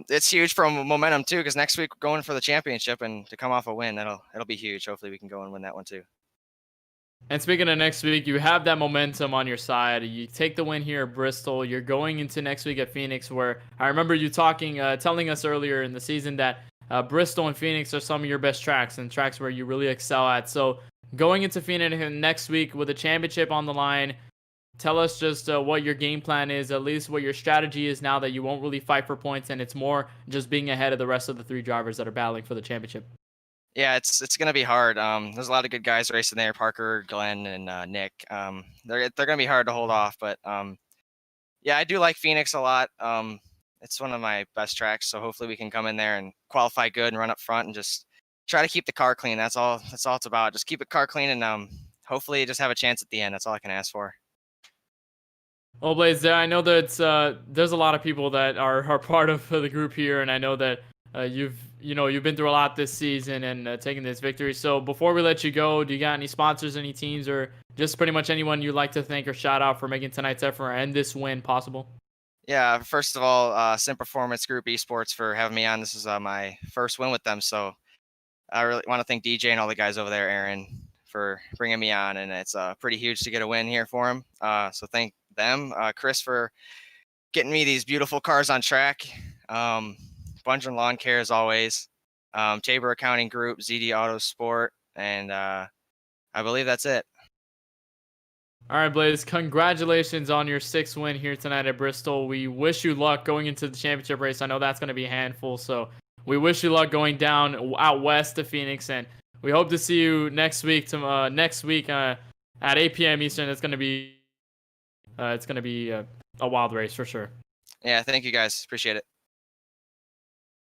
it's huge for momentum too, because next week we're going for the championship, and to come off a win, it'll be huge. Hopefully we can go and win that one too. And speaking of next week, you have that momentum on your side. You take the win here at Bristol. You're going into next week at Phoenix, where I remember you telling us earlier in the season that Bristol and Phoenix are some of your best tracks and tracks where you really excel at. So going into Phoenix next week with a championship on the line, tell us just what your game plan is, at least what your strategy is now that you won't really fight for points and it's more just being ahead of the rest of the 3 drivers that are battling for the championship. Yeah, it's gonna be hard. There's a lot of good guys racing there, Parker, Glenn, and Nick. They're gonna be hard to hold off, but yeah, I do like Phoenix a lot. It's one of my best tracks, so hopefully we can come in there and qualify good and run up front and just try to keep the car clean. That's all it's about. Just keep the car clean and hopefully just have a chance at the end. That's all I can ask for. Well, Blaze, I know that there's a lot of people that are part of the group here, and I know that you've been through a lot this season and taking this victory. So before we let you go, do you got any sponsors, any teams, or just pretty much anyone you'd like to thank or shout out for making tonight's effort and this win possible? Yeah, first of all, Sim Performance Group Esports for having me on. This is my first win with them, so I really want to thank DJ and all the guys over there, Aaron, for bringing me on, and it's pretty huge to get a win here for him. So thank them, Chris for getting me these beautiful cars on track. Bundren Lawn Care as always, Tabor Accounting Group, ZD Auto Sport, and I believe that's it. All right, Blaze, congratulations on your 6th win here tonight at Bristol. We wish you luck going into the championship race. I know that's going to be a handful, so we wish you luck going down out west to Phoenix, and we hope to see you next week at 8 p.m. Eastern. It's going to be a wild race for sure. Yeah, thank you guys. Appreciate it.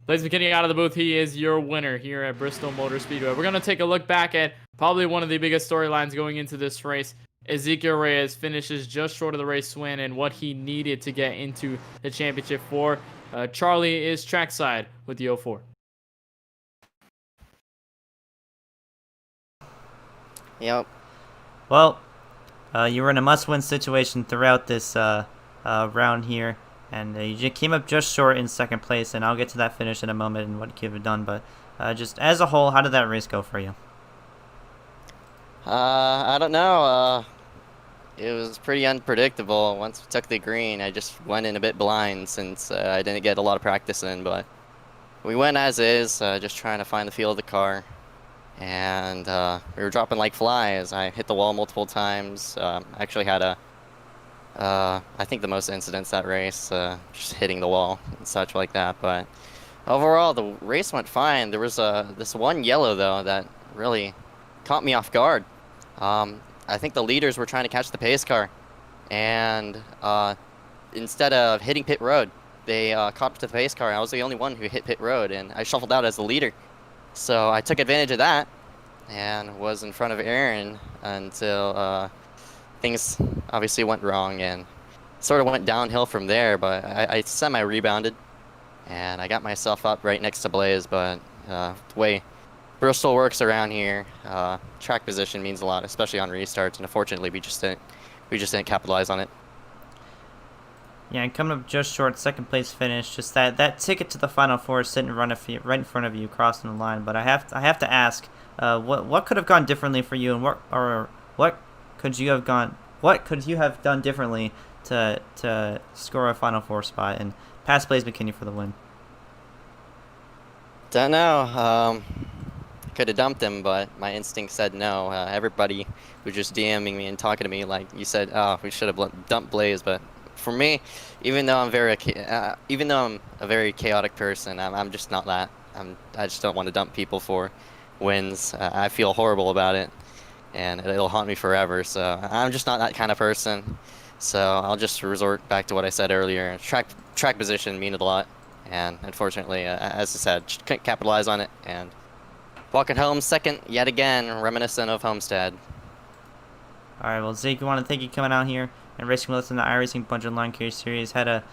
Blaze McKinney out of the booth. He is your winner here at Bristol Motor Speedway. We're going to take a look back at probably one of the biggest storylines going into this race. Ezekiel Reyes finishes just short of the race win and what he needed to get into the championship for. Charlie is trackside with the 04. Yep. Well, you were in a must-win situation throughout this round here, and you came up just short in second place, and I'll get to that finish in a moment and what you could have done, but just as a whole, how did that race go for you? I don't know. It was pretty unpredictable. Once we took the green, I just went in a bit blind since I didn't get a lot of practice in, but we went as is, just trying to find the feel of the car. And we were dropping like flies. I hit the wall multiple times. Actually had I think the most incidents that race, just hitting the wall and such like that. But overall, the race went fine. There was this one yellow, though, that really caught me off guard. I think the leaders were trying to catch the pace car, and instead of hitting pit road, they caught up to the pace car. I was the only one who hit pit road, and I shuffled out as the leader. So I took advantage of that and was in front of Aaron until things obviously went wrong and sort of went downhill from there. But I semi-rebounded, and I got myself up right next to Blaze. But the way Bristol works around here, track position means a lot, especially on restarts, and unfortunately we just didn't capitalize on it. Yeah, and coming up just short, second place finish. Just that ticket to the Final Four is sitting right in front of you, crossing the line. But I have to ask, what could have gone differently for you, and what could you have done differently to score a Final Four spot and pass Blaze McKinney for the win? Don't know. Could have dumped him, but my instinct said no. Everybody was just DMing me and talking to me like, you said, oh, we should have dumped Blaze. But for me, even though I'm a very chaotic person, I'm just not that. I just don't want to dump people for wins. I feel horrible about it, and it'll haunt me forever. So I'm just not that kind of person. So I'll just resort back to what I said earlier. Track position means a lot, and unfortunately, as I said, just couldn't capitalize on it. And walking home second, yet again, reminiscent of Homestead. All right, well, Zeke, we want to thank you coming out here and racing with us in the iRacing Bundren Lawn Care Series. Had a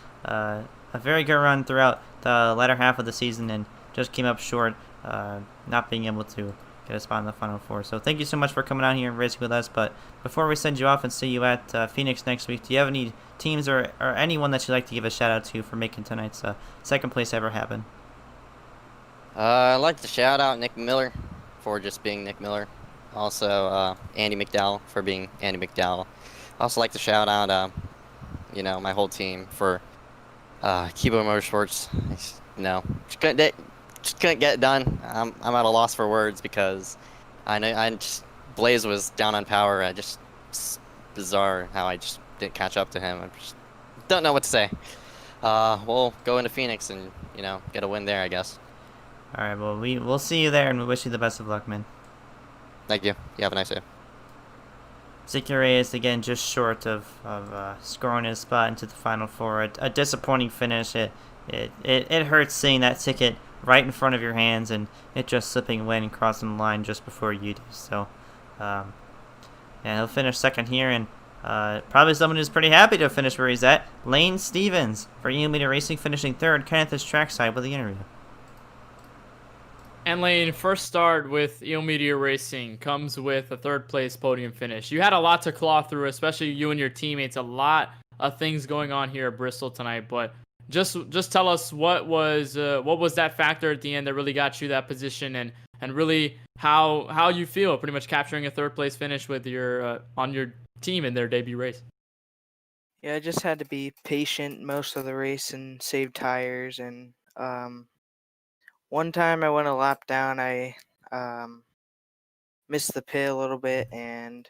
very good run throughout the latter half of the season and just came up short, not being able to get a spot in the Final Four. So thank you so much for coming out here and racing with us. But before we send you off and see you at Phoenix next week, do you have any teams or anyone that you'd like to give a shout-out to for making tonight's second place ever happen? I'd like to shout out Nick Miller for just being Nick Miller. Also, Andy McDowell for being Andy McDowell. Also like to shout out, my whole team for KBueno Motorsports. just couldn't get it done. I'm at a loss for words because Blaze was down on power. It's bizarre how I just didn't catch up to him. I just don't know what to say. We'll go into Phoenix and get a win there, I guess. All right, well, we'll see you there, and we wish you the best of luck, man. Thank you. You have a nice day. Ezekiel Reyes, again, just short of scoring his spot into the Final Four. A disappointing finish. It hurts seeing that ticket right in front of your hands and it just slipping away and crossing the line just before you do. So, yeah, he'll finish second here, and probably someone who's pretty happy to finish where he's at. Lane Stevens for Elimination Racing finishing third. Kenneth is trackside with the interview. And Lane, first start with Eel Media Racing comes with a third place podium finish. You had a lot to claw through, especially you and your teammates. A lot of things going on here at Bristol tonight, but just tell us what was that factor at the end that really got you that position, and really how you feel pretty much capturing a third place finish with your on your team in their debut race. Yeah, I just had to be patient most of the race and save tires, and one time I went a lap down, I missed the pit a little bit, and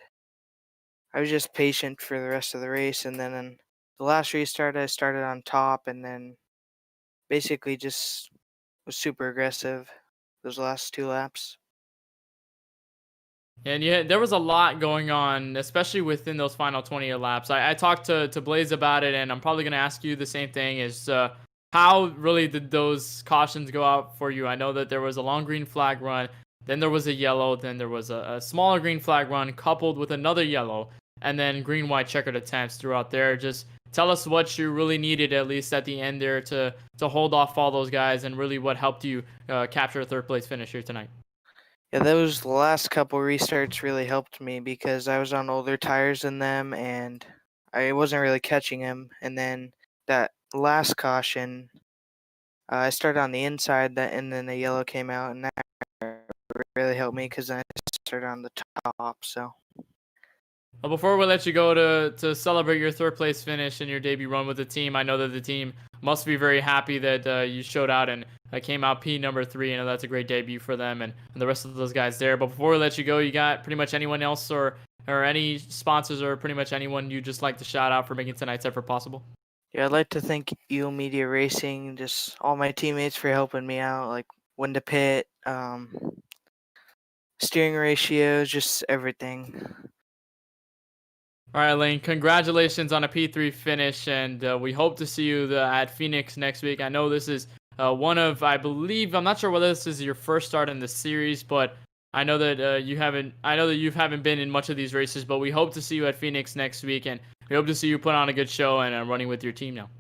I was just patient for the rest of the race. And then in the last restart, I started on top, and then basically just was super aggressive those last 2 laps. And yeah, there was a lot going on, especially within those final 20 laps. I talked to Blaze about it, and I'm probably going to ask you the same thing. Is how really did those cautions go out for you? I know that there was a long green flag run, then there was a yellow, then there was a smaller green flag run coupled with another yellow, and then green-white checkered attempts throughout there. Just tell us what you really needed, at least at the end there, to hold off all those guys, and really what helped you capture a third-place finish here tonight. Yeah, those last couple restarts really helped me because I was on older tires than them, and I wasn't really catching them. And then that last caution, I started on the inside, and then the yellow came out, and that really helped me because I started on the top. So. Well, before we let you go to celebrate your third place finish in your debut run with the team, I know that the team must be very happy that you showed out and came out P number 3. I know that's a great debut for them and the rest of those guys there. But before we let you go, you got pretty much anyone else or any sponsors or pretty much anyone you just like to shout out for making tonight's effort possible? Yeah, I'd like to thank Eel Media Racing, just all my teammates for helping me out, like when to pit, steering ratios, just everything. All right, Lane, congratulations on a P3 finish, and we hope to see you at Phoenix next week. I know this is one of, I believe, I'm not sure whether this is your first start in the series, but I know that you haven't been in much of these races, but we hope to see you at Phoenix next week, and we hope to see you put on a good show and running with your team now.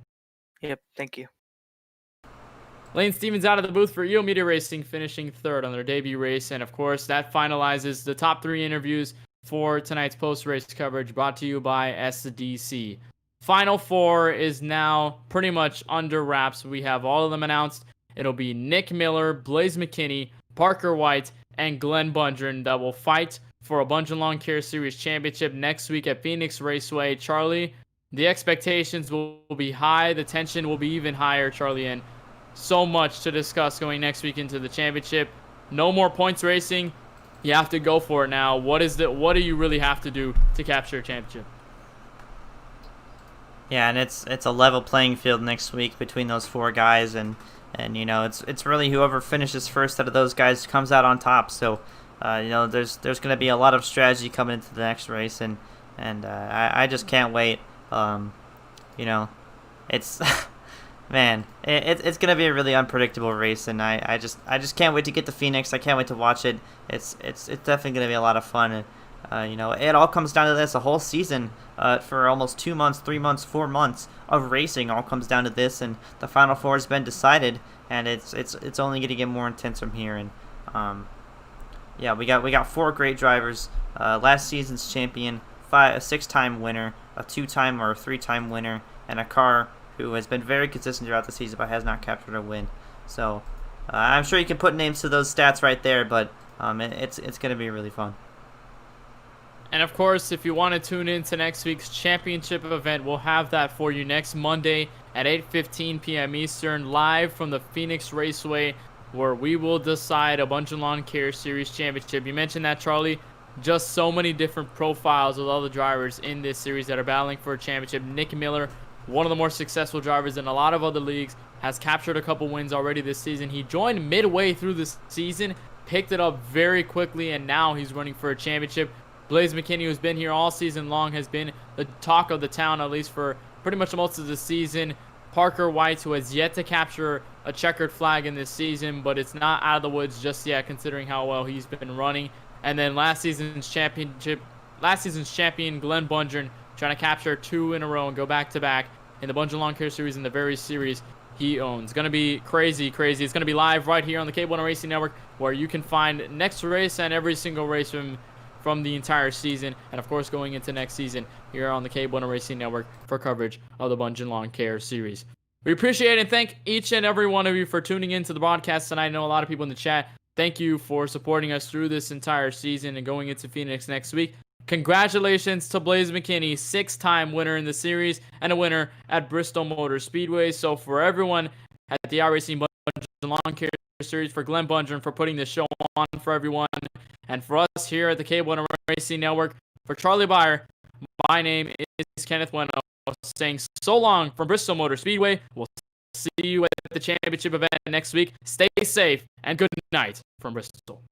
Yep, thank you. Lane Stevens out of the booth for Eel Media Racing, finishing third on their debut race, and of course, that finalizes the top 3 interviews for tonight's post-race coverage, brought to you by SDC. Final 4 is now pretty much under wraps. We have all of them announced. It'll be Nick Miller, Blaze McKinney, Parker White, and Glenn Bundren that will fight for a Bundren Lawn Care Series championship next week at Phoenix Raceway. Charlie, the expectations will be high. The tension will be even higher, Charlie, and so much to discuss going next week into the championship. No more points racing. You have to go for it now. What do you really have to do to capture a championship? Yeah, and it's a level playing field next week between those 4 guys, and you know it's really whoever finishes first out of those guys comes out on top. So you know there's going to be a lot of strategy coming into the next race, and I just can't wait. You know, it's man, it's going to be a really unpredictable race, and I just can't wait to get to Phoenix. I can't wait to watch it. It's definitely going to be a lot of fun. You know, it all comes down to this. A whole season for almost 2 months, 3 months, 4 months of racing all comes down to this, and the Final 4 has been decided, and it's only going to get more intense from here. And yeah, we got 4 great drivers. Last season's champion, a 6-time winner, a 2-time or a 3-time winner, and a car who has been very consistent throughout the season but has not captured a win. So I'm sure you can put names to those stats right there, but it's going to be really fun. And of course, if you want to tune in to next week's championship event, we'll have that for you next Monday at 8:15 p.m. Eastern, live from the Phoenix Raceway. where we will decide a Bundren Lawn Care Series championship. You mentioned that, Charlie. Just so many different profiles of all the drivers in this series that are battling for a championship. Nick Miller, one of the more successful drivers in a lot of other leagues, has captured a couple wins already this season. He joined midway through the season, picked it up very quickly, and now he's running for a championship. Blaze McKinney, who's been here all season long, has been the talk of the town, at least for pretty much most of the season. Parker White, who has yet to capture a checkered flag in this season, but it's not out of the woods just yet, considering how well he's been running. And then last season's champion Glenn Bundren, trying to capture 2 in a row and go back-to-back in the Bundren Lawn Care Series and the very series he owns. Going to be crazy. It's going to be live right here on the KBueno Racing Network, where you can find next race and every single race from the entire season, and of course going into next season here on the KBueno Racing Network for coverage of the Bundren Lawn Care Series. We appreciate and thank each and every one of you for tuning into the broadcast tonight. I know a lot of people in the chat. Thank you for supporting us through this entire season and going into Phoenix next week. Congratulations to Blaze McKinney, 6-time winner in the series and a winner at Bristol Motor Speedway. So for everyone at the iRacing Bundren Lawn Care Series, for Glenn Bundren for putting this show on for everyone, and for us here at the KBueno Racing Network, for Charlie Baier, my name is Kenneth Bueno, saying so long from Bristol Motor Speedway. We'll see you at the championship event next week. Stay safe and good night from Bristol.